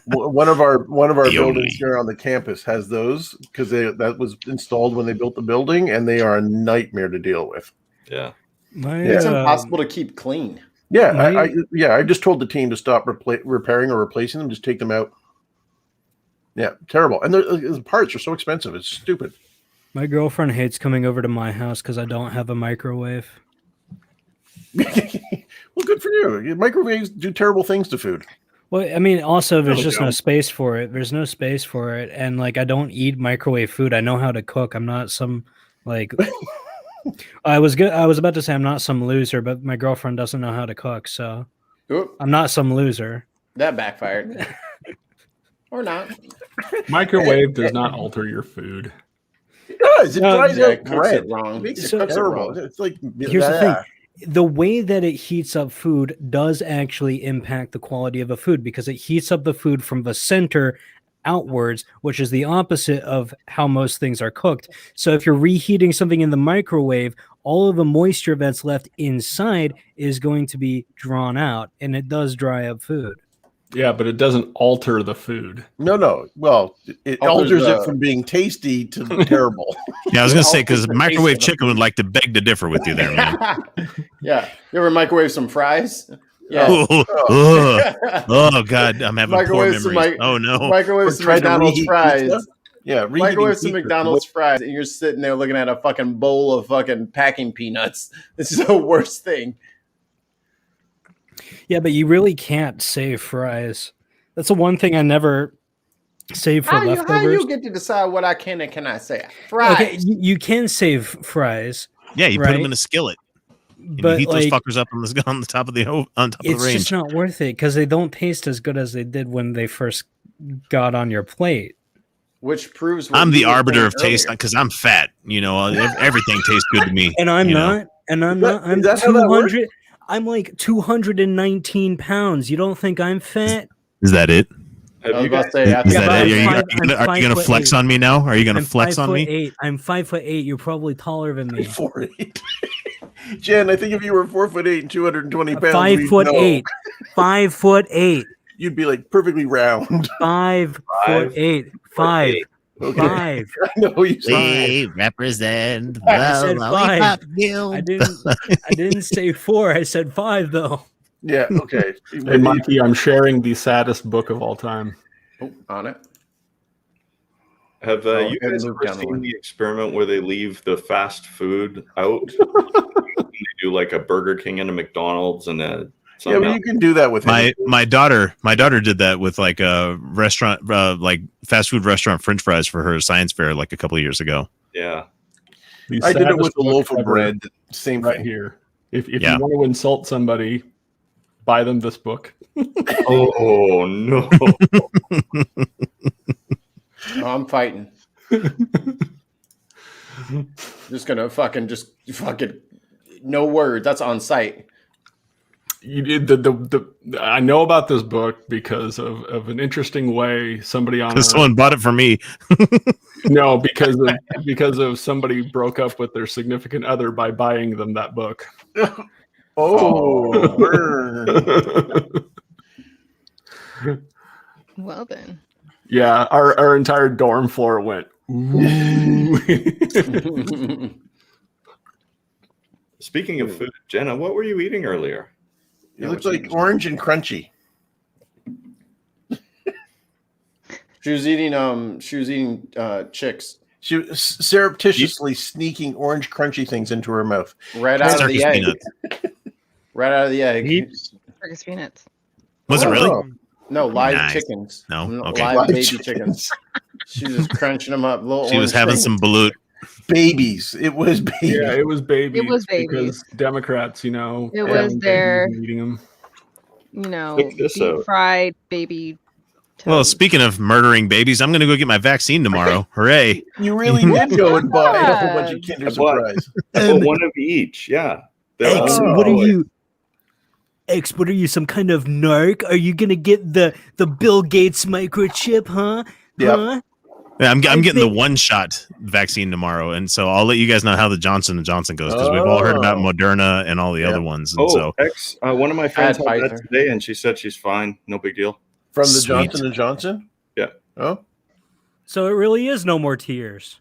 one of our buildings here on the campus has those because that was installed when they built the building, and they are a nightmare to deal with. Yeah, it's impossible to keep clean. Yeah, I just told the team to stop repairing or replacing them. Just take them out. Yeah, terrible. And the parts are so expensive. It's stupid. My girlfriend hates coming over to my house because I don't have a microwave. Well, good for you. Microwaves do terrible things to food. Well, I mean, also there's just no space for it. There's no space for it, and like I don't eat microwave food. I know how to cook. I'm not some like. I was about to say I'm not some loser, but my girlfriend doesn't know how to cook, so I'm not some loser. That backfired. Or not. Microwave does not alter your food. It does. It dries out bread. It makes it it terrible. wrong. It's like here's the thing. The way that it heats up food does actually impact the quality of a food because it heats up the food from the center outwards, which is the opposite of how most things are cooked. So if you're reheating something in the microwave, all of the moisture that's left inside is going to be drawn out, and it does dry up food. Yeah, but it doesn't alter the food. No. Well, it alters it from being tasty to terrible. Yeah, I was going to say, because microwave chicken would like to beg to differ with you there, man. Yeah. You ever microwave some fries? Yeah. Oh, God. I'm having poor memories. Oh, no. Microwave some McDonald's fries. Yeah, microwave some McDonald's fries, and you're sitting there looking at a fucking bowl of fucking packing peanuts. This is the worst thing. Yeah, but you really can't save fries. That's the one thing I never save for leftovers. How do you get to decide what I can and cannot say? Fries. Okay, you can save fries. Yeah, you put them in a skillet. But you heat those fuckers up on the top of the range. It's just not worth it because they don't taste as good as they did when they first got on your plate. Which proves I'm the arbiter of taste because I'm fat. You know, everything tastes good to me. And I'm not. And I'm not. I'm 200. I'm like 219 pounds. You don't think I'm fat? Is that it? Are you going to flex on me now? Are you going to flex on me? I'm 5'8". You're probably taller than me. 4'8". Jen, I think if you were 4'8" and 220 pounds, 5'8". 5'8". You'd be like perfectly round. 5'8". 5. Okay. 5. I know you We represent the Lollipop Guild. I didn't say 4. I said 5 though. Yeah. Okay. Hey, Mikey, I'm sharing the saddest book of all time. Oh, on it. Have you guys ever seen the experiment where they leave the fast food out? They do like a Burger King and a McDonald's and a. Yeah, but you can do that with my daughter. My daughter did that with like a restaurant, like fast food restaurant French fries for her science fair like a couple of years ago. Yeah, I did it with a loaf of bread. Same right thing here. If you want to insult somebody, buy them this book. Oh no! I'm fighting. Just gonna fucking no words. That's on site. You did I know about this book because of an interesting way somebody on someone bought it for me. No, because of somebody broke up with their significant other by buying them that book. Well then. Yeah, our entire dorm floor went. Ooh. Speaking of food, Jenna, what were you eating earlier? It looks like orange and crunchy. She was eating chicks. She was surreptitiously sneaking orange crunchy things into her mouth. Right out of the egg. Peanuts. Right out of the egg. Circus peanuts. Was it really? No, live Nice. chickens. No? Okay. Live Live baby chickens. chickens. She was just crunching them up. Little She was orange having things. some balut. Babies. It was babies. Yeah, it was babies. It was because Democrats, It having was babies their, and eating them. Check this deep out. fried baby. Well, toes. speaking of murdering babies, I'm going to go get my vaccine tomorrow. Hooray. You really did go and buy a whole bunch of Kinder I bought- Surprise. Oh, one of each. Yeah. They're X, all what are always- you? X, what are you? Some kind of narc? Are you gonna get the Bill Gates microchip? Huh? Yep. Huh? Yeah, I'm getting the think- one-shot vaccine tomorrow, and so I'll let you guys know how the Johnson & Johnson goes, because we've all heard about Moderna and all the other ones. And so one of my friends I had had that Pfizer. today, and she said she's fine. No big deal. From the Sweet. Johnson & Johnson? Yeah. Oh? So it really is no more tears.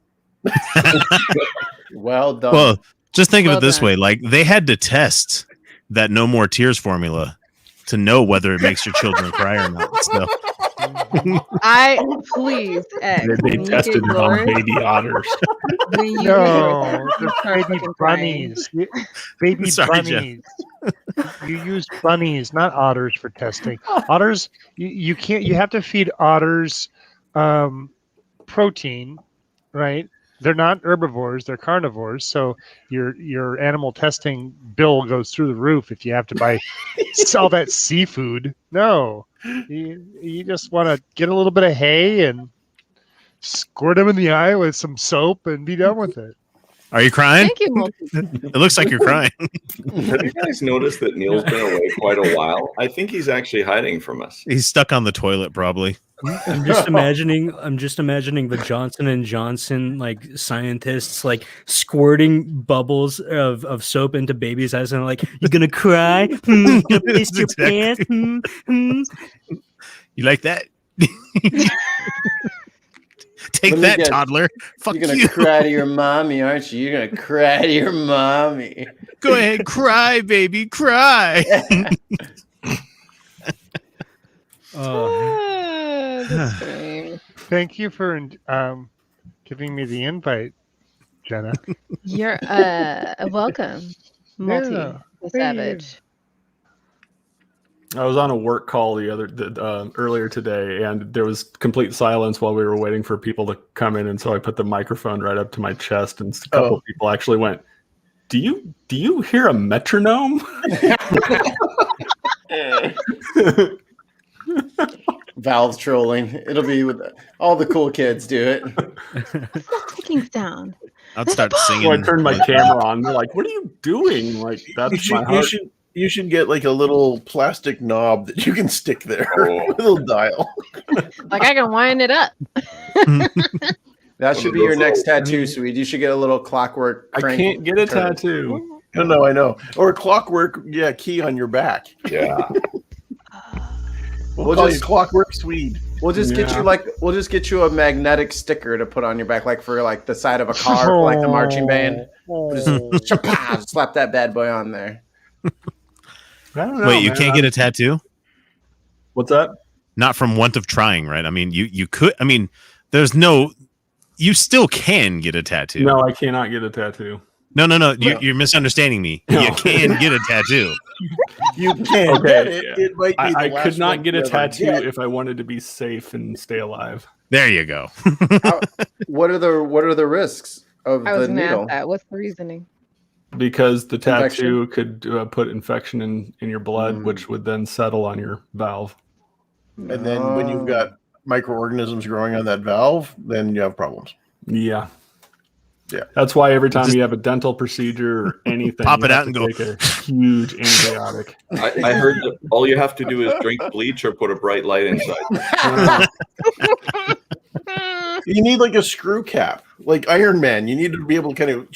Well done. well, just think of Well it this done. way: like they had to test that No More Tears formula to know whether it makes your children cry or not. So, Please, X. They when you tested get it on yours, baby otters. when you get No, yours, you they're start baby fucking crying. bunnies. Baby Sorry, Jeff. bunnies. You use bunnies, not otters, for testing. Otters, you can't. You have to feed otters protein, right? They're not herbivores; they're carnivores. So your animal testing bill goes through the roof if you have to buy all that seafood. No, you just want to get a little bit of hay and squirt them in the eye with some soap and be done with it. are you crying? Thank you, Multi. It looks like you're crying. Have you guys noticed that Neil's been away quite a while? I think he's actually hiding from us. He's stuck on the toilet, probably. I'm just imagining the Johnson & Johnson like scientists like squirting bubbles of soap into babies' eyes and like, you gonna cry? You gonna piss your Exactly. pants? You like that? Take Let me that, guess. toddler. Fuck You're gonna you. cry to your mommy, aren't you? You're gonna cry to your mommy. Go ahead, cry, baby, cry. That's funny. Thank you for giving me the invite, Jenna. You're welcome, Multi Yeah. the Savage. I was on a work call earlier today, and there was complete silence while we were waiting for people to come in. And so I put the microphone right up to my chest, and a couple of people actually went, "Do you hear a metronome?" Valve trolling. It'll be with all the cool kids do it. What's that ticking sound? I'd start So I singing. turned my camera on. They're like, "What are you doing?" Like, that's my heart. You should get like a little plastic knob that you can stick there. Oh. A little dial. Like I can wind it up. That should be your next tattoo, Sweet. You should get a little clockwork. I crank can't get a turn. tattoo. No, I know. Or a clockwork, key on your back. Yeah. We'll We'll call just- you Clockwork Swede. We'll just get you we'll just get you a magnetic sticker to put on your back, like for like the side of a car, for like the marching band. Just shapah, slap that bad boy on there. I don't know. Wait, you man. can't get a tattoo? What's that? Not from want of trying, right? I mean, you could. I mean, there's no. You still can get a tattoo. No, I cannot get a tattoo. No. You're misunderstanding me. No. You can get a tattoo. You can Okay. get it. It might be the I last could not one get a you ever tattoo get. if I wanted to be safe and stay alive. There you go. What are the risks of I was the gonna needle? ask that. What's the reasoning? Because the tattoo Infection? could put infection in your blood, which would then settle on your valve. And then when you've got microorganisms growing on that valve, then you have problems. Yeah. Yeah. That's why every time Just you have a dental procedure or anything, pop you it have out and to go. take a huge antibiotic. I heard that all you have to do is drink bleach or put a bright light inside. You need like a screw cap, like Iron Man. You need to be able to kind of.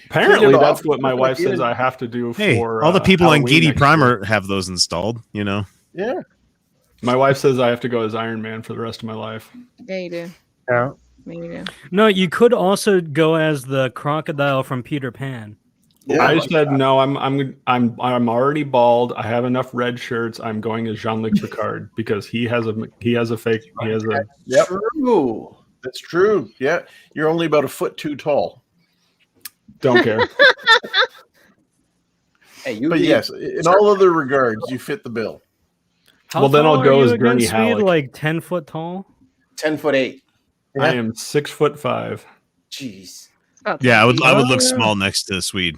Apparently, Clean it that's off. what my wife Put it says in. I have to do Hey, for all the people on Halloween Geedy next Primer have those installed. You know. Yeah. My wife says I have to go as Iron Man for the rest of my life. Yeah, you do. Yeah. Maybe you do. No, you could also go as the crocodile from Peter Pan. Yeah, I said no. I'm already bald. I have enough red shirts. I'm going as Jean-Luc Picard because he has a fake. He has a. Yep. True. That's true. Yeah, you're only about a foot too tall. Don't care. Hey, you. But yes, in all other regards, you fit the bill. How Then tall I'll are go you as again, Gurney Swede? Halleck. Like 10 foot tall. 10'8". I am 6'5". Jeez. About Yeah, I would 10 feet. look small next to Swede.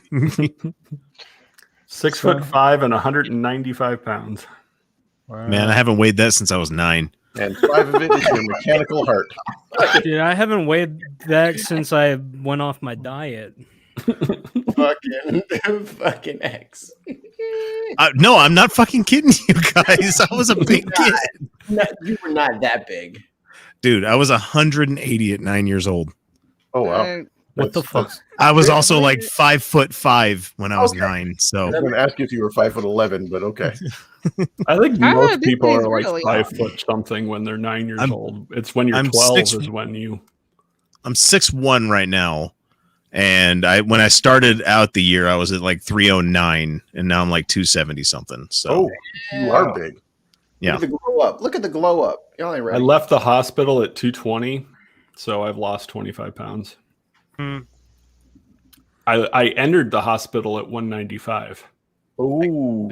6'5" and 195 pounds. Man, I haven't weighed that since I was 9. And 5 of it is your mechanical heart. Dude, I haven't weighed that since I went off my diet. fucking X. No, I'm not fucking kidding you guys. I was a big kid. You were not that big. Dude, I was 180 at 9 years old. Oh wow! What the fuck? I was also like 5'5" when I was Okay. 9. So I was going to ask you if you were 5'11", but okay. I think Oh, most this people thing's are like really 5 long. foot something when they're 9 years I'm- old. It's when you're I'm 12 6 is when you. I'm 6'1" right now. And when I started out the year, I was at like 309, and now I'm like 270 something. So Oh, you are big. Yeah. Look at the glow up. Look at the glow up. You're only I ready. left the hospital at 220, so I've lost 25 pounds. Hmm. I entered the hospital at 195. Oh,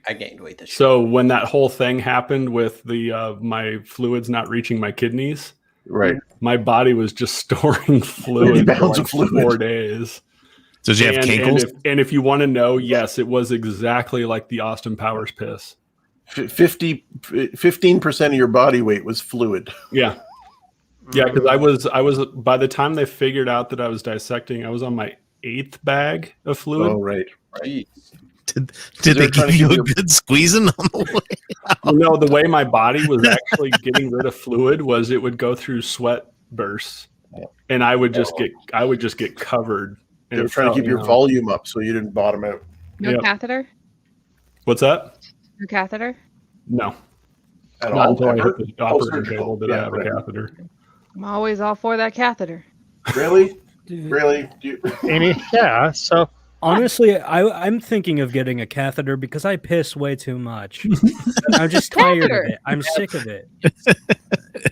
I gained weight this year. So when that whole thing happened with the my fluids not reaching my kidneys, right. my body was just storing fluid for pounds like of fluid. 4 days. So did you have cankles? And if you want to know, yes, it was exactly like the Austin Powers piss. 15% of your body weight was fluid. Yeah. Yeah, because I was by the time they figured out that I was dissecting, I was on my 8th bag of fluid. Oh, right. Jeez. Did they're they trying give to you give a you- good squeezing on the way? No, the way my body was actually getting rid of fluid was it would go through sweat bursts, and I would just get covered. They were trying to keep your volume up so you didn't bottom out. No Yep. catheter? What's that? No catheter? No, At not all, until I ever? hit the operating surgical. table did I Yeah, have right. a catheter. I'm always all for that catheter. Really? Really? Amy, yeah. So Honestly, I'm thinking of getting a catheter because I piss way too much. I'm just tired of Catheter. it. I'm sick of it.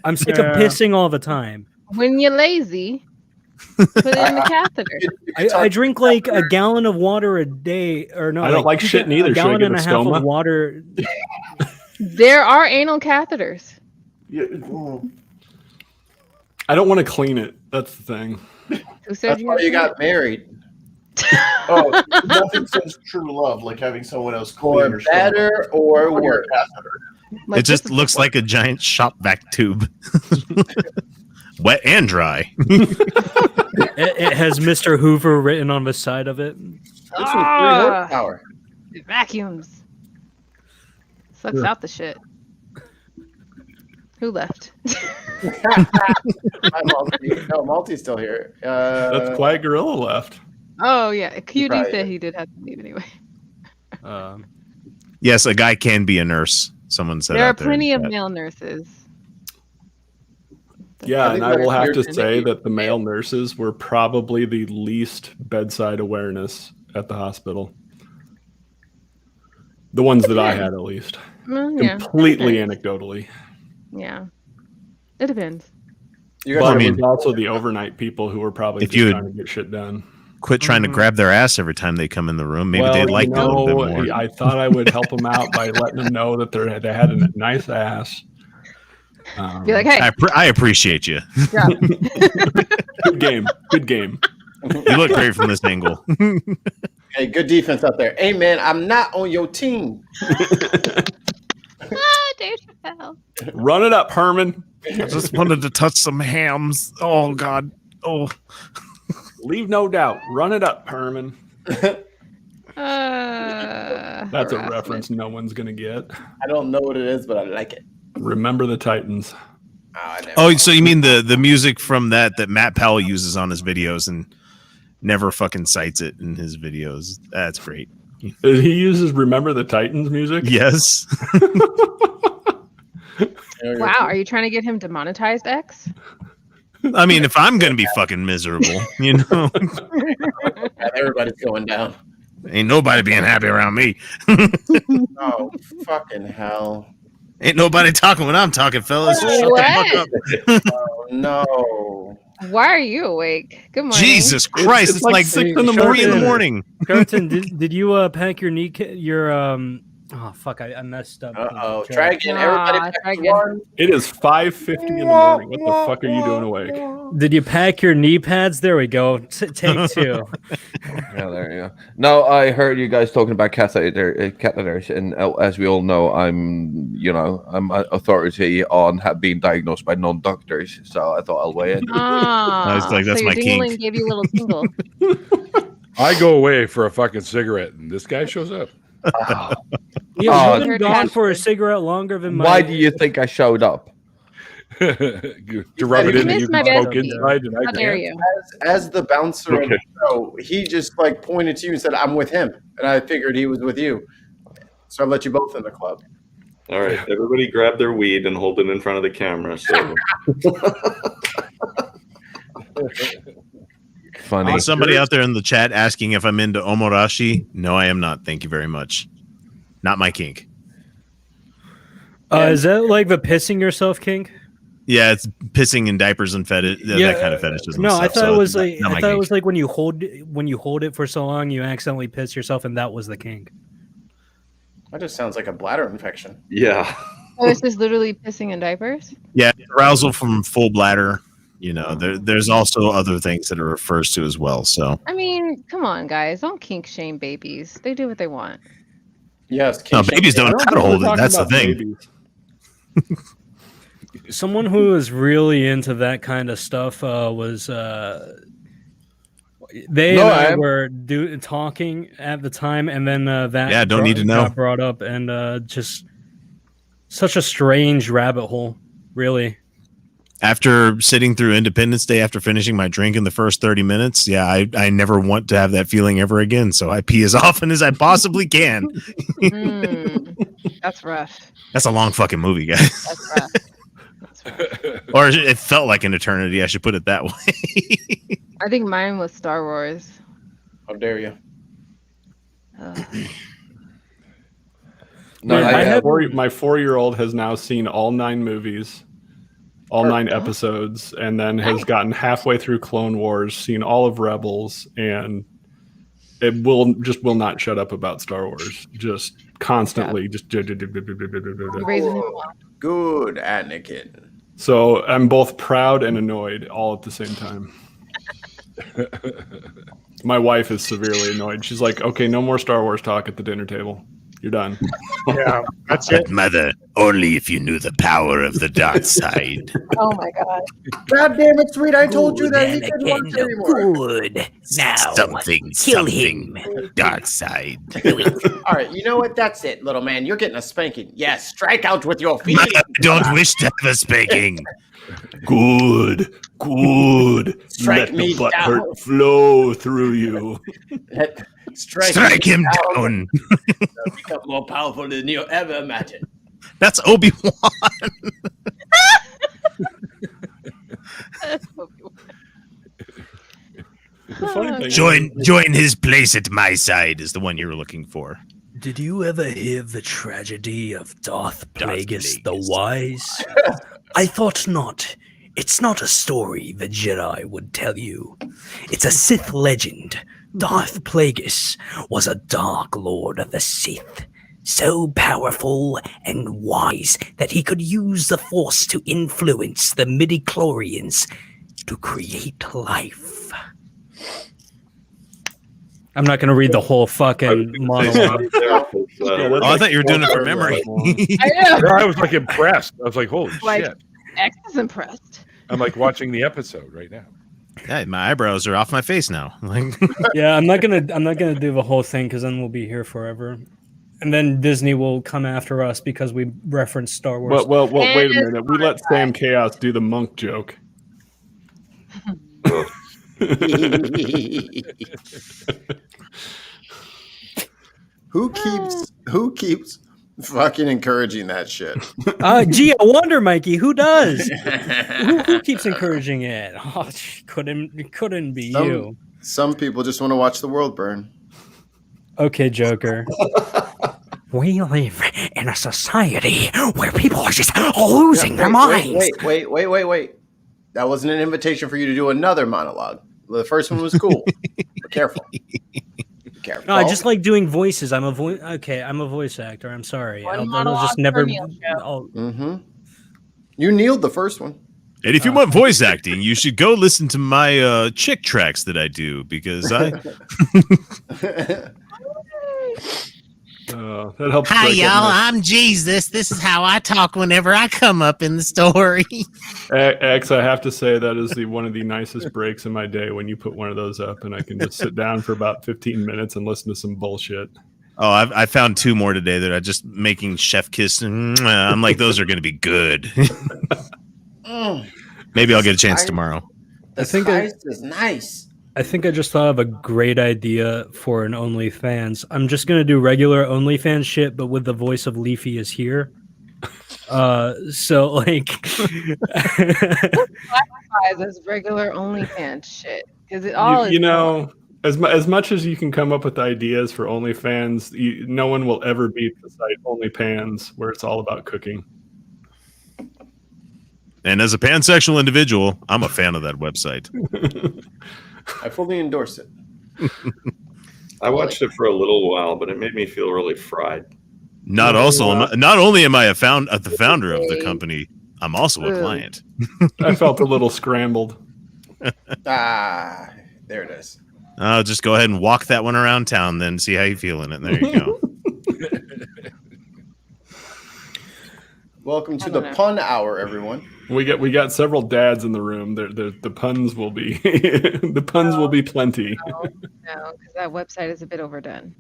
I'm sick of Yeah. pissing all the time. When you're lazy, put it in the catheter. I drink like a gallon of water a day, or no? I don't like shit neither. A Should I gallon get and a a half stoma? of water. There are anal catheters. Yeah. I don't want to clean it. That's the thing. Who said That's why you got married. Oh, nothing says true love like having someone else clean Or your stomach. better or On your worse. catheter. Like, It just this is- looks like a giant shop vac tube. Wet and dry. It has Mr. Hoover written on the side of it. This was 3 Ah. horsepower. It vacuums. Sucks Yeah. out the shit. Who left? Hi, Malty. No, Malty's still here. That's Quiet Gorilla left. Oh yeah, QD probably said is. he did have to leave anyway. Yes, a guy can be a nurse. Someone said There are out there. plenty of that- male nurses. Yeah, think and I will that's have weird to to say me. that the male nurses were probably the least bedside awareness at the hospital. The ones that I had, at least. Well, yeah, Completely it depends. anecdotally. Yeah, it depends. You But guys I it mean- was also the overnight people who were probably If just you trying to get shit done. Quit trying to grab their ass every time they come in the room. Maybe they'd like that a little bit more. I thought I would help them out by letting them know that they had a nice ass. Be like, hey, I appreciate you. drop. Good game. Good game. You look great from this angle. Hey, good defense out there. Hey, man, I'm not on your team. Dave Chappelle. Run it up, Herman. I just wanted to touch some hams. Oh God. Oh. Leave no doubt. Run it up, Herman. That's a Harassment. reference no one's going to get. I don't know what it is, but I like it. Remember the Titans. Oh, I never Oh, so you mean the music from that Matt Powell uses on his videos and never fucking cites it in his videos? That's great. He uses Remember the Titans music? Yes. Wow, are you trying to get him demonetized, X? I mean, if I'm gonna be fucking miserable, you know, Everybody's going down. ain't nobody being happy around me. Oh, fucking hell. Ain't nobody talking when I'm talking, fellas. Shut the fuck up. Oh, no. Why are you awake? Good morning. Jesus Christ! It's like 6 in the 3 in the morning. morning. Carlton, did you pack your oh fuck, I messed up. Uh-oh. Try again. Everybody Aw, back try to again. one. It is 5:50 in the morning. What the fuck are you doing awake? Did you pack your knee pads? There we go. Take 2. Yeah, there you go. No, I heard you guys talking about catheters, and as we all know, I'm an authority on being diagnosed by non-doctors, so I thought I'll weigh in. I was like, that's so my your dingling kink. gave you a little tingle. I go away for a fucking cigarette, and this guy shows up. Yeah, you've Heard been gone that. for a cigarette longer than my. Why do you think I showed up? To rub it You in, and you missed my can smoke bestie. inside, and I How dare can't. you? As the bouncer in Okay. the show, he just like pointed to you and said, "I'm with him," and I figured he was with you, so I let you both in the club. All right, everybody grab their weed and hold it in front of the camera. So Funny. Somebody out there in the chat asking if I'm into omorashi. No, I am not. Thank you very much. Not my kink. Is that like the pissing yourself kink? Yeah, it's pissing in diapers and that kind of fetishism. No, I stuff, thought so it was not- like not I my thought it kink. was like when you hold it for so long, you accidentally piss yourself, and that was the kink. That just sounds like a bladder infection. yeah, Oh, it's just literally pissing in diapers? Yeah, arousal from full bladder. You know, there's also other things that it refers to as well. So I mean, come on, guys. Don't kink shame babies. They do what they want. Yes, no, kink babies shame. don't know how to hold it. That's the thing. Babies. Someone who was really into that kind of stuff was they No, and I I am. were talking at the time, and then that Yeah, don't need to know. got brought up, and just such a strange rabbit hole, really. After sitting through Independence Day, after finishing my drink in the first 30 minutes, yeah, I never want to have that feeling ever again. So I pee as often as I possibly can. That's rough. That's a long fucking movie, guys. That's rough. That's rough. Or it felt like an eternity. I should put it that way. I think mine was Star Wars. How dare you? Ugh. No, Man, I had- My 4-year-old has now seen all 9 movies, all 9 episodes, and then has gotten halfway through Clone Wars, seen all of Rebels, and it will not shut up about Star Wars. Just constantly, You're raising him well. Good, Anakin. So I'm both proud and annoyed all at the same time. My wife is severely annoyed. She's like, "Okay, no more Star Wars talk at the dinner table. You're done." Yeah, that's it. But mother, only if you knew the power of the dark side. Oh my god. God damn it, sweet! I told you that he couldn't watch anymore. Good. Now, something, dark side. All right, you know what? That's it, little man. You're getting a spanking. Yes, strike out with your feet. I don't wish to have a spanking. Good. Strike Let me the butt down. hurt flow through you. Strike him down. Become more powerful than you ever imagined. That's Obi-Wan. The funny thing Join his place at my side is the one you were looking for. Did you ever hear the tragedy of Darth Plagueis the Wise? I thought not. It's not a story the Jedi would tell you. It's a Sith legend. Darth Plagueis was a Dark Lord of the Sith, so powerful and wise that he could use the Force to influence the midichlorians to create life. I'm not going to read the whole fucking monologue. Oh, I thought you were doing it from memory. I was like impressed. I was like, holy Like, shit. X is impressed. I'm like watching the episode right now. Yeah, my eyebrows are off my face now. Like, Yeah, I'm not gonna do the whole thing because then we'll be here forever, and then Disney will come after us because we referenced Star Wars. Well, wait a minute. We let Sam Chaos do the monk joke. Who keeps fucking encouraging that shit. Gee, I wonder, Mikey, who does? who keeps encouraging it? Oh, couldn't be you. Some people just want to watch the world burn. Okay, Joker. We live in a society where people are just losing their minds. Wait. That wasn't an invitation for you to do another monologue. The first one was cool. Be careful. Careful. No, I just like doing voices. I'm a voice actor. I'm sorry. I'll just never. You nailed the first one. And if you want voice acting, you should go listen to my chick tracks that I do because I. That helps. Hi, y'all. I'm Jesus. This is how I talk whenever I come up in the story. X, I have to say that is one of the nicest breaks in my day when you put one of those up and I can just sit down for about 15 minutes and listen to some bullshit. Oh, I found 2 more today that are just making chef kiss. I'm like, those are going to be good. Maybe I'll get a chance tomorrow. The spice is nice. I think I just thought of a great idea for an OnlyFans. I'm just gonna do regular OnlyFans shit, but with the voice of Leafy is here. So like, as regular OnlyFans shit because it all you know. As much as you can come up with ideas for OnlyFans, no one will ever beat the site OnlyPans, where it's all about cooking. And as a pansexual individual, I'm a fan of that website. I fully endorse it. I watched it for a little while, but it made me feel really fried. Not only am I the founder of the company, I'm also a client. I felt a little scrambled. There it is. I'll just go ahead and walk that one around town, then see how you feel in it. There you go. Welcome to the pun hour, everyone. We got several dads in the room. The puns will be will be plenty. No, because that website is a bit overdone.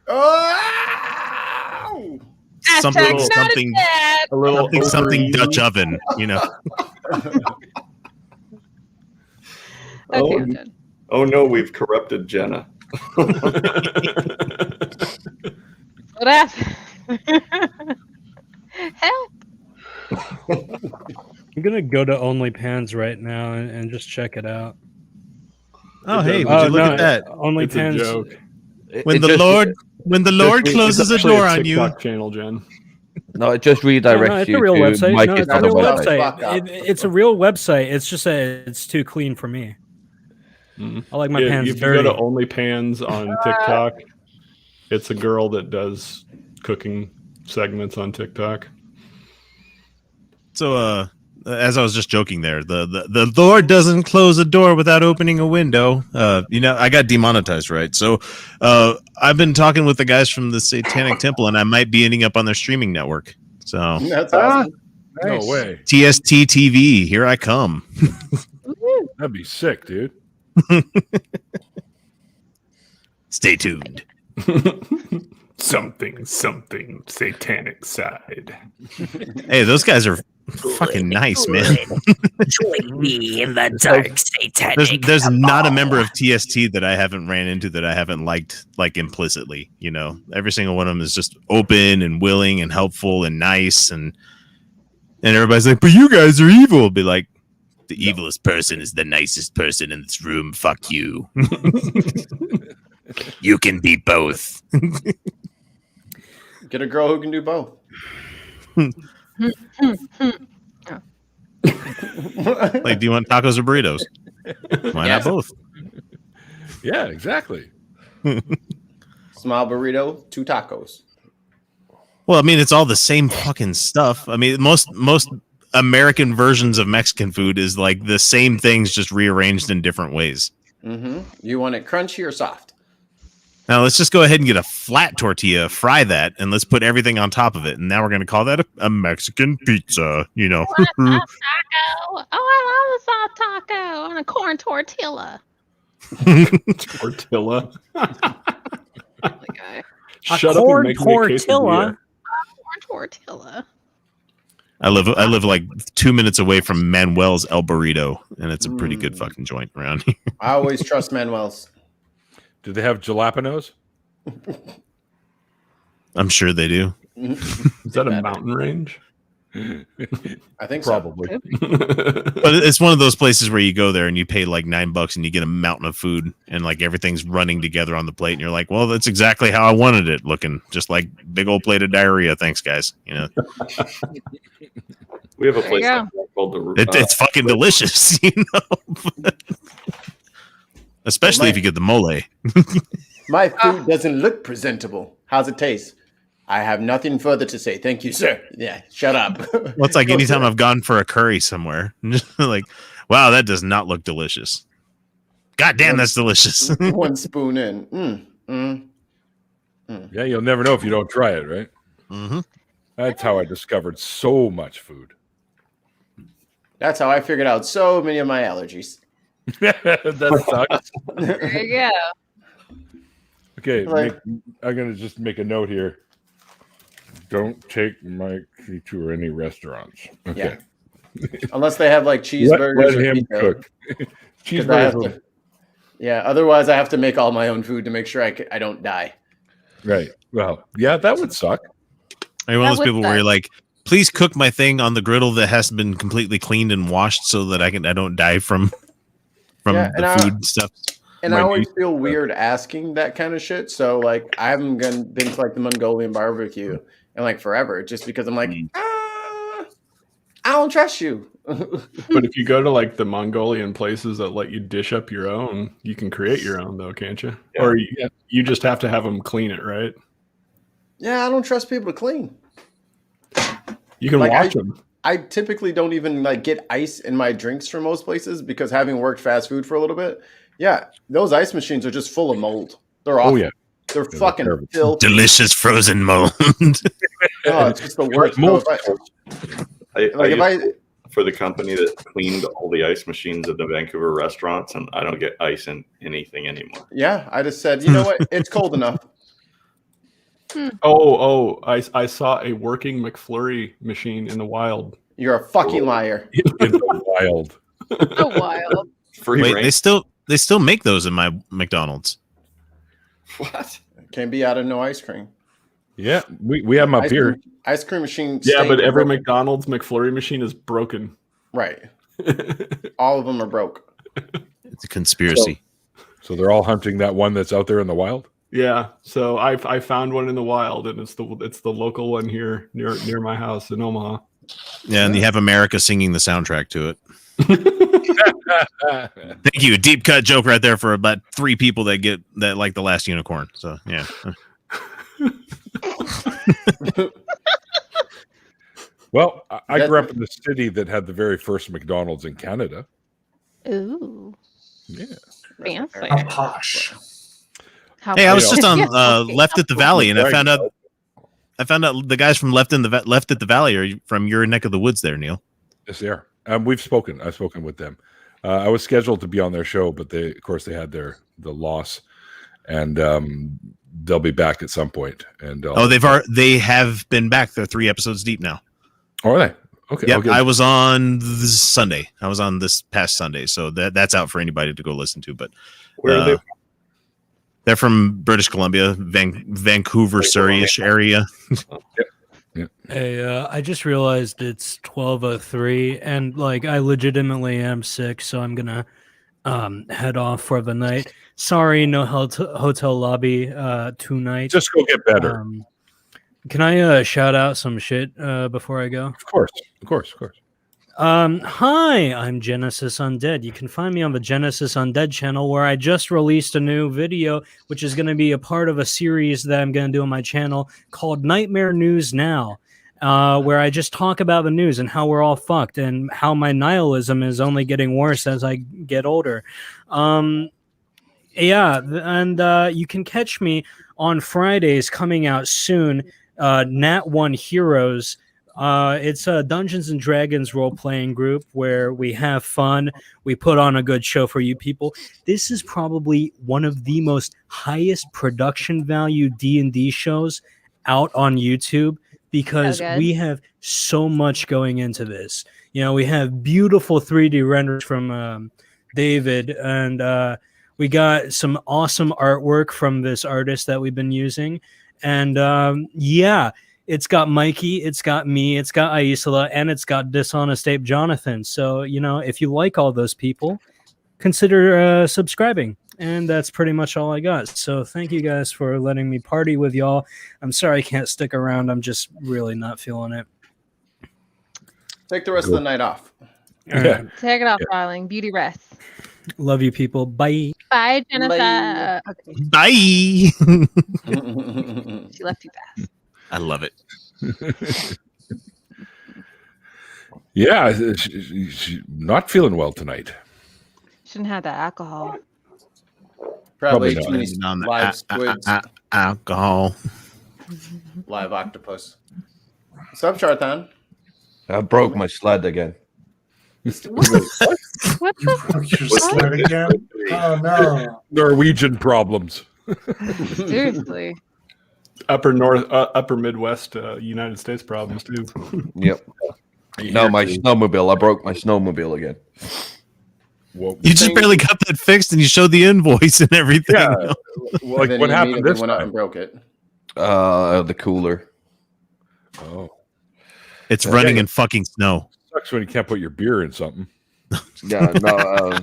Oh! Something Dutch oven, you know. Okay, oh no, we've corrupted Jenna. What happened? Help! I'm gonna go to OnlyPans right now and just check it out. Oh, hey, would you look at that? OnlyPans. It's a joke. When the Lord closes a door on you. TikTok channel, Jen. No, it just redirects it's you a real to website. Mike No, is it's a on the real website. website. It's a real website. It's just that it's too clean for me. I like my pants if dirty. you go to OnlyPans on TikTok, it's a girl that does cooking segments on TikTok. So, as I was just joking there, the Lord doesn't close a door without opening a window. I got demonetized, right? So, I've been talking with the guys from the Satanic Temple, and I might be ending up on their streaming network. So, That's awesome. No way. TST TV, here I come. That'd be sick, dude. Stay tuned. Something satanic side. Hey, those guys are fucking nice, man. Join me in the dark satanic. There's not a member of TST that I haven't ran into that I haven't liked, like, implicitly. You know, every single one of them is just open and willing and helpful and nice, and everybody's like, "But you guys are evil." Be like, the evilest person is the nicest person in this room. Fuck you. You can be both. Get a girl who can do both. Like, do you want tacos or burritos? Why not both? Yeah, exactly. Small burrito, 2 tacos. Well, I mean, it's all the same fucking stuff. I mean, most American versions of Mexican food is like the same things, just rearranged in different ways. Mm-hmm. You want it crunchy or soft? Now let's just go ahead and get a flat tortilla, fry that, and let's put everything on top of it. And now we're going to call that a Mexican pizza, you know. Taco. Oh, I love a soft taco on a corn tortilla. Tortilla. Okay. Shut up and make me a quesadilla. Corn tortilla. I live like 2 minutes away from Manuel's El Burrito, and it's a pretty good fucking joint around here. I always trust Manuel's. Do they have jalapenos? I'm sure they do. Is that a mountain range? I think Probably. so. But it's one of those places where you go there and you pay like $9 and you get a mountain of food and like everything's running together on the plate and you're like, well, that's exactly how I wanted it, looking just like big old plate of diarrhea. Thanks, guys. You know, We have a There you place go. called the. it's fucking delicious, you know. Especially if you get the mole. My food doesn't look presentable. How's it taste? I have nothing further to say. Thank you, sir. Yeah, shut up. Well, it's like anytime I've gone for a curry somewhere, like, wow, that does not look delicious. God damn, that's delicious. One spoon in. Yeah, you'll never know if you don't try it, right? Mm-hmm. That's how I discovered so much food. That's how I figured out so many of my allergies. That sucks. There you go. Okay, Like- I'm gonna just make a note here. Don't take Mike to any restaurants. Okay. Unless they have like cheeseburgers. Let or him pizza. cook. 'Cause I have Cheeseburgers. to- yeah, otherwise I have to make all my own food to make sure I don't die. Right. Well, yeah, that would suck. Are you one That of those would people where suck. you're like, please cook my thing on the griddle that hasn't been completely cleaned and washed so that I don't die from Yeah, and the food stuff? And My I always niece- feel weird asking that kind of shit. So like I haven't been to like the Mongolian barbecue in like forever just because I'm like, I don't trust you. But if you go to like the Mongolian places that let you dish up your own, you can create your own though, can't you? Yeah. Or you just have to have them clean it, right? Yeah, I don't trust people to clean. You can Like, watch them. I typically don't even like get ice in my drinks from most places because having worked fast food for a little bit, yeah, those ice machines are just full of mold. They're awful. Oh yeah. They're they're fucking terrible. filthy. Delicious frozen mold. Oh, it's just the worst. So Mold. if I for the company that cleaned all the ice machines at the Vancouver restaurants, and I don't get ice in anything anymore. yeah, I just said, you know what? It's cold enough. I saw a working McFlurry machine in the wild. You're a fucking liar. In the wild. So wild. Free Wait, range. they still make those in my McDonald's. What? Can't be out of no ice cream. Yeah, we have them up Ice here. cream, ice cream machine. Yeah, stink but every broke. McDonald's McFlurry machine is broken. Right. All of them are broke. It's a conspiracy. So they're all hunting that one that's out there in the wild. Yeah, so I found one in the wild, and it's the local one here near my house in Omaha. Yeah, and you have America singing the soundtrack to it. Thank you. A deep cut joke right there for about 3 people that like The Last Unicorn. So yeah. Well, I grew up in the city that had the very first McDonald's in Canada. Ooh, Yeah. fancy. How posh. How Hey, I was pretty. just on Yeah, okay. Left at the Valley, and I found out the guys from Left at the Valley are from your neck of the woods there, Neil. Yes, they are. We've spoken. I've spoken with them. I was scheduled to be on their show, but they had the loss, and they'll be back at some point. And They have been back. They're 3 episodes deep now. Oh, are they? Okay. Yeah, okay. I was on this Sunday. I was on this past Sunday, so that's out for anybody to go listen to. But Where are they? they're from British Columbia, Vancouver, Surrey-ish area. Hey, I just realized it's 12:03, and like I legitimately am sick, so I'm gonna head off for the night. Sorry, no hotel lobby tonight. Just go get better. Can I shout out some shit before I go? Of course. Hi, I'm Genesis Undead. You can find me on the Genesis Undead channel, where I just released a new video, which is going to be a part of a series that I'm going to do on my channel called Nightmare News Now, where I just talk about the news and how we're all fucked and how my nihilism is only getting worse as I get older. Yeah, and you can catch me on Fridays coming out soon. Nat 1 Heroes. It's a Dungeons and Dragons role-playing group where we have fun. We put on a good show for you people. This is probably one of the most highest production value D&D shows out on YouTube because we have so much going into this. You know, we have beautiful 3D renders from David, and we got some awesome artwork from this artist that we've been using. And yeah, It's got Mikey, it's got me, it's got Aisla, and it's got Dishonest Ape Jonathan. So, if you like all those people, consider subscribing. And that's pretty much all I got. So thank you guys for letting me party with y'all. I'm sorry I can't stick around. I'm just really not feeling it. Take the rest of the night off. Yeah. Take it off, darling. Beauty rest. Love you, people. Bye. Bye, Jennifer. Okay. Bye. She left too fast. I love it. Yeah, she's not feeling well tonight. Shouldn't have that alcohol. Probably not. too many On the live squids, alcohol. live octopus. What's up, Charthan? I broke my sled again. What the? Your sled again? Oh no! Norwegian problems. Seriously. Upper Midwest United States problems too. Yep. No, my snowmobile. I broke my snowmobile again. Well, You just barely got that fixed, and you showed the invoice and everything. yeah. And then What he happened immediately this went out time? and broke it. The cooler. Oh, It's running in fucking snow. sucks when you can't put your beer in something. Yeah, no.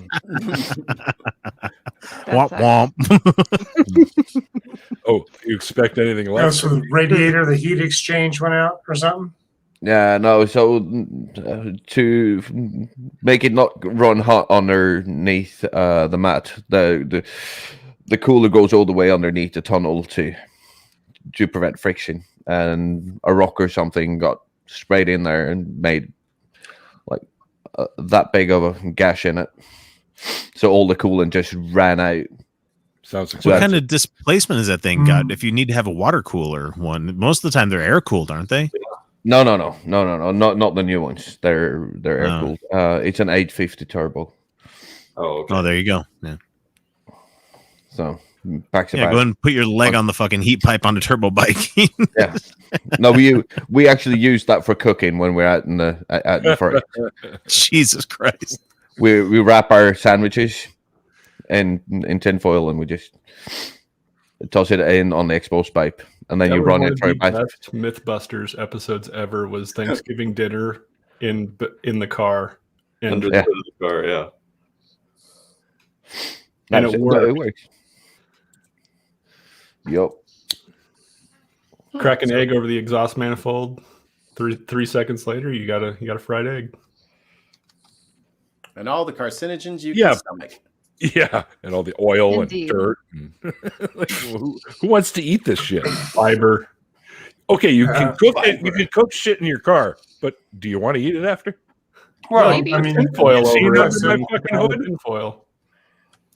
Womp womp. Oh, you expect anything Oh, less? so the radiator, the heat exchange went out or something? Yeah, no. So to make it not run hot underneath the mat, the cooler goes all the way underneath the tunnel to prevent friction, and a rock or something got sprayed in there and made like that big of a gash in it. So all the coolant just ran out. Sounds What expensive. kind of displacement is that thing got? If you need to have a water cooler one, most of the time they're air cooled, aren't they? No, not the new ones. They're air cooled. It's an 850 turbo. Oh, okay. Oh, there you go. Yeah, So back to yeah. back. Go ahead and put your leg on the fucking heat pipe on a turbo bike. Yeah. No, we actually use that for cooking when we're out in the forest. Jesus Christ. We wrap our sandwiches in tinfoil and we just toss it in on the exposed pipe, and then That you was run one it of through. the best Mythbusters episodes ever. Was Thanksgiving dinner in the car, and Under the hood of the car, yeah. And That's it it. worked. No, it works. Yep. Crack an egg over the exhaust manifold. 3 seconds later, you got a fried egg. And all the carcinogens you Yeah. can stomach. Yeah, and all the oil Indeed. and dirt. And like, who wants to eat this shit? Fiber. Okay, you can cook it. You fiber. can cook shit in your car, but do you want to eat it after? Well, Maybe. I mean, Tinfoil See over that it. in my fucking hood? Tinfoil.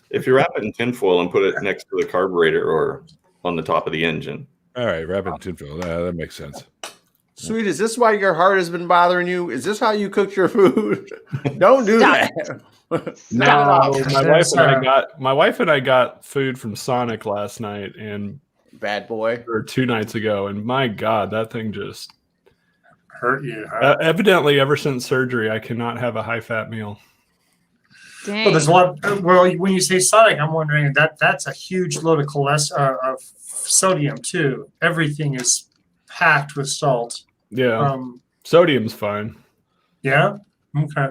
If you wrap it in tinfoil and put it next to the carburetor or on the top of the engine. All right, wrap it in tinfoil. That makes sense. Sweet, is this why your heart has been bothering you? Is this how you cooked your food? Don't do Stop that. No, Stop it off. my wife and I got food from Sonic last night and Bad boy. or 2 nights ago, and my God, that thing just hurt you. Huh? evidently ever since surgery, I cannot have a high fat meal. Dang. Well, there's a lot. Well, when you say Sonic, I'm wondering that's a huge load of of sodium too. Everything is packed with salt. Yeah, sodium's fine. Yeah. Okay.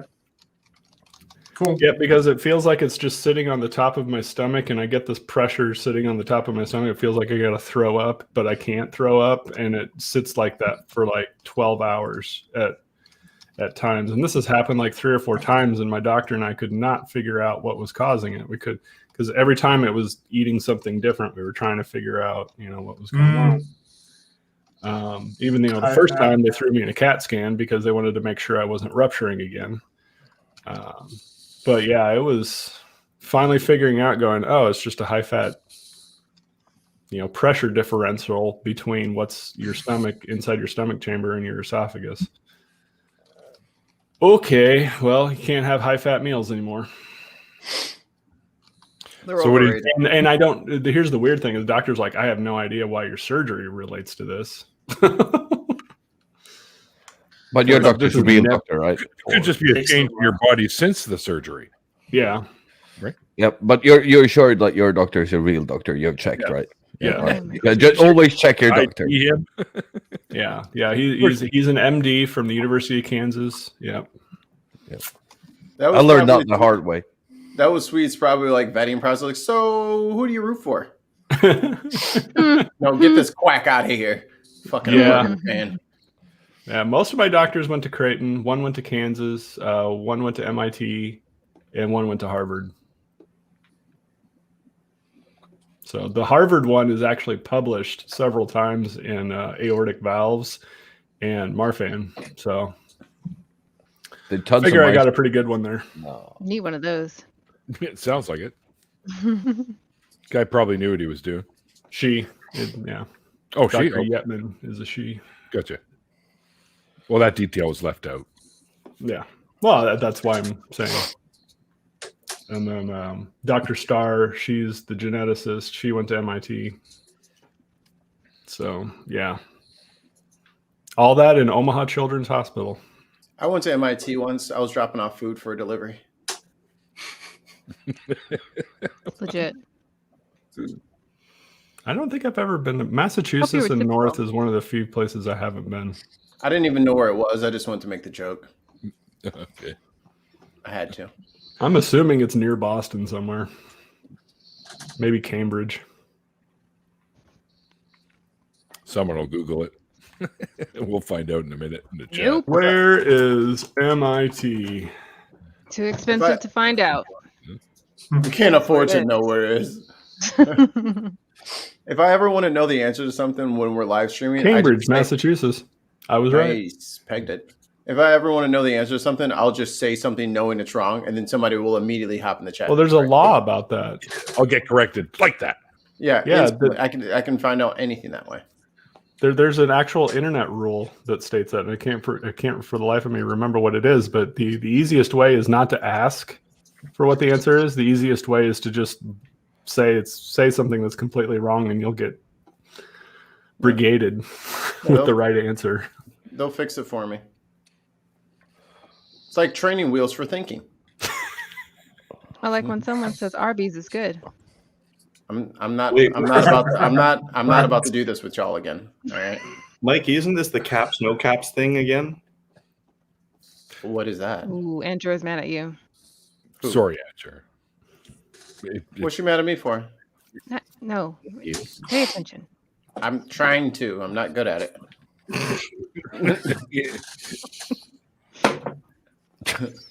Cool. Yeah, because it feels like it's just sitting on the top of my stomach, and I get this pressure sitting on the top of my stomach. It feels like I gotta throw up, but I can't throw up, and it sits like that for like 12 hours at times. And this has happened like 3 or 4 times, and my doctor and I could not figure out what was causing it. We could, because every time it was eating something different, we were trying to figure out, what was going on. Even the first time they threw me in a CAT scan because they wanted to make sure I wasn't rupturing again. But yeah, it was finally figuring out going, oh, it's just a high fat, pressure differential between what's your stomach inside your stomach chamber and your esophagus. Okay, well, you can't have high fat meals anymore. So what do you, and I don't, here's the weird thing is the doctor's like, I have no idea why your surgery relates to this. But your doctor's a real doctor, right? It could just be a change in your body since the surgery. Yeah. Right. Yep. But you're sure that your doctor is a real doctor. You've checked, right? Yeah. Yeah, just always check your doctor. Him. Yeah. He's an MD from the University of Kansas. Yeah. That I learned that probably- the hard way. That was Sweet's probably like vetting process. Like, so who do you root for? No, get this quack out of here. Fucking fan. Yeah, most of my doctors went to Creighton. One went to Kansas. One went to MIT, and one went to Harvard. So the Harvard one is actually published several times in aortic valves and Marfan. So I figure I got a pretty good one there. Need one of those. It sounds like it. Guy probably knew what he was doing. Yeah. Oh, Dr. she. Yetman is a she. Gotcha. Well, that detail was left out. Yeah. Well, that's why I'm saying. And then Dr. Starr, she's the geneticist. She went to MIT. So, yeah. All that in Omaha Children's Hospital. I went to MIT once. I was dropping off food for a delivery. Legit. I don't think I've ever been to Massachusetts and North is one of the few places I haven't been. I didn't even know where it was. I just wanted to make the joke. Okay. I had to. I'm assuming it's near Boston somewhere. Maybe Cambridge. Someone will Google it. We'll find out in a minute in the chat. Nope. Where is MIT? Too expensive to find out. You can't afford to know where it is. If I ever want to know the answer to something when we're live streaming, Cambridge, Massachusetts. I was right. Nice. Pegged it. If I ever want to know the answer to something, I'll just say something knowing it's wrong, and then somebody will immediately hop in the chat. Well, there's a law about that. I'll get corrected like that. Yeah, Yeah, I can find out anything that way. There's an actual internet rule that states that, and I can't for the life of me remember what it is. But the easiest way is not to ask for what the answer is. The easiest way is to just say something that's completely wrong, and you'll get brigaded with the right answer. They'll fix it for me. It's like training wheels for thinking. I like when someone says Arby's is good. I'm not about to do this with y'all again. All right, Mikey, isn't this the caps no caps thing again? What is that? Ooh, Andrew is mad at you. Sorry, Andrew. What's she mad at me for? No. Pay attention. I'm trying to. I'm not good at it.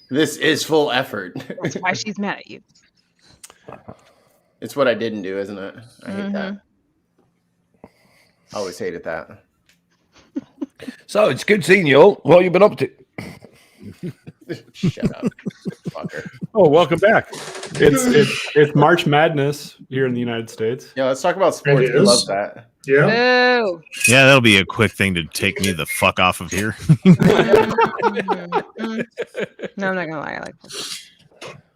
This is full effort. That's why she's mad at you. It's what I didn't do, isn't it? I hate that. I always hated that. So it's good seeing you all. What have you been up to? Shut up, fucker. Oh, welcome back. It's March Madness here in the United States. Yeah, let's talk about sports. I love that. Yeah. No. Yeah, that'll be a quick thing to take me the fuck off of here. No, I'm not gonna lie. I like this.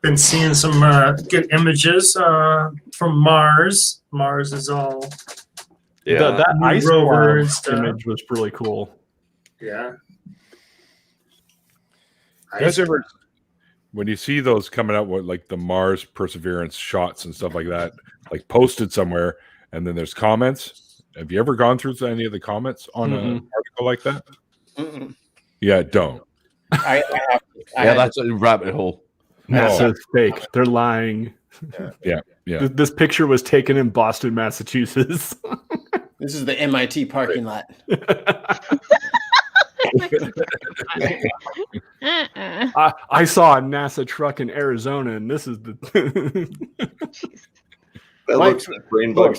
Been seeing some good images from Mars. Mars is all That New ice rover cloud and stuff. image was really cool. yeah. Guys ever, when you see those coming out with like the Mars Perseverance shots and stuff like that, like posted somewhere, and then there's comments. Have you ever gone through any of the comments on an article like that? Mm-mm. Yeah, don't. I That's a rabbit hole. NASA's fake. They're lying. Yeah. This picture was taken in Boston, Massachusetts. This is the MIT parking lot. I saw a NASA truck in Arizona, and this is the. That looks like rainbow.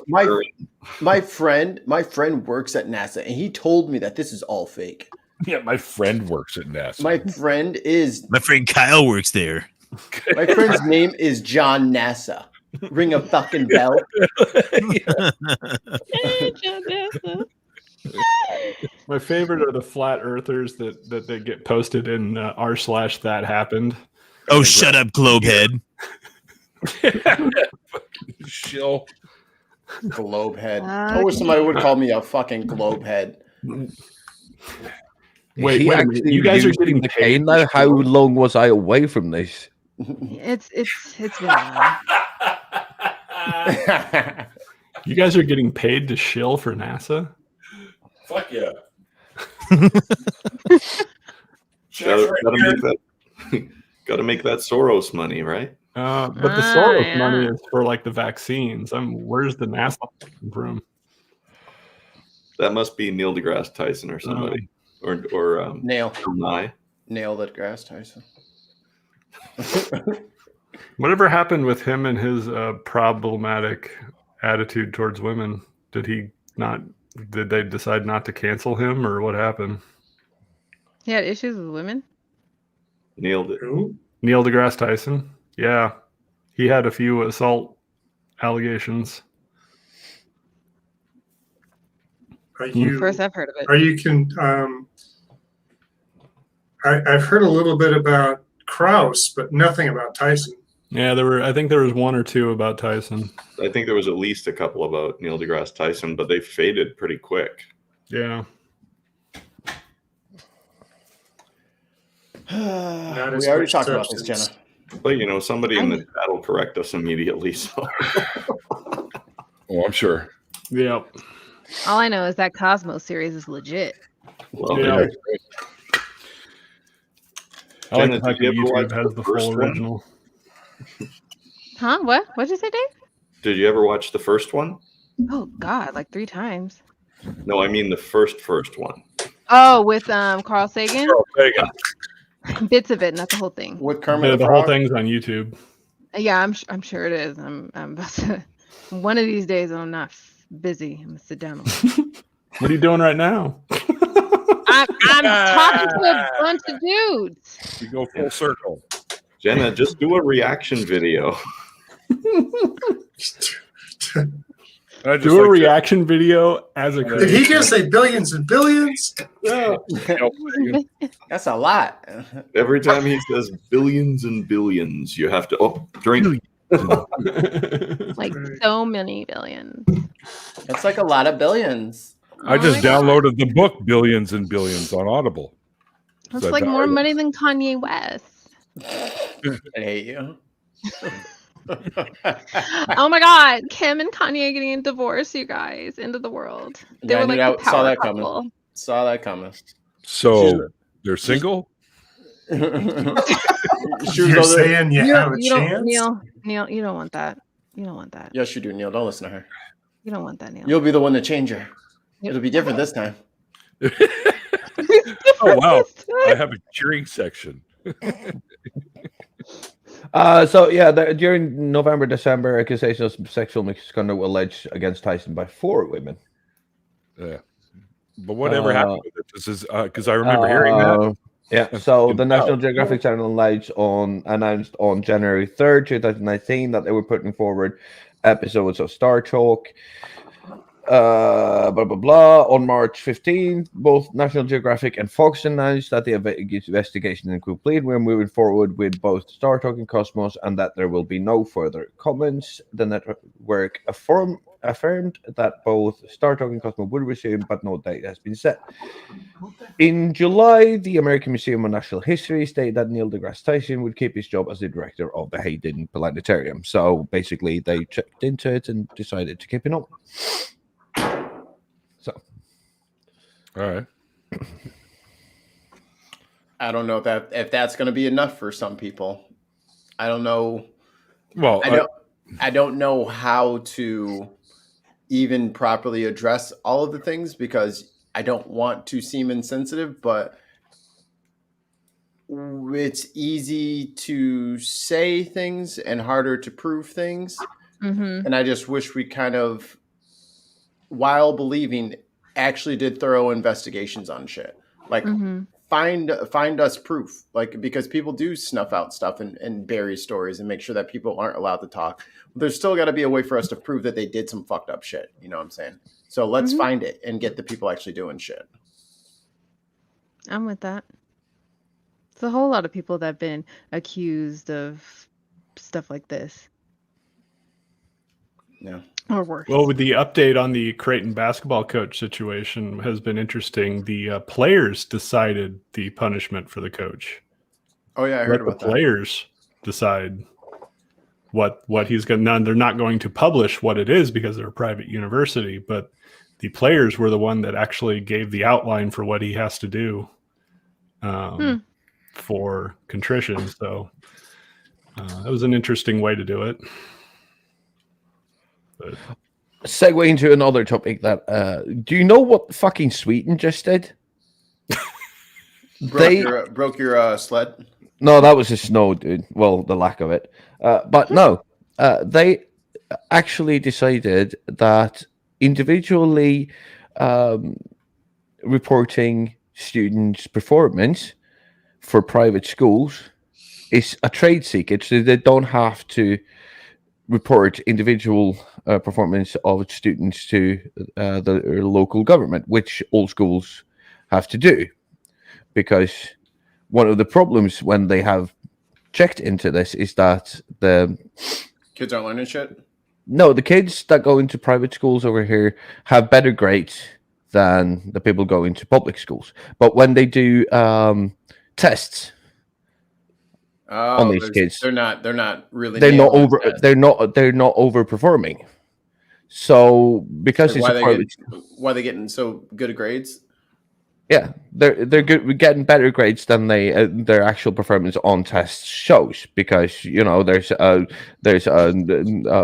My friend works at NASA, and he told me that this is all fake. Yeah, my friend works at NASA. My friend Kyle works there. My friend's name is John NASA. Ring a fucking bell. My favorite are the flat earthers that they get posted in r/that happened. Oh, shut up, Globehead. Shill. Globehead. I wish somebody would call me a fucking globehead. Wait He a actually minute. You guys are used the getting paid cane now. How long was I away from this? It's been a while. You guys are getting paid to shill for NASA? Fuck yeah. Gotta make that Soros money, right? But the Soros money is for like the vaccines. Where's the NASA come from? That must be Neil deGrasse Tyson or somebody, or Nail Nye. Nail that grass, Tyson. Whatever happened with him and his problematic attitude towards women? Did they decide not to cancel him, or what happened? He had issues with women. Neil deGrasse Tyson. Yeah, he had a few assault allegations. First I've heard of it. I've heard a little bit about Krause, but nothing about Tyson. Yeah, I think there was one or two about Tyson. I think there was at least a couple about Neil deGrasse Tyson, but they faded pretty quick. Yeah. We already talked about this, Jenna. But somebody in the chat will correct us immediately. So. Oh, I'm sure. Yeah. All I know is that Cosmos series is legit. Well, yeah. I like Jenna, the fact that YouTube has the full original. Huh? What? What'd you say, Dave? Did you ever watch the first one? Oh God, like 3 times. No, I mean the first one. Oh, with Carl Sagan. Carl Sagan. Bits of it, not the whole thing. With Kermit the whole thing's on YouTube. Yeah, I'm sure it is. I'm about to. One of these days, when I'm not busy, I'm gonna sit down. What are you doing right now? I'm talking to a bunch of dudes. You go full circle. Jenna, just do a reaction video. Do a reaction video as a Did he just say billions and billions? Yeah. That's a lot. Every time he says billions and billions, you have to drink. Like so many billions. That's like a lot of billions. I just downloaded the book Billions and Billions on Audible. That's like more money than Kanye West. I hate you. Oh my God, Kim and Kanye getting a divorce, you guys. End of the world. They were like the power saw that couple. coming. Saw that coming. So they're single? You're saying you have a chance? Neil, you don't want that. You don't want that. Yes, you do, Neil. Don't listen to her. You don't want that, Neil. You'll be the one to change her. It'll be different this time. Oh wow, I have a cheering section. During November, December, accusations of sexual misconduct were alleged against Tyson by 4 women. Yeah, but whatever happened with it? This is because I remember hearing that. Yeah, so the National Geographic Channel announced on January 3rd, 2019, that they were putting forward episodes of Star Talk. On March 15th, both National Geographic and Fox announced that the investigation is complete. We're moving forward with both Star Talk and Cosmos, and that there will be no further comments. The network affirmed that both Star Talk and Cosmos would resume, but no date has been set. In July, the American Museum of Natural History stated that Neil deGrasse Tyson would keep his job as the director of the Hayden Planetarium. So basically, they checked into it and decided to keep it on. So, all right. I don't know if that's going to be enough for some people. I don't know. Well, I don't know how to even properly address all of the things because I don't want to seem insensitive, but it's easy to say things and harder to prove things. Mm-hmm. And I just wish we kind of, while believing, actually did thorough investigations on shit. Like find us proof. Like, because people do snuff out stuff and bury stories and make sure that people aren't allowed to talk. There's still got to be a way for us to prove that they did some fucked up shit. You know what I'm saying? So let's find it and get the people actually doing shit. I'm with that. It's a whole lot of people that have been accused of stuff like this. Yeah. Or worse. Well, with the update on the Creighton basketball coach situation has been interesting. The players decided the punishment for the coach. Oh yeah, I heard about the players decide what he's going to. They're not going to publish what it is because they're a private university, but the players were the one that actually gave the outline for what he has to do for contrition. So that was an interesting way to do it. But segue into another topic that do you know what fucking Sweden just did? broke your sled. No, that was the snow, dude. Well, the lack of it. But no, they actually decided that individually reporting students' performance for private schools is a trade secret, so they don't have to report individual performance of students to the local government, which all schools have to do. Because one of the problems when they have checked into this is that the kids aren't learning shit. No, the kids that go into private schools over here have better grades than the people going to public schools. But when they do tests on these kids, they're not really. They're not overperforming. So because like it's why are they getting so good at grades? Yeah, they're good. We're getting better grades than their actual performance on tests shows, because there's a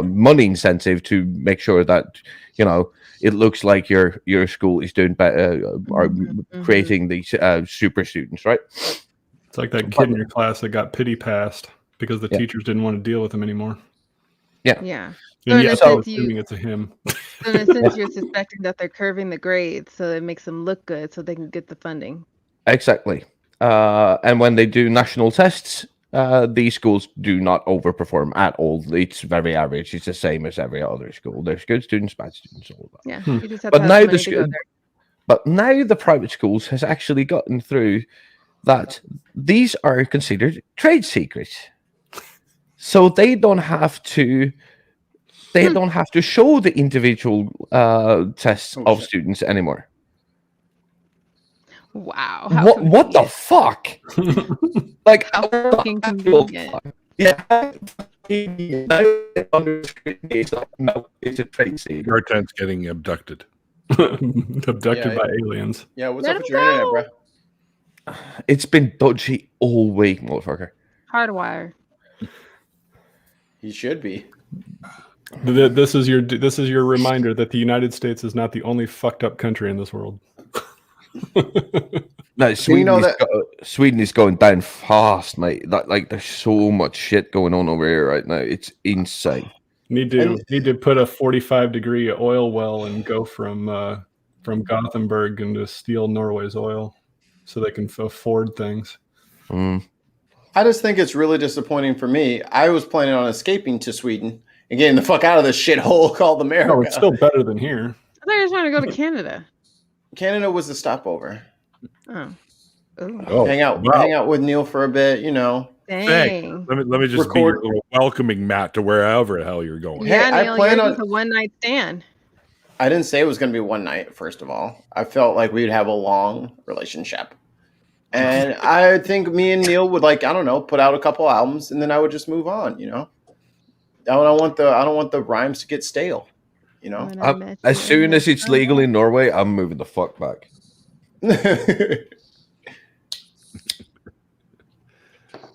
money incentive to make sure that it looks like your school is doing better or creating these super students, right? It's like that kid in your class that got pity passed because the teachers didn't want to deal with him anymore. Yeah. Yeah. And So yes, I'm assuming it's a him. So in a sense, you're suspecting that they're curving the grades so it makes them look good so they can get the funding. Exactly. And when they do national tests, these schools do not overperform at all. It's very average. It's the same as every other school. There's good students, bad students, all that. Yeah. You just have But to have now money to go there. but now the private schools has actually gotten through that these are considered trade secrets. So they don't have to show the individual tests of students anymore. Wow. What the fuck? Like, how fucking convenient. Yeah. No, it's a trade secret. Bartend's getting abducted. Abducted by aliens. Yeah, what's Let up with him your internet, bro? It's been dodgy all week, motherfucker. Hardwire. He should be. This is your reminder that the United States is not the only fucked up country in this world. No, Sweden is going down fast, mate. Like there's so much shit going on over here right now. It's insane. Need to put a 45-degree oil well and go from Gothenburg and just steal Norway's oil so they can afford things. I just think it's really disappointing for me. I was planning on escaping to Sweden and getting the fuck out of this shithole called America. No, it's still better than here. I thought you were trying to go to Canada. Canada was the stopover. Oh. Ooh. Oh, hang out with Neil for a bit, Dang. Let me just be your little welcoming mat to wherever the hell you're going. Yeah, Hey, Neil, I plan yours on. is a one-night stand. I didn't say it was going to be one night. First of all, I felt like we'd have a long relationship, and I think me and Neil would put out a couple albums, and then I would just move on. I don't want the rhymes to get stale. As soon as it's legal in Norway, I'm moving the fuck back.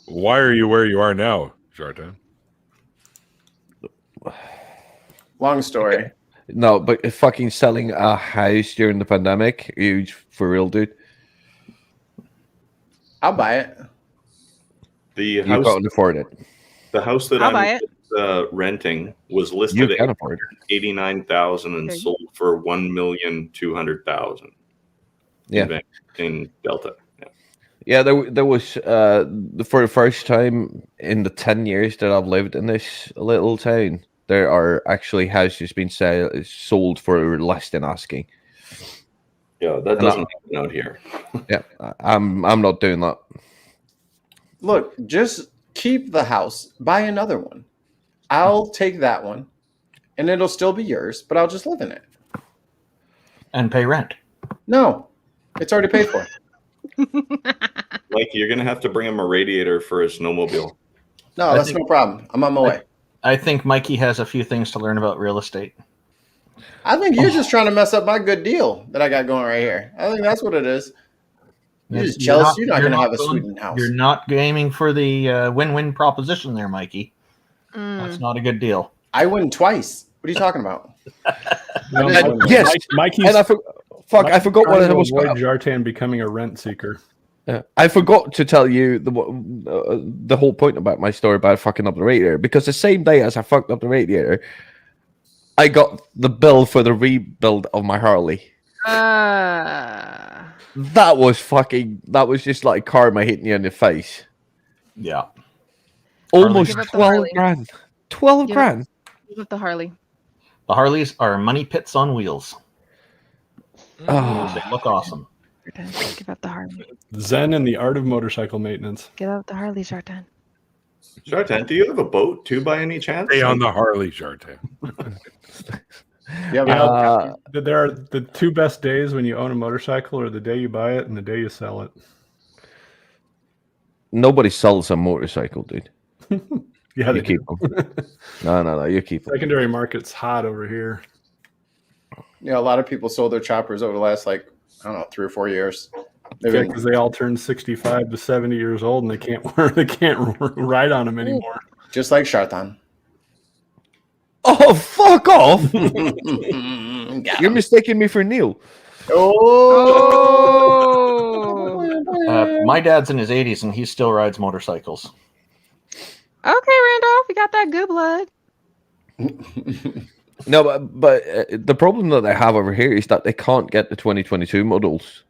Why are you where you are now, Jardin? Long story. Okay. No, but fucking selling a house during the pandemic, huge for real, dude. I'll buy it. You can't afford it. The house that I'm renting was listed at $89,000 and sold for $1,200,000. Yeah, in Delta. Yeah, there was for the first time in the 10 years that I've lived in this little town, there are actually houses being sold for less than asking. Yeah, that doesn't happen out here. Yeah, I'm not doing that. Look, just keep the house, buy another one. I'll take that one, and it'll still be yours, but I'll just live in it. And pay rent. No, it's already paid for. Like, you're going to have to bring him a radiator for his snowmobile. No, that's no problem. I'm on my way. I think Mikey has a few things to learn about real estate. I think you're just trying to mess up my good deal that I got going right here. I think that's what it is. You're just jealous. You're not going to have a sweetened house. You're not aiming for the win-win proposition there, Mikey. That's not a good deal. I win twice. What are you talking about? Yes, Mikey's. And I forgot what I was avoid Jartan becoming a rent seeker. I forgot to tell you the whole point about my story about fucking up the radiator, because the same day as I fucked up the radiator, I got the bill for the rebuild of my Harley. That was just like karma hitting you in the face. Yeah. Almost 12 grand. 12 grand. Give up the Harley. The Harleys are money pits on wheels. Oh. They look awesome. Give up the Harley. Zen and the art of motorcycle maintenance. Give up the Harley, Jartan. Jartan, do you have a boat too by any chance? Stay on the Harley, Jartan. There are the two best days when you own a motorcycle are the day you buy it and the day you sell it. Nobody sells a motorcycle, dude. Yeah, you keep them. No, you keep them. Secondary market's hot over here. Yeah, a lot of people sold their choppers over the last, 3 or 4 years. Because they all turned 65 to 70 years old and they can't ride on them anymore. Just like Shartan. Oh, fuck off! You're mistaking me for Neil. Oh! My dad's in his 80s and he still rides motorcycles. Okay, Randolph, you got that good blood. No, but the problem that they have over here is that they can't get the 2022 models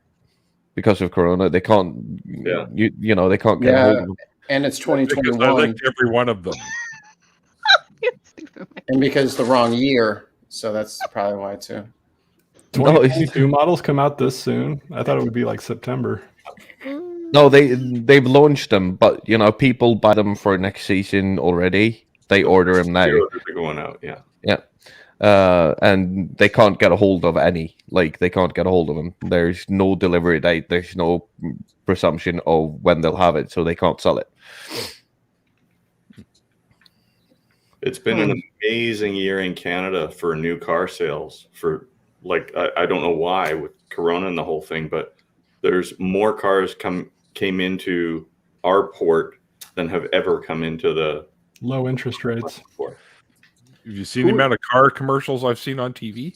because of Corona. They can't. Yeah. They can't get hold of them. And it's 2021. I licked every one of them. And because it's the wrong year, so that's probably why too. 2022 models come out this soon. I thought it would be like September. No, they've launched them, but people buy them for next season already. They order them now. They're going out, yeah. Yeah. And they can't get a hold of any. They can't get a hold of them. There's no delivery date. There's no presumption of when they'll have it, so they can't sell it. It's been an amazing year in Canada for new car sales. For I don't know why with Corona and the whole thing, but there's more cars came into our port than have ever come into the low interest rates. Have you seen the amount of car commercials I've seen on TV?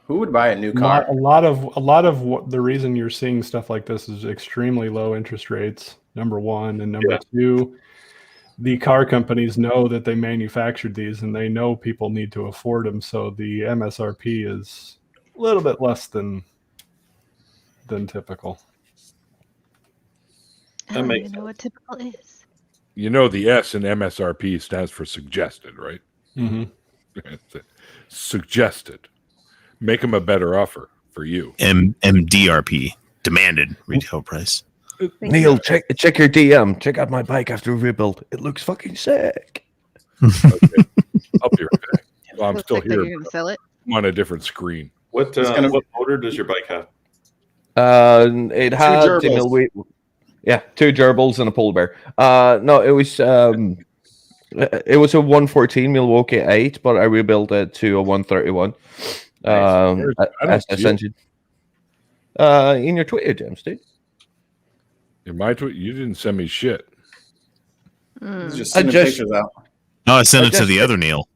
Who would buy a new car? A lot of what the reason you're seeing stuff like this is extremely low interest rates. Number one, and number two, the car companies know that they manufactured these and they know people need to afford them. So the MSRP is a little bit less than typical. I don't even know what typical is. The S in MSRP stands for suggested, right? Mm-hmm. Suggested. Make them a better offer for you. MDRP, demanded retail price. Neil, check your DM. Check out my bike after rebuild. It looks fucking sick. Okay. I'll be right back. Well, I'm still here. You're gonna sell it? I'm on a different screen. What motor does your bike have? It had two gerbils and a pole bear. No, it was a 114 Milwaukee 8, but I rebuilt it to a 131 SS engine. In your Twitter, James, dude. In my tweet, you didn't send me shit. Just send pictures out. No, I sent it to the other Neil.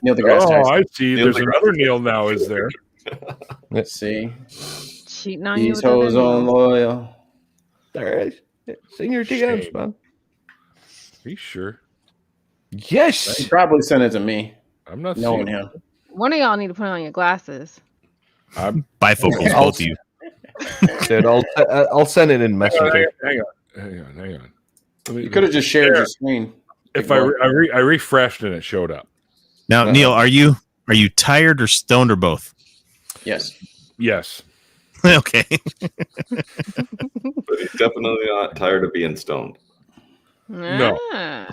Neil deGrasse Tyson. I see. There's another Neil now, is there? Let's see. Cheating on you. These hoes on loyal. There is. It's in your DMs, man. Are you sure? Yes. He probably sent it to me. I'm not knowing seeing him. One of y'all need to put on your glasses. Bifocals, both of you. Dude, I'll send it in Messenger. Hang on. You could have just shared your screen. If I refreshed and it showed up. Now, Neil, are you tired or stoned or both? Yes. Okay. But he's definitely not tired of being stoned. No.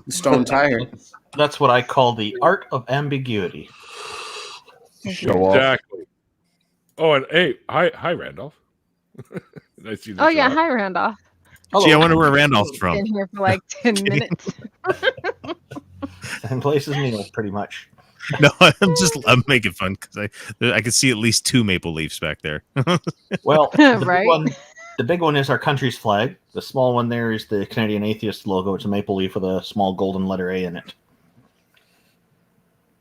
Stone tired. That's what I call the art of ambiguity. Show off. Exactly. Oh, and hey, hi, Randolph. I see Oh yeah, hi Randolph. Gee, I wonder where Randolph's from. Been here for like 10 minutes. Same place as Neil, pretty much. No, I'm making fun because I can see at least 2 maple leaves back there. Well, Right. the big one is our country's flag. The small one there is the Canadian Atheist logo. It's a maple leaf with a small golden letter A in it.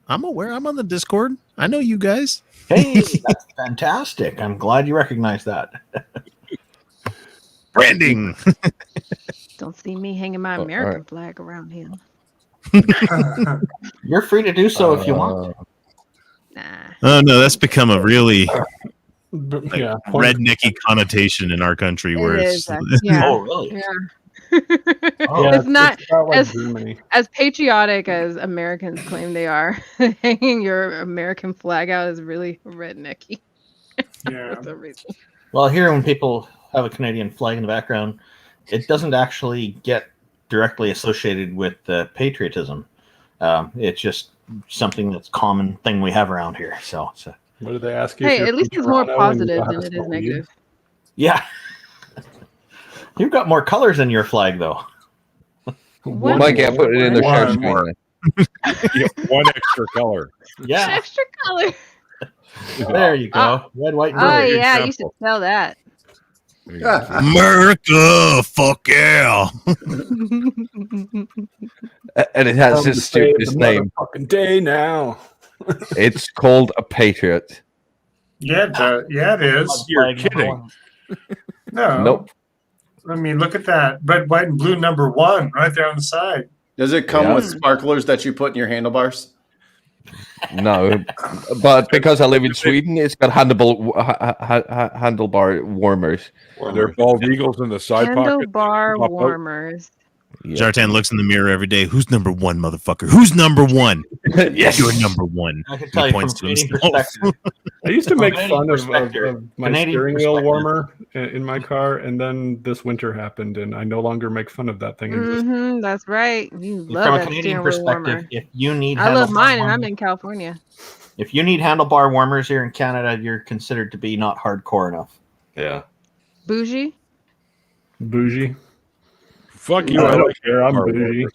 I'm aware. I'm on the Discord. I know you guys. Hey, that's fantastic. I'm glad you recognize that. Branding. Don't see me hanging my American flag around here. You're free to do so if you want. Nah. Oh no, that's become a really Yeah. rednecky connotation in our country where It it's is, yeah. Oh, really? Yeah. Yeah, It's not like as Germany. as patriotic as Americans claim they are. Hanging your American flag out is really rednecky. Yeah. For some reason. Well, here when people have a Canadian flag in the background, it doesn't actually get directly associated with patriotism. It's just something that's common thing we have around here. So What did they ask you? Hey, if you're at least from it's more Toronto and you positive know how than to it is spell negative. yeah. You've got more colors in your flag, though. One Mike, I put it in the share One screen. more. then. Yeah, one extra color. Yeah, Extra color. there you go. Red, white, and blue. Oh Perfect yeah, you should example. sell that. There you go. America. Fuck yeah. And it has Come to its save stupidest the name. motherfucking day now. It's called a Patriot. Yeah, it is. You're Flag number kidding. one. No. Nope. I mean, look at that. Red, white, and blue number 1 right there on the side. Does it come Yeah. with sparklers that you put in your handlebars? No, but because I live in Sweden, it's got handlebar warmers. They're bald eagles in the side pocket. Handlebar Pop out. warmers. Yeah. Jartan looks in the mirror every day. Who's number 1, motherfucker? Who's number 1? Yes. You're number 1. I can He tell you from points to Canadian himself. perspective. I used to From make Canadian fun of perspective, my Canadian steering wheel perspective. warmer in my car, and then this winter happened, and I no longer make fun of that thing. And just, That's right. You love From a that Canadian steering wheel perspective, warmer. if you need I love handlebar mine, and I'm warmers- in California. if you need handlebar warmers here in Canada, you're considered to be not hardcore enough. Yeah. Bougie. bougie. Fuck you. No, I I don't don't care. I'm car bougie.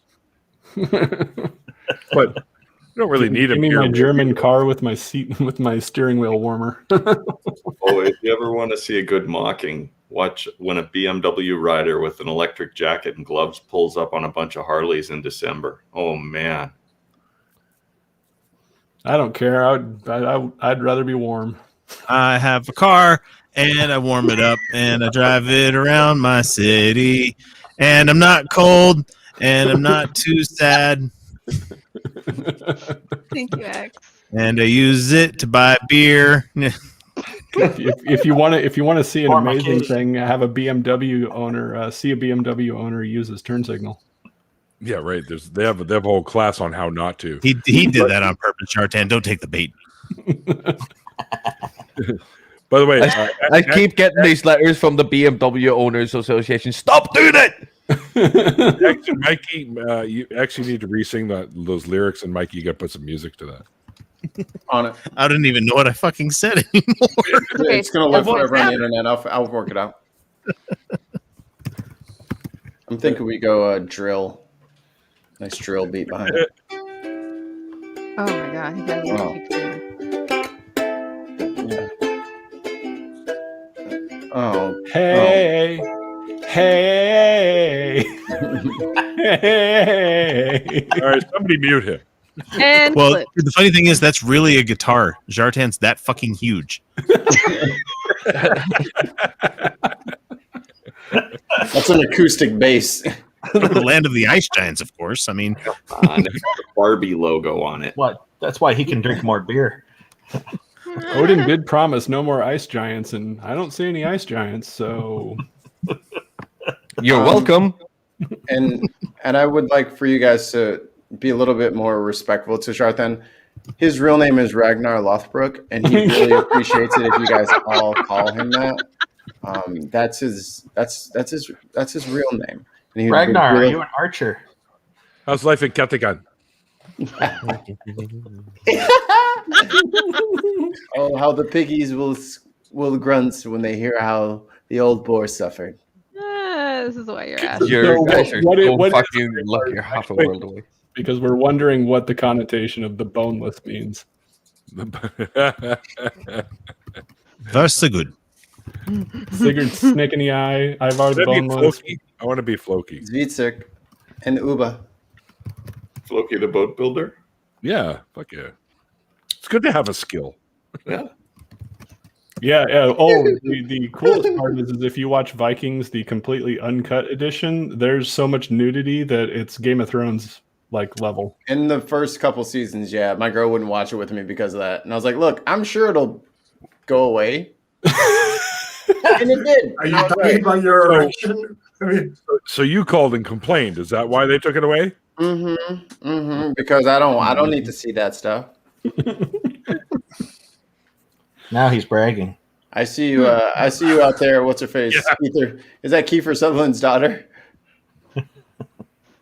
But you don't really need Give a me beer. my German car with my seat with my steering wheel warmer. Oh, if you ever want to see a good mocking, watch when a BMW rider with an electric jacket and gloves pulls up on a bunch of Harleys in December. Oh man. I don't care. I'd rather be warm. I have a car and I warm it up and I drive it around my city. And I'm not cold and I'm not too sad. Thank you, X. And I use it to buy beer. if you want to see an Or amazing vacation. thing, have a BMW owner see a BMW owner use his turn signal. Yeah, right. They have a whole class on how not to. He did that on purpose, Jartan. Don't take the bait. By the way, I keep getting these letters from the BMW Owners Association. Stop doing it! actually, Mikey, you actually need to re-sing those lyrics, and Mikey, you got to put some music to that. On it. I didn't even know what I fucking said anymore. Okay, It's going to live that's forever on the what's internet. I'll work it out. I'm thinking we go drill. Nice drill beat behind it. Oh my god, he has a Wow. picture. Oh. Hey, hey, hey. All right, somebody mute him. And Well, flip. the funny thing is, that's really a guitar. Jartan's that fucking huge. That's an acoustic bass. The land of the ice giants, of course. I mean, And it's got the Barbie logo on it. What? That's why he can drink more beer. Odin did promise no more ice giants, and I don't see any ice giants, so You're welcome. And I would like for you guys to be a little bit more respectful to Sharthan. His real name is Ragnar Lothbrok, and he really appreciates it if you guys all call him that. That's his real name. And he would Ragnar, are really- you an archer? How's life in Kattegat? Oh, how the piggies will grunt when they hear how the old boar suffered. This is why you're asking. You guys are what so is- fucking lucky. You're half a world away. because we're wondering what the connotation of the boneless means. That's so good. Sigurd snake in the eye. Ivar the boneless. Floki. I want to be Floki. Zvitsik and Uba. Floki the boat builder. Yeah, fuck yeah. It's good to have a skill. Yeah. Yeah. Oh, the coolest part is if you watch Vikings, the completely uncut edition, there's so much nudity that it's Game of Thrones like level. In the first couple seasons, yeah, my girl wouldn't watch it with me because of that. And I was like, look, I'm sure it'll go away. And it did. Are you talking about your erection? I mean, So you called and complained. Is that why they took it away? Because I don't need to see that stuff. Now he's bragging. I see you out there. What's her face? Yeah. Kiefer. Is that Kiefer Sutherland's daughter?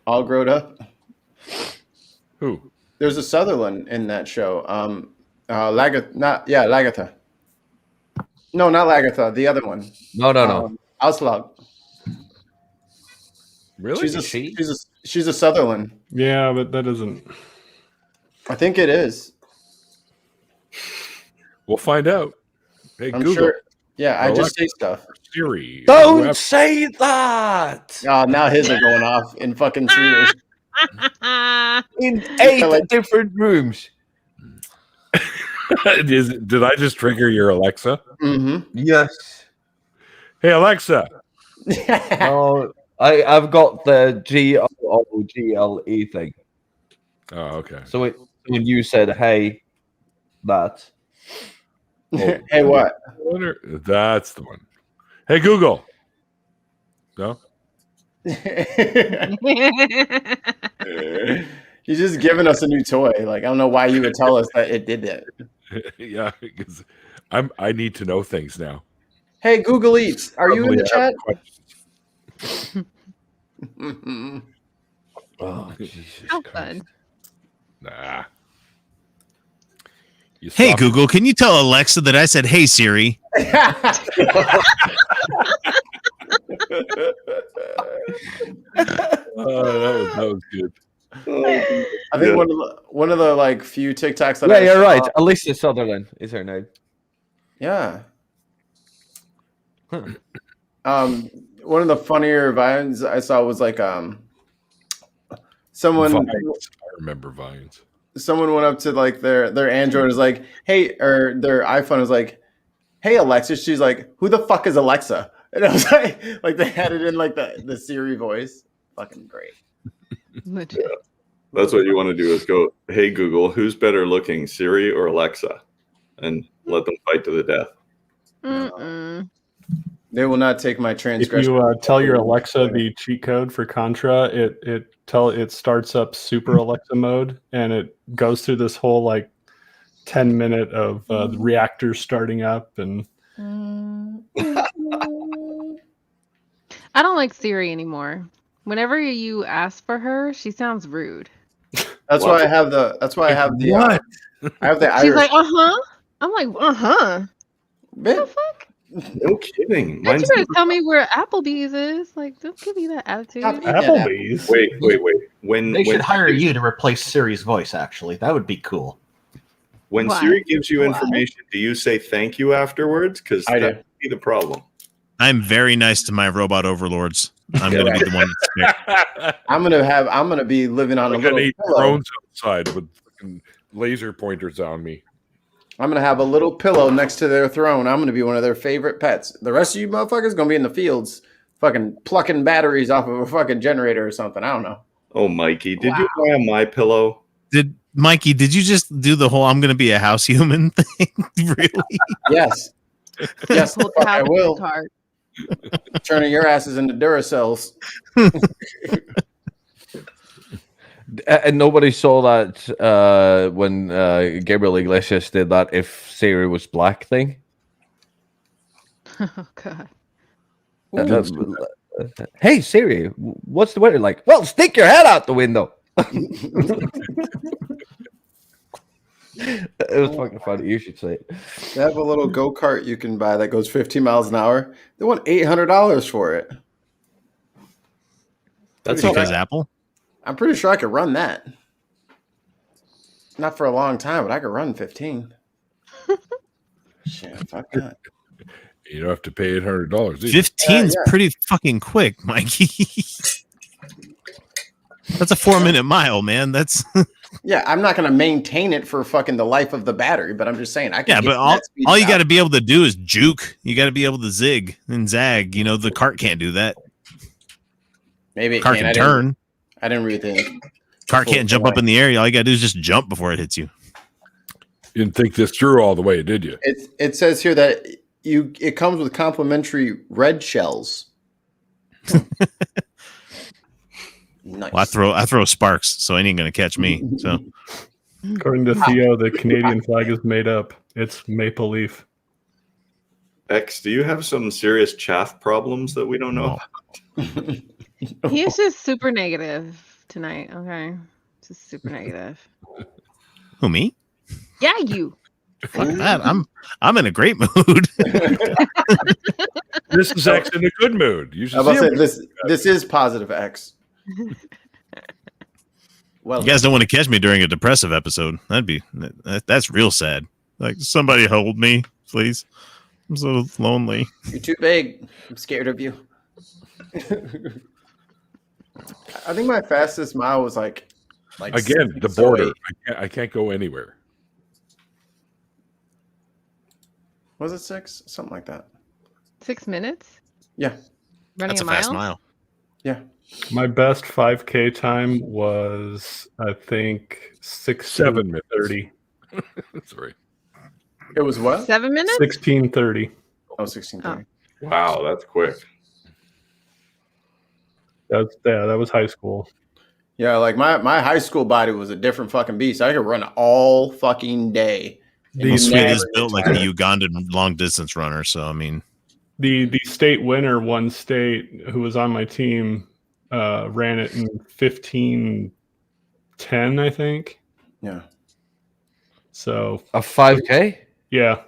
All grown up. Who? There's a Sutherland in that show. Lagatha. No, not Lagatha. The other one. No. Auslag. Really? She's a Sutherland. Yeah, but that isn't. I think it is. We'll find out. Hey, I'm Google. sure. Yeah, I just Alexa, say stuff. Siri. Don't whoever. say that. Oh, now his are going off in fucking Swedish. In 8 different rooms. Did I just trigger your Alexa? Mm-hmm. Yes. Hey, Alexa. No, I've got the GLE thing. Oh, okay. So when you said, "Hey," that. Oh. Hey, what? That's the one. Hey, Google. No? He's just giving us a new toy. Like, I don't know why you would tell us that it did that. Yeah, because I need to know things now. Hey, Google Eats, are you in the chat? Oh, Jesus How Christ. fun. Nah. You Hey stop- Google, can you tell Alexa that I said, "Hey Siri"? that was good. I think one of the like few TikToks that Yeah, I you're saw- right. Alicia Sutherland is her name. Yeah. One of the funnier vines I saw was like someone Vines. I remember Vines. someone went up to like their Android is like, hey, or their iPhone is like, hey Alexa. She's like, who the fuck is Alexa? And I was like they had it in like the Siri voice. Fucking great. Legit. Yeah. That's what you want to do is go, hey Google, who's better looking, Siri or Alexa? And let them fight to the death. Mm-mm. They will not take my If transgression. you tell your Alexa the cheat code for Contra, it starts up Super Alexa mode, and it goes through this whole like 10-minute of the reactors starting up, and I don't like Siri anymore. Whenever you ask for her, she sounds rude. That's why I have the. That's why I have the. What? I have the She's Irish. like, I'm like, What the fuck? No kidding. Don't you Mine's better tell me where Applebee's is. Like, don't give me that attitude. Applebee's. Wait. When They should when hire you to replace Siri's voice. Actually, that would be cool. when Why? Siri gives you Why? information, do you say thank you afterwards? Because I that do. would be the problem. I'm very nice to my robot overlords. I'm going to be the one that's I'm gonna be living on Like a little 8 pillow. drones outside with fucking laser pointers on me. I'm gonna have a little pillow next to their throne. I'm gonna be one of their favorite pets. The rest of you motherfuckers gonna be in the fields, fucking plucking batteries off of a fucking generator or something. I don't know. Oh, Mikey, did you buy a My Pillow? Mikey, did you just do the whole "I'm going to be a house human" thing? Really? Yes, yes, the Hold fuck out I the will. card. Turning your asses into Duracells. And nobody saw that when Gabriel Iglesias did that "if Siri was black" thing. Oh god. Hey Siri, what's the weather like? Well, stick your head out the window. It was fucking funny. You should say it. They have a little go-kart you can buy that goes 15 miles an hour. They want $800 for it. That's Pretty because sure- Apple. I'm pretty sure I could run that. Not for a long time, but I could run 15. Shit, fuck that. You don't have to pay $800. 15's pretty fucking quick, Mikey. That's a 4-minute mile, man. That's Yeah, I'm not going to maintain it for fucking the life of the battery, but I'm just saying I can. yeah, get but that speed all you out. got to be able to do is juke. You got to be able to zig and zag. You know, the cart can't do that. Maybe it Cart can. can turn. I didn't read the Cart can't jump up in the air. All you got to do is just jump before it hits you. You didn't think this through all the way, did you? It says here that it comes with complimentary red shells. Nice. Well, I throw sparks, so it ain't gonna catch me. So, According to Theo, the Canadian flag is made up. It's maple leaf. X, do you have some serious chaff problems that we don't know about? He's just super negative tonight. Okay, just super negative. who me? Yeah, you. Fuck that. I'm in a great mood. This is X in a good mood. You should I was see about to him. say, this is positive X. Well, You guys don't want to catch me during a depressive episode. That's real sad. Like, somebody hold me, please. I'm so lonely. you're too big. I'm scared of you. I think my fastest mile was like Again, the 6 or border. 8. I can't go anywhere. Was it 6? Something like that. 6 minutes Yeah. running That's a a fast mile. mile. Yeah. My best 5K time was, I think, 7 minutes. 16:30. Sorry. It was what? 7 minutes. 16:30. Oh, 16:30. Wow, that's quick. That was high school. Yeah, like my high school body was a different fucking beast. I could run all fucking day. And Well, you Sweet never is built like a get tired. Ugandan long distance runner, so I mean, The state winner, one state who was on my team, ran it in 15:10, I think. Yeah. So A 5K? yeah,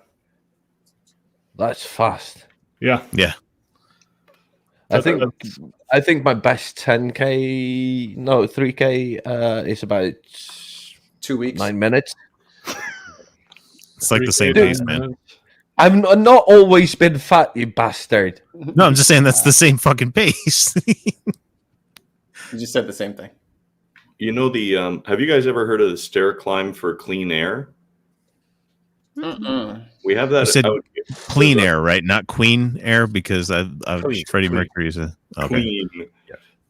That's fast. yeah. I think my best 3K is about 2 weeks. 9 minutes. it's like the same 3K, pace, 9 man. minutes. I've not always been fat, you bastard. No, I'm just saying that's the same fucking pace. You just said the same thing. You know have you guys ever heard of the stair climb for clean air? Mm-mm. We have You that said out clean air, right? Not queen air, because Clean, Freddie clean. Mercury's a okay. Clean.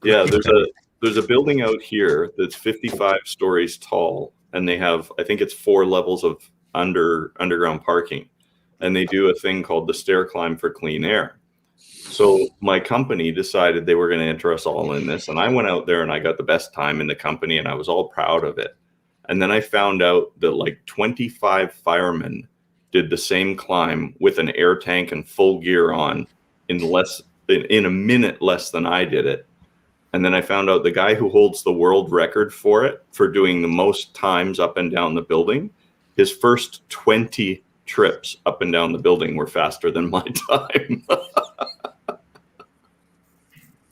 Yeah, there's a building out here that's 55 stories tall, and they have, I think it's 4 levels of underground parking, and they do a thing called the stair climb for clean air. So my company decided they were going to enter us all in this, and I went out there and I got the best time in the company, and I was all proud of it. And then I found out that like 25 firemen did the same climb with an air tank and full gear on in a minute less than I did it. And then I found out the guy who holds the world record for it, for doing the most times up and down the building, his first 20 trips up and down the building were faster than my time.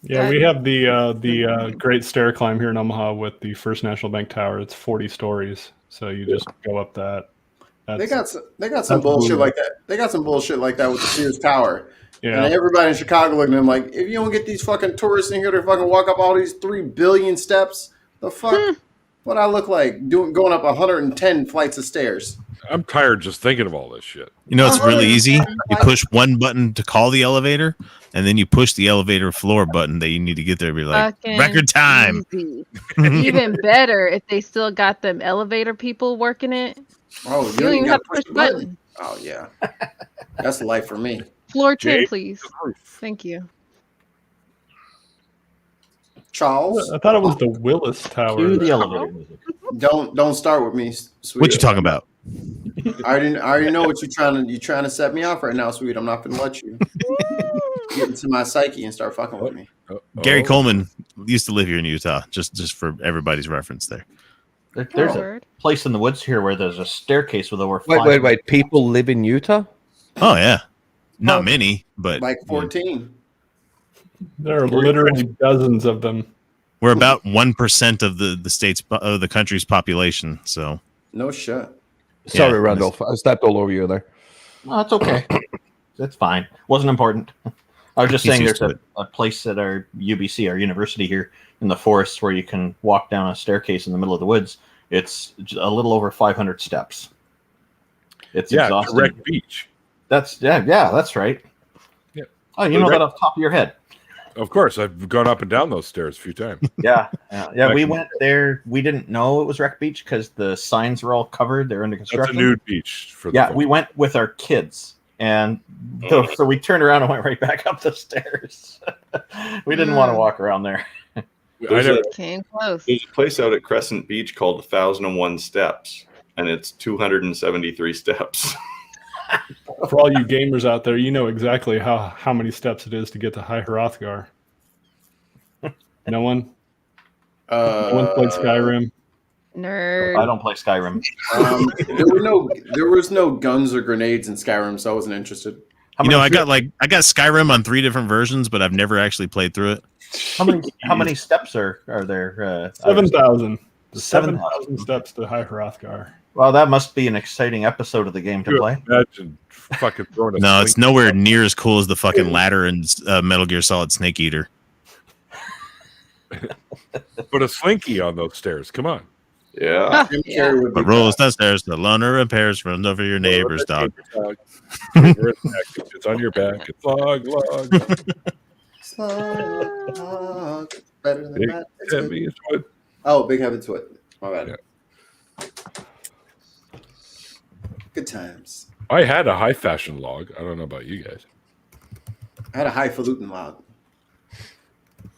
Yeah, we have the great stair climb here in Omaha with the First National Bank Tower. It's 40 stories, so you just go up that. They got some that's bullshit brutal. like that. They got some bullshit like that with the Sears Tower. Yeah. And everybody in Chicago looking at them like, if you don't get these fucking tourists in here to fucking walk up all these 3 billion steps, the fuck? What I look like going up 110 flights of stairs? I'm tired just thinking of all this shit. You know, it's really easy. You push one button to call the elevator, and then you push the elevator floor button that you need to get there. Be like, Fucking record time. easy. Even better if they still got them elevator people working it. Oh, You don't even have to push the button. Oh yeah, that's life for me. Floor 10, Jay? please. Thank you. Charles, I thought it was the Willis Tower. Cue the elevator music. Don't start with me, sweet. What you talking about? I already know what you're trying to set me off right now, sweet. I'm not gonna let you get into my psyche and start fucking with me. Gary Coleman used to live here in Utah. Just for everybody's reference there. There's a place in the woods here where there's a staircase with over 5. Wait. People live in Utah? Oh yeah, not many, but Like 14. There are literally dozens of them. we're about 1% of the state's of the country's population. So No shit. Sorry, Yeah. Randolph. I stepped all over you there. No, it's okay. That's fine. Wasn't important. I was just He's saying used there's to a place at our UBC, our university here in the forest, where you can walk down a staircase in the middle of the woods. It's a little over 500 steps. It's exhausting. Direct beach. That's right. Yeah. Oh, you know that off the top of your head. Of course, I've gone up and down those stairs a few times. Yeah. We went there. We didn't know it was Wreck Beach because the signs were all covered. They're under That's construction. a nude beach. For Yeah, the we went with our kids, and so we turned around and went right back up the stairs. We didn't want to walk around there. Came close. There's a place out at Crescent Beach called 1001 Steps, and it's 273 steps. For all you gamers out there, you know exactly how many steps it is to get to High Hrothgar. No one? No one played Skyrim? Nerd. I don't play Skyrim. There was no guns or grenades in Skyrim, so I wasn't interested. I got Skyrim on 3 different versions, but I've never actually played through it. How many steps are there? 7,000. 7,000 steps to High Hrothgar. Well, that must be an exciting episode of the game to play. Imagine fucking throwing a No, it's nowhere near as cool as the fucking ladder in Metal Gear Solid Snake Eater. Put a slinky on those stairs. Come on. Yeah. But rolls downstairs, the lawnmower repairs, runs over your neighbor's dog. It's on your back. It's log. Slug. Better than Big, that. heavy as wood. Oh, Big Heaven's Wood. My bad. Yeah. Good times. I had a high fashion log. I don't know about you guys. I had a highfalutin log.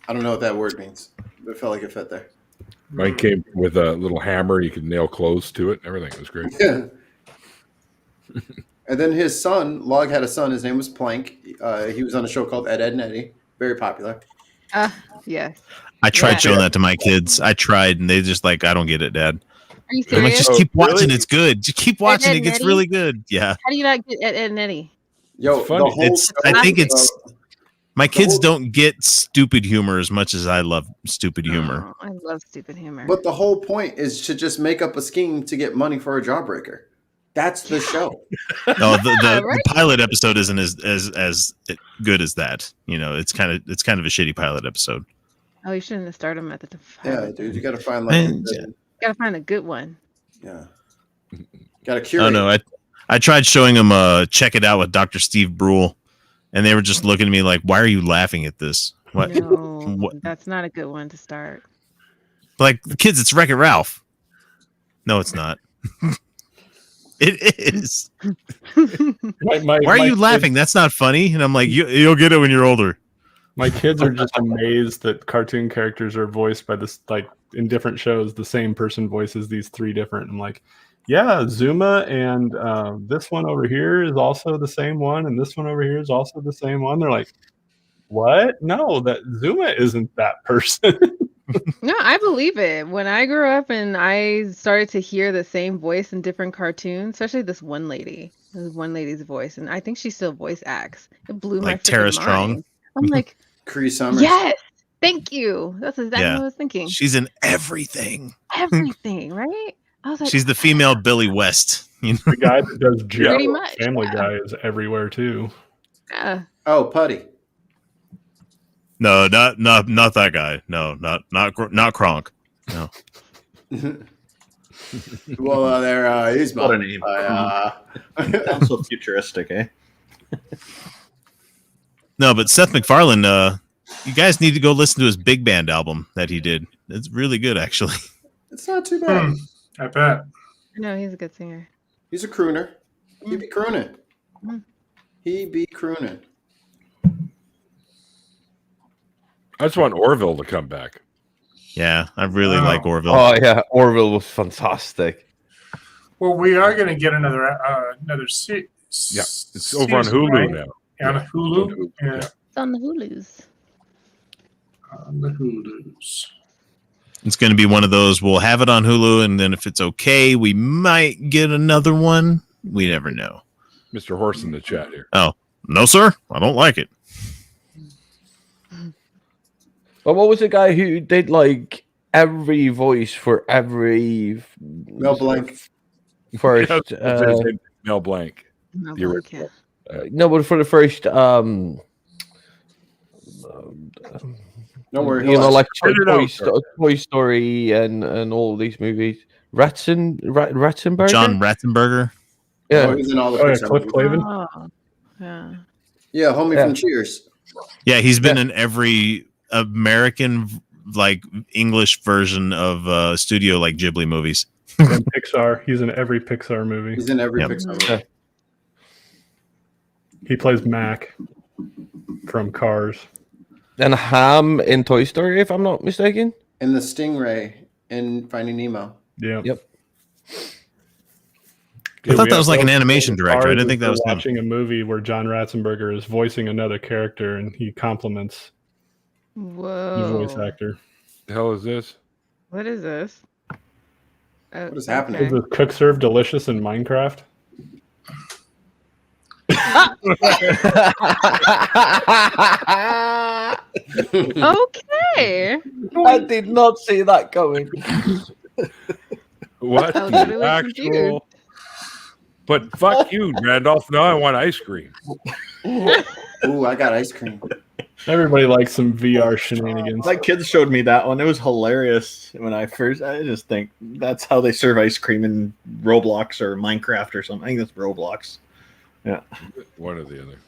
I don't know what that word means, but it felt like it fit there. Mine came with a little hammer. You could nail clothes to it and everything. It was great. Yeah. And then his son, Log had a son. His name was Plank. He was on a show called Ed, Ed and Eddie. Very popular. Yes. I tried showing that to my kids. I tried, and they just like, I don't get it, Dad. Are you I'm like, serious? just keep watching. really? It's good. Just keep watching. Ed, It gets Eddie? really good. Yeah. How do you not get Ed and Eddie? Yo, It's funny. I think it's my kids don't get stupid humor as much as I love stupid humor. Oh, I love stupid humor. But the whole point is to just make up a scheme to get money for a jawbreaker. That's the show. No, the right? pilot episode isn't as good as that. You know, it's kind of a shitty pilot episode. Oh, you shouldn't have started them at the time. Yeah, dude, you got to find Gotta find a good one. Yeah. Got to curate. Oh no, I tried showing them Check It Out with Dr. Steve Brule, and they were just looking at me like, "Why are you laughing at this?" What? No, that's not a good one to start. Like, the kids, it's Wreck-It Ralph. No, it's not. It is. Why are you laughing? That's not funny. And I'm like, you'll get it when you're older. My kids are just amazed that cartoon characters are voiced by this, like, in different shows, the same person voices these 3 different. I'm like, yeah, Zuma and this one over here is also the same one, and this one over here is also the same one. They're like, what? No, that Zuma isn't that person. No, I believe it. When I grew up and I started to hear the same voice in different cartoons, especially this one lady's voice, and I think she still voice acts. It blew my Like Tara freaking Strong? mind. I'm like, Cree Summers. yes, thank you. That's exactly what I was thinking. She's in everything. Everything, right? I was like, She's the female Billy West. You know? The guy that does Pretty Joe, much, Family Guy, is everywhere too. Oh, Putty. No, not that guy. No, not Kronk. No. Well, he's What a name. Sounds so futuristic, eh? No, but Seth MacFarlane, you guys need to go listen to his big band album that he did. It's really good, actually. It's not too bad. I bet. no, he's a good singer. He's a crooner. He be crooning. He be crooning. I just want Orville to come back. Yeah, I really like Orville. Oh yeah, Orville was fantastic. Well, we are going to get another series. Yeah, it's over on Hulu right? now. On Hulu. Yeah. It's on the Hulus. On the Hulus. It's going to be one of those. We'll have it on Hulu, and then if it's okay, we might get another one. We never know. Mr. Horse in the chat here. Oh, no, sir. I don't like it. But what was the guy who did like every voice for every Mel Blanc? first. Mel Blanc. No, The Blanc, original. No, but for the first, Don't worry, you know, like Toy Story and all these movies. Ratzenberger. John Ratzenberger. Yeah. Oh, he's in all the Oh, yeah, Pixar Cliff movies. Clavin. Oh, yeah. Yeah, homie Yeah. from Cheers. Yeah, he's been in every American like English version of studio like Ghibli movies. And Pixar. He's in every Pixar movie. He's in every Yep. Pixar movie. Yeah. He plays Mac from Cars. And Ham in Toy Story, if I'm not mistaken. And the Stingray in Finding Nemo. Yeah. Yep. I thought that was like an Both animation director. I didn't think that we're was him. watching a movie where John Ratzenberger is voicing another character, and he compliments the Whoa. voice actor. The hell is this? What is this? What is happening? Is the cook serve delicious in Minecraft? Okay. I did not see that coming. What? I was the really actual? But fuck you, Randolph. Now I want ice cream. Ooh, I got ice cream. Everybody likes some VR shenanigans. My kids showed me that one. It was hilarious when I just think that's how they serve ice cream in Roblox or Minecraft or something. I think that's Roblox. Yeah. One or the other.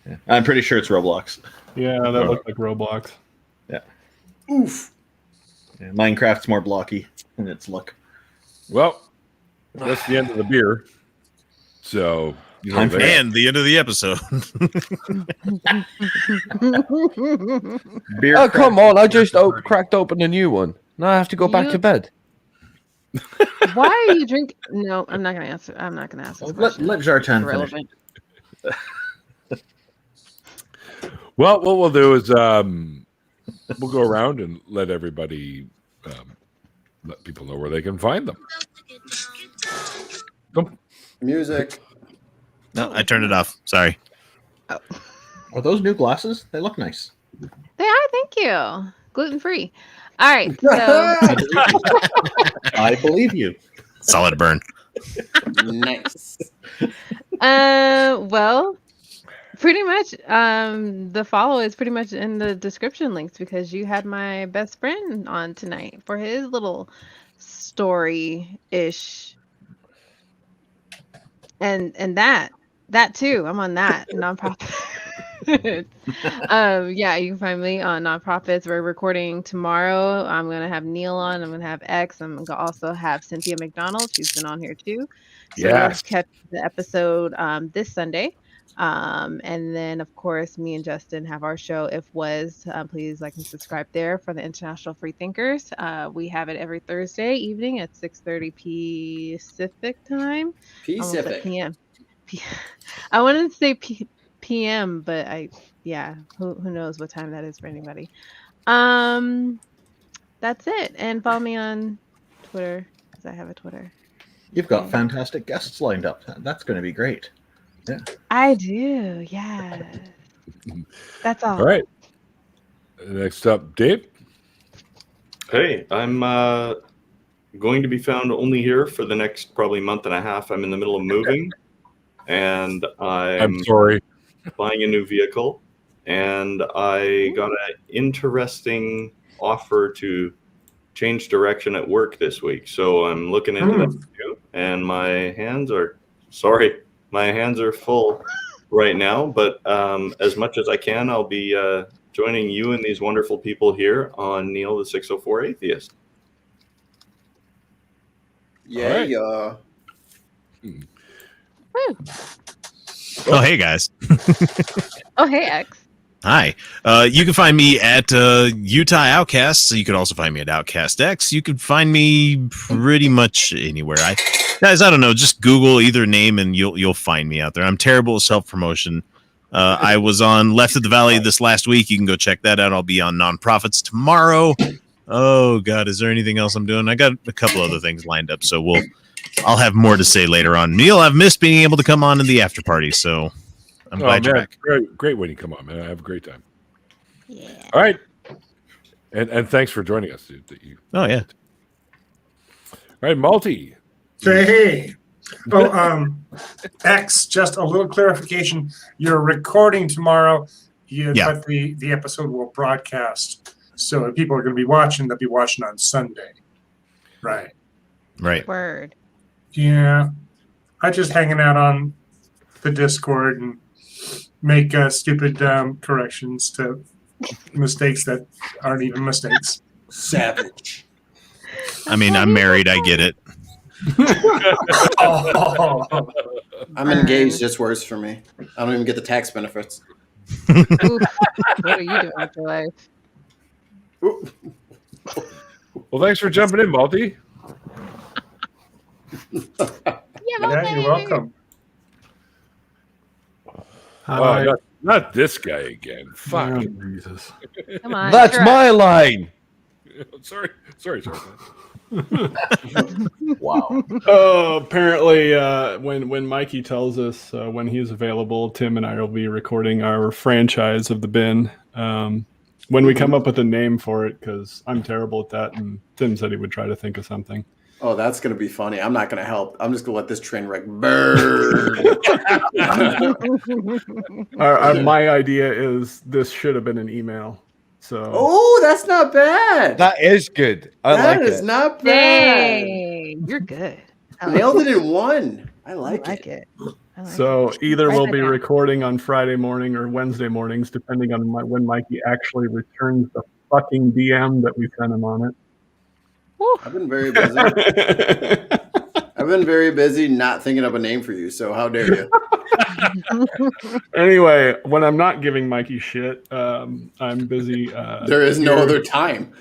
Yeah. I'm pretty sure it's Roblox. Yeah, that looked like Roblox. Yeah. Oof. Yeah, Minecraft's more blocky in its look. Well, that's the end of the beer. So, you know, And the end of the episode. Beer Oh, come on. I just cracked open a new one. Now I have to go back to bed. Why are you drinking? No, I'm not going to answer. I'm not going to ask this question. Let Jartan finish. Irrelevant. well, what we'll do is we'll go around and let everybody let people know where they can find them. Music. No, I turned it off. Sorry. Oh. Are those new glasses? They look nice. They are. Thank you. Gluten free. All right. So, I believe you. Solid burn. Nice. well, pretty much the follow is pretty much in the description links because you had my best friend on tonight for his little story-ish. And that too. I'm on that nonprofit. Yeah, you can find me on Nonprofits. We're recording tomorrow. I'm gonna have Neil on. I'm gonna have X. I'm gonna also have Cynthia McDonald. She's been on here too. So Yes. catch the episode this Sunday. And then of course me and Justin have our show If Was. Please like and subscribe there for the International Free Thinkers. We have it every Thursday evening at 6:30 Pacific time. Almost at Pacific. PM. I wanted to say PM, but who knows what time that is for anybody. That's it. And follow me on Twitter because I have a Twitter. You've got fantastic guests lined up. That's going to be great. Yeah. I do. Yeah. That's all. All right. Next up, Dave. Hey, I'm going to be found only here for the next probably month and a half. I'm in the middle of moving, and I'm sorry. buying a new vehicle, and I got an interesting offer to change direction at work this week. So I'm looking into that too, and my hands are full right now. But as much as I can, I'll be joining you and these wonderful people here on Neil the 604 Atheist. Yeah. Oh, hey, guys. Oh, hey, X. Hi. You can find me at Utah Outcasts. You can also find me at Outcast X. You can find me pretty much anywhere. Guys, I don't know. Just Google either name and you'll find me out there. I'm terrible at self-promotion. I was on Left of the Valley this last week. You can go check that out. I'll be on Nonprofits tomorrow. Oh, God. Is there anything else I'm doing? I got a couple other things lined up, so I'll have more to say later on. Neil, I've missed being able to come on in the after party, so I'm glad you're back. Great when you come on, man. I have a great time. Yeah. All right. And thanks for joining us. Oh, yeah. All right, Malty. Say, hey, Oh, X, just a little clarification. You're recording tomorrow, but the episode will broadcast. So if people are going to be watching, they'll be watching on Sunday. Right. Right. Word. Yeah. I just hanging out on the Discord and make stupid corrections to mistakes that aren't even mistakes. Savage. I mean, I'm married. I get it. I'm engaged. It's worse for me. I don't even get the tax benefits. Oof. What are you doing with your life? Well, thanks for jumping in, Malty. Yeah, you're welcome. Oh, not this guy again. Fuck. Oh, Jesus. Come on. That's you're my up. line. Sorry. Wow. Oh, apparently, when Mikey tells us when he's available, Tim and I will be recording our franchise of the bin. When we come up with a name for it, because I'm terrible at that, and Tim said he would try to think of something. Oh, that's going to be funny. I'm not going to help. I'm just going to let this train wreck burn. My idea is this should have been an email. So. Oh, that's not bad. That is good. I like it. That is not bad. Dang, you're good. I like Nailed it. it in one. I like it. So either Write we'll that be down. recording on Friday morning or Wednesday mornings, depending on when Mikey actually returns the fucking DM that we sent him on it. I've been very busy. I've been very busy not thinking of a name for you, so how dare you? Anyway, when I'm not giving Mikey shit, I'm busy. There is no other time.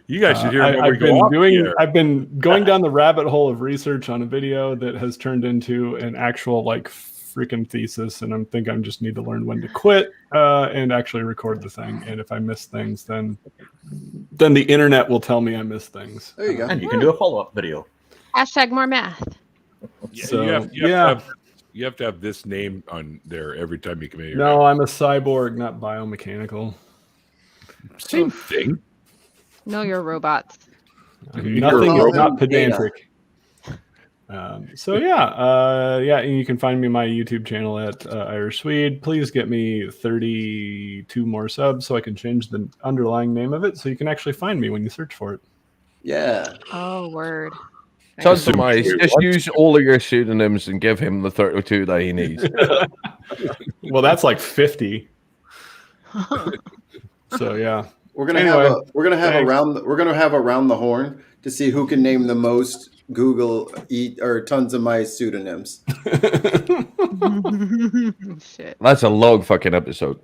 You guys should hear him when we go off the air. I've been going down the rabbit hole of research on a video that has turned into an actual freaking thesis, and I'm just need to learn when to quit and actually record the thing. And if I miss things, then the internet will tell me I missed things. There you go. And you can do a follow-up video. Hashtag more math. So, you have to have this name on there every time you come in here. No, I'm a cyborg, not biomechanical. Same thing. No, you're robots. Nothing is not pedantic. And you can find me my YouTube channel at Irish Swede. Please get me 32 more subs so I can change the underlying name of it so you can actually find me when you search for it. Yeah. Oh, word. Just use all of your pseudonyms and give him the 32 that he needs. Well, that's like 50. So yeah. We're gonna have around the horn to see who can name the most Google tons of my pseudonyms. Shit. That's a long fucking episode.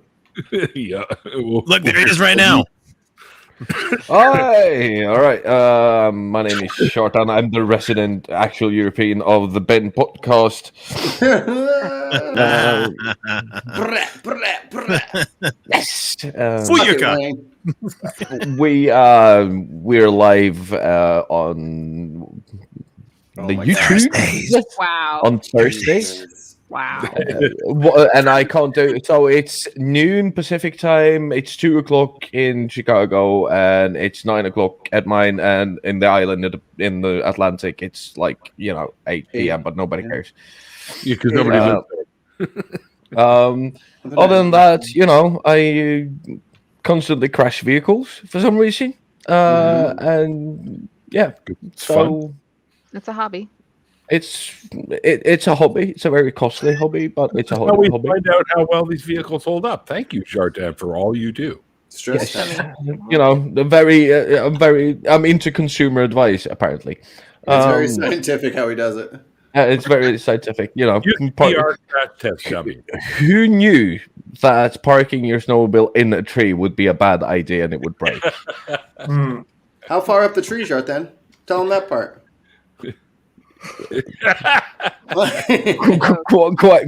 Yeah. Look, there it is right now. Hi, all right. My name is Shortan. I'm the resident actual European of the Ben podcast. Yes. We're live on the YouTube Thursdays. Wow. on Thursdays. Wow. And I can't do it. So it's noon Pacific time. It's 2:00 in Chicago, and it's 9:00 at mine. And in the island, in the Atlantic, it's 8 p.m. But nobody cares. Yeah, because nobody lives there. Other than that, I constantly crash vehicles for some reason. And yeah, it's fun. It's a hobby. It's a hobby. It's a very costly hobby, but it's a hobby. Well, we find out how well these vehicles hold up. Thank you, Jartan, for all you do. Stress. Yes. I'm into consumer advice. Apparently, it's very scientific how he does it. It's very scientific. Test dummy. Who knew that parking your snowmobile in a tree would be a bad idea and it would break? How far up the tree, Jartan? Tell him that part.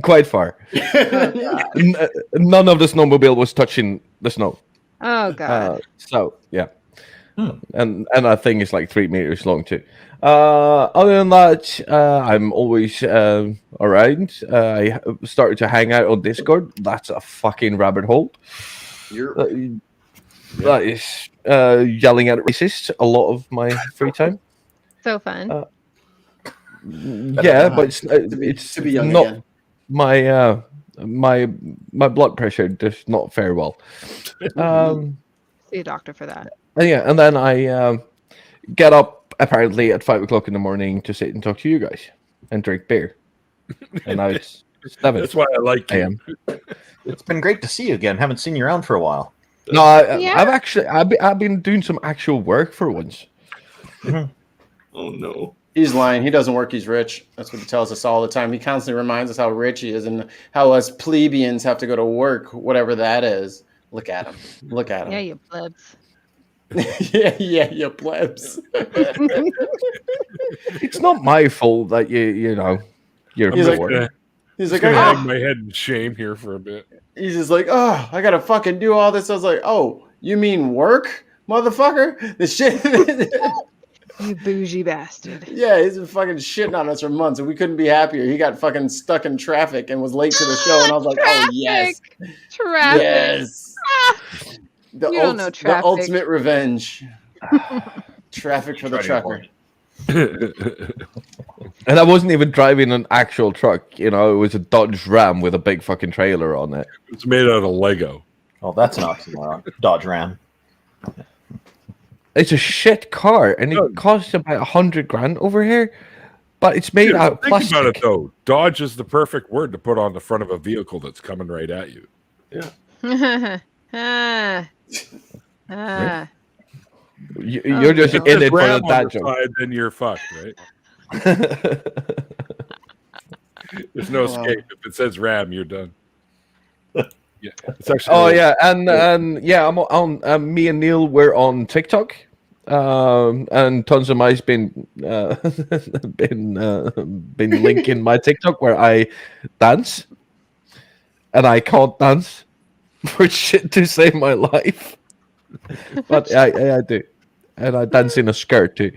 quite far. None of the snowmobile was touching the snow. Oh god. So yeah, and that thing is like 3 meters long too. Other than that, I'm always around. I started to hang out on Discord. That's a fucking rabbit hole. That is yelling at racists a lot of my free time. So fun. Yeah, but it's to be young not again. my blood pressure does not fare well. See a doctor for that. And then I get up apparently at 5 o'clock in the morning to sit and talk to you guys and drink beer. And now it's 7. That's why I like you. It's been great to see you again. Haven't seen you around for a while. No, I've been doing some actual work for once. Oh no. He's lying. He doesn't work. He's rich. That's what he tells us all the time. He constantly reminds us how rich he is and how us plebeians have to go to work, whatever that is. Look at him. Look at him. Yeah, you plebs. yeah, you plebs. It's not my fault that you're He's poor. like, he's like, gonna I hang my head in shame here for a bit. He's just like, oh, I gotta fucking do all this. I was like, oh, you mean work, motherfucker? The shit. You bougie bastard. Yeah, he's been fucking shitting on us for months, and we couldn't be happier. He got fucking stuck in traffic and was late to the show, and I was like, oh yes, Traffic. yes. The, You don't know the traffic. ultimate revenge. Traffic for the trucker. And I wasn't even driving an actual truck. It was a Dodge Ram with a big fucking trailer on it. It's made out of Lego. Oh, that's an oxymoron. Dodge Ram. It's a shit car, and it costs about $100,000 over here. But it's made out of think plastic. about it though. Dodge is the perfect word to put on the front of a vehicle that's coming right at you. Yeah. You're just in it for the dad joke. Then you're fucked, right? There's no escape. If it says Ram, you're done. Yeah, it's actually. Oh yeah, and yeah, I'm on. Me and Neil were on TikTok, and tons of mice been linking my TikTok where I dance, and I can't dance for shit to save my life, but I do, and I dance in a skirt too.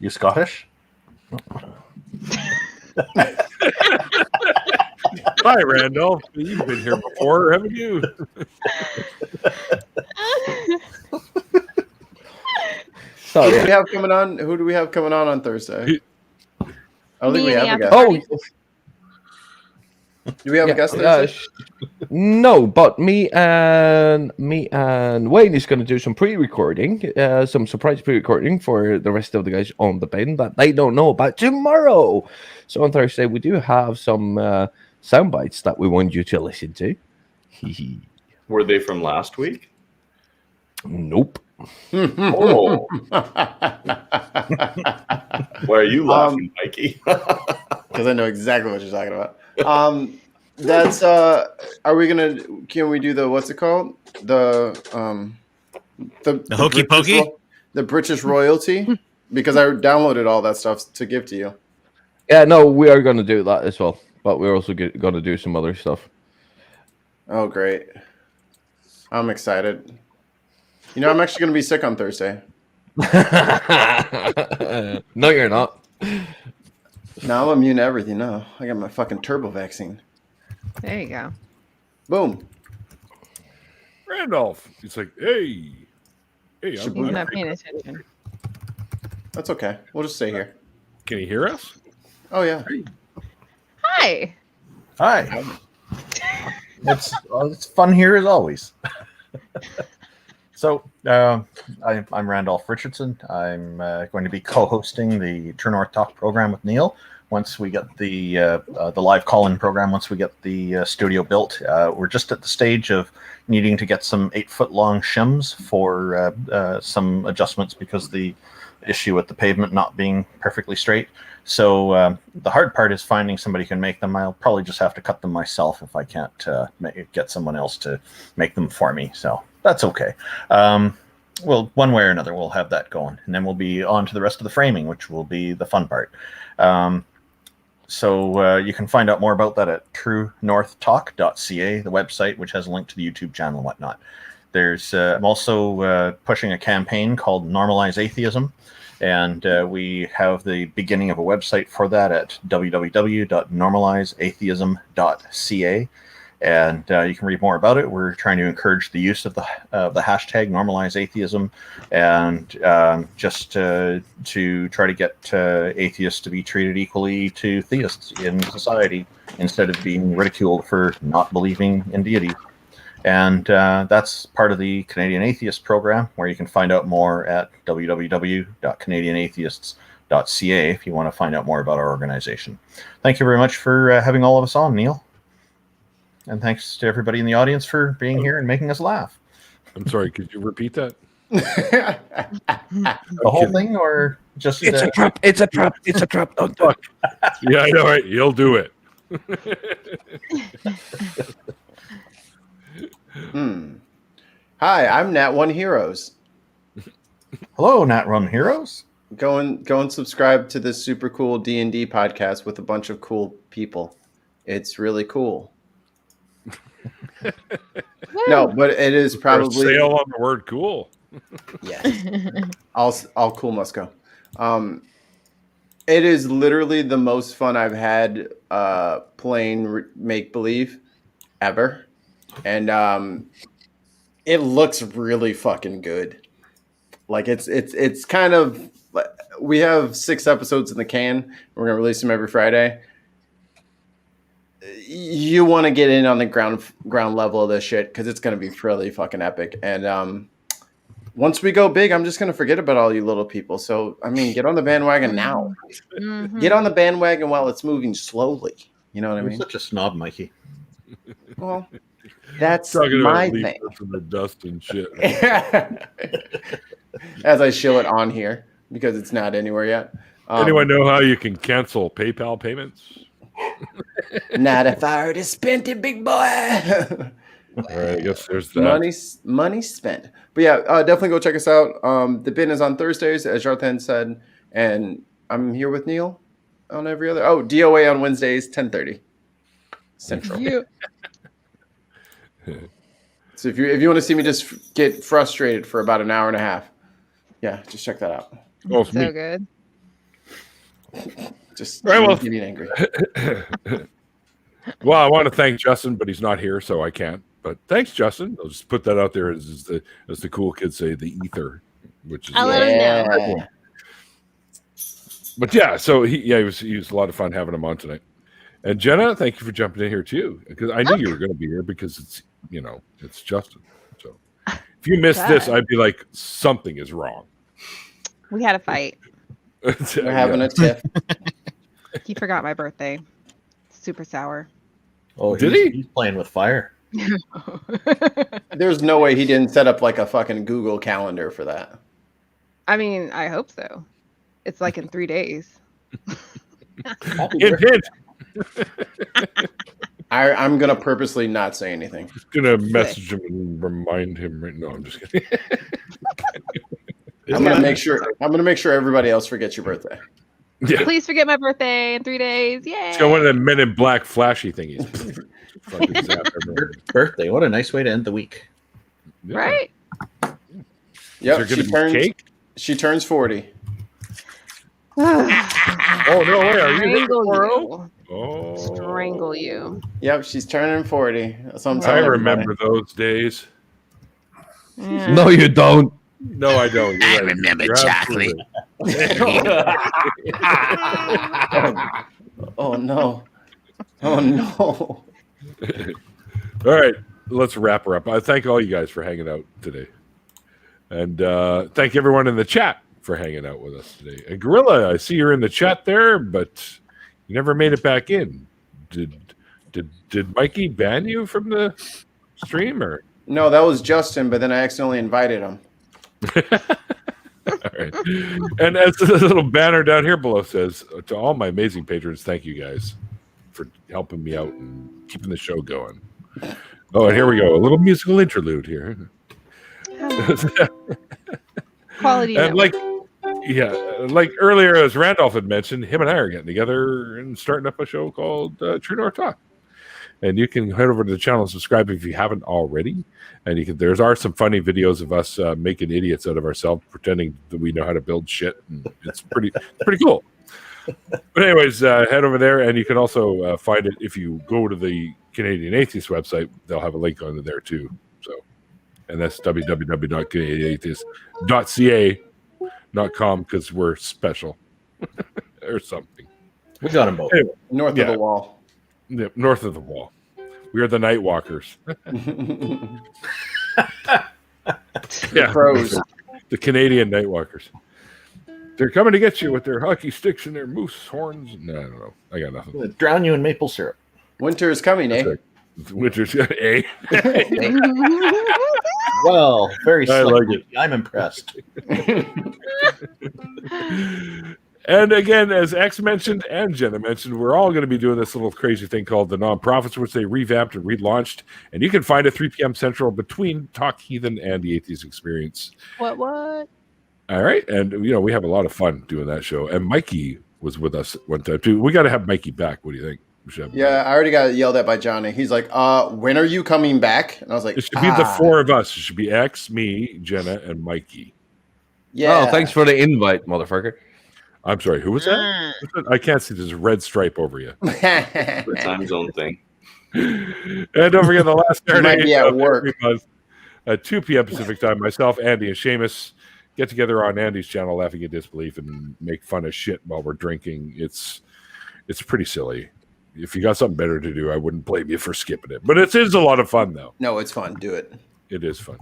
You Scottish? Hi, Randolph. You've been here before, haven't you? Who do we have coming on? Who do we have coming on Thursday? I don't think we have a guest. Oh, do we have a guest Thursday? No, but me and Wayne is going to do some pre-recording, some surprise pre-recording for the rest of the guys on the bin that they don't know about tomorrow. So on Thursday we do have some sound bites that we want you to listen to. Were they from last week? Nope. Oh. Why are you laughing, Mikey? Because I know exactly what you're talking about. That's are we gonna? Can we do the what's it called? The hokey pokey, the British royalty? Because I downloaded all that stuff to give to you. Yeah, no, we are going to do that as well, but we're also going to do some other stuff. Oh, great! I'm excited. I'm actually going to be sick on Thursday. No, you're not. No, I'm immune to everything. No, I got my fucking turbo vaccine. There you go. Boom. Randolph. He's like, hey. He's not paying attention. That's okay. We'll just stay here. Can you hear us? Oh, yeah. Hi. Hi. It's fun here as always. So I'm Randolph Richardson. I'm going to be co-hosting the True North Talk program with Neil. Once we get the live call-in program, once we get the studio built, we're just at the stage of needing to get some 8-foot-long shims for some adjustments because the issue with the pavement not being perfectly straight. So the hard part is finding somebody who can make them. I'll probably just have to cut them myself if I can't get someone else to make them for me. So that's okay. Well, one way or another, we'll have that going. And then we'll be on to the rest of the framing, which will be the fun part. So you can find out more about that at truenorthtalk.ca, the website, which has a link to the YouTube channel and whatnot. There's I'm also pushing a campaign called Normalize Atheism. And we have the beginning of a website for that at www.normalizeatheism.ca. and you can read more about it. We're trying to encourage the use of the hashtag Normalize Atheism, and just to try to get atheists to be treated equally to theists in society instead of being ridiculed for not believing in deity. And that's part of the Canadian Atheist program, where you can find out more at www.canadianatheists.ca if you want to find out more about our organization. Thank you very much for having all of us on, Neil. And thanks to everybody in the audience for being here and making us laugh. I'm sorry, could you repeat that? The whole thing, or just... It's a trap, it's a trap, it's a trap. Don't talk. Yeah, I know, right? You'll do it. Hi, I'm Nat One Heroes. Hello, Nat One Heroes. Go and subscribe to this super cool D&D podcast with a bunch of cool people. It's really cool. No, but it is probably sale on the word cool. Yeah. all cool must go. It is literally the most fun I've had playing make believe ever. And it looks really fucking good. Like it's kind of, we have 6 episodes in the can. We're gonna release them every Friday. You want to get in on the ground level of this shit because it's gonna be really fucking epic. And once we go big, I'm just gonna forget about all you little people. So I mean, get on the bandwagon now. Mm-hmm. Get on the bandwagon while it's moving slowly. You know what I You're mean? such a snob, Mikey. Well, that's Talking my about thing. from the dust and shit. As I show it on here because it's not anywhere yet. Anyone know how you can cancel PayPal payments? Not if I already spent it, big boy. All right, I guess there's that. Money spent. But yeah, definitely go check us out. The bin is on Thursdays, as Jarthan said, and I'm here with Neil on every other. Oh, DOA on Wednesdays, 10:30 Central. Yeah. So if you want to see me just get frustrated for about an hour and a half, yeah, just check that out. Oh, So good. Just Right, well, being angry. Well, I want to thank Justin, but he's not here, so I can't. But thanks, Justin. I'll just put that out there as the cool kids say, the ether, which is I'll let him know. But yeah, so he was a lot of fun having him on tonight. And Jenna, thank you for jumping in here too, because I knew you were going to be here because it's Justin. So if you missed this, I'd be like, something is wrong. We had a fight. We're having a tiff. He forgot my birthday. Super sour. Oh, did he? He's playing with fire. There's no way he didn't set up like a fucking Google Calendar for that. I mean, I hope so. It's like in 3 days. Hint, hint. I'm gonna purposely not say anything. Just gonna message him and remind him. No, I'm just kidding. I'm gonna make sure everybody else forgets your birthday. Yeah. Please forget my birthday in 3 days. Yay! It's got one of the Men in Black flashy thingies. Fucking zap everyone. Birthday. What a nice way to end the week. Yeah. Right? Yep, Is there gonna be cake? She turns 40. Oh no way! Are you Strangle tomorrow? you. Oh, Strangle you. Yep, she's turning 40. That's what I'm I telling remember everybody. those days. Yeah. No, you don't. No, I don't. You're I right. remember You're chocolate. Oh no. Oh no. All right, let's wrap her up. I thank all you guys for hanging out today, and thank everyone in the chat for hanging out with us today. And Gorilla, I see you're in the chat there, but you never made it back in. Did Mikey ban you from the stream or? No, that was Justin, but then I accidentally invited him. All right. And as the little banner down here below says, to all my amazing patrons, thank you guys for helping me out and keeping the show going. Oh, and here we go. A little musical interlude here. Quality. And like earlier, as Randolph had mentioned, him and I are getting together and starting up a show called True North Talk. And you can head over to the channel and subscribe if you haven't already. And there's some funny videos of us making idiots out of ourselves, pretending that we know how to build shit. And it's pretty cool. But anyways, head over there, and you can also find it if you go to the Canadian Atheist website, they'll have a link on there too. So, and that's www.canadianatheist.ca, not .com, because we're special or something. We got them both. Anyway, North of the wall. Yeah, north of the wall. We are the Night Walkers. Yeah, pros. The Canadian Night Walkers. They're coming to get you with their hockey sticks and their moose horns. No, I don't know. I got nothing. We'll drown you in maple syrup. Winter is coming, eh? Right. Winter's eh? Well, very I slick. like it. I'm impressed. And again, as X mentioned and Jenna mentioned, we're all going to be doing this little crazy thing called the Nonprofits, which they revamped and relaunched. And you can find it 3 p.m. Central between Talk Heathen and the Atheist Experience. What? All right. And, you know, we have a lot of fun doing that show. And Mikey was with us one time, too. We got to have Mikey back. What do you think? Yeah, I already got yelled at by Johnny. He's like, when are you coming back? And I was like, it should be the 4 of us. It should be X, me, Jenna, and Mikey. Yeah. Oh, thanks for the invite, motherfucker. I'm sorry, who was that? I can't see. There's a red stripe over you. The time zone thing. And don't forget the last You might be Saturday at work. every month at 2 p.m. Pacific time. Myself, Andy, and Seamus get together on Andy's channel, Laughing at Disbelief, and make fun of shit while we're drinking. It's pretty silly. If you got something better to do, I wouldn't blame you for skipping it. But it is a lot of fun, though. No, it's fun. Do it. It is fun.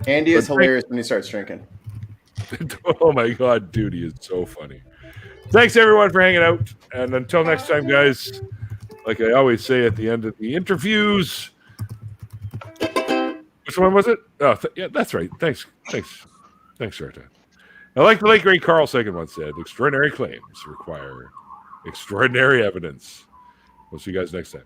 Andy is hilarious when he starts drinking. Oh my God, dude, he is so funny. Thanks everyone for hanging out. And until next time, guys, like I always say at the end of the interviews, which one was it? Oh, yeah, that's right. Thanks, Sarta. I like the late great Carl Sagan once said, extraordinary claims require extraordinary evidence. We'll see you guys next time.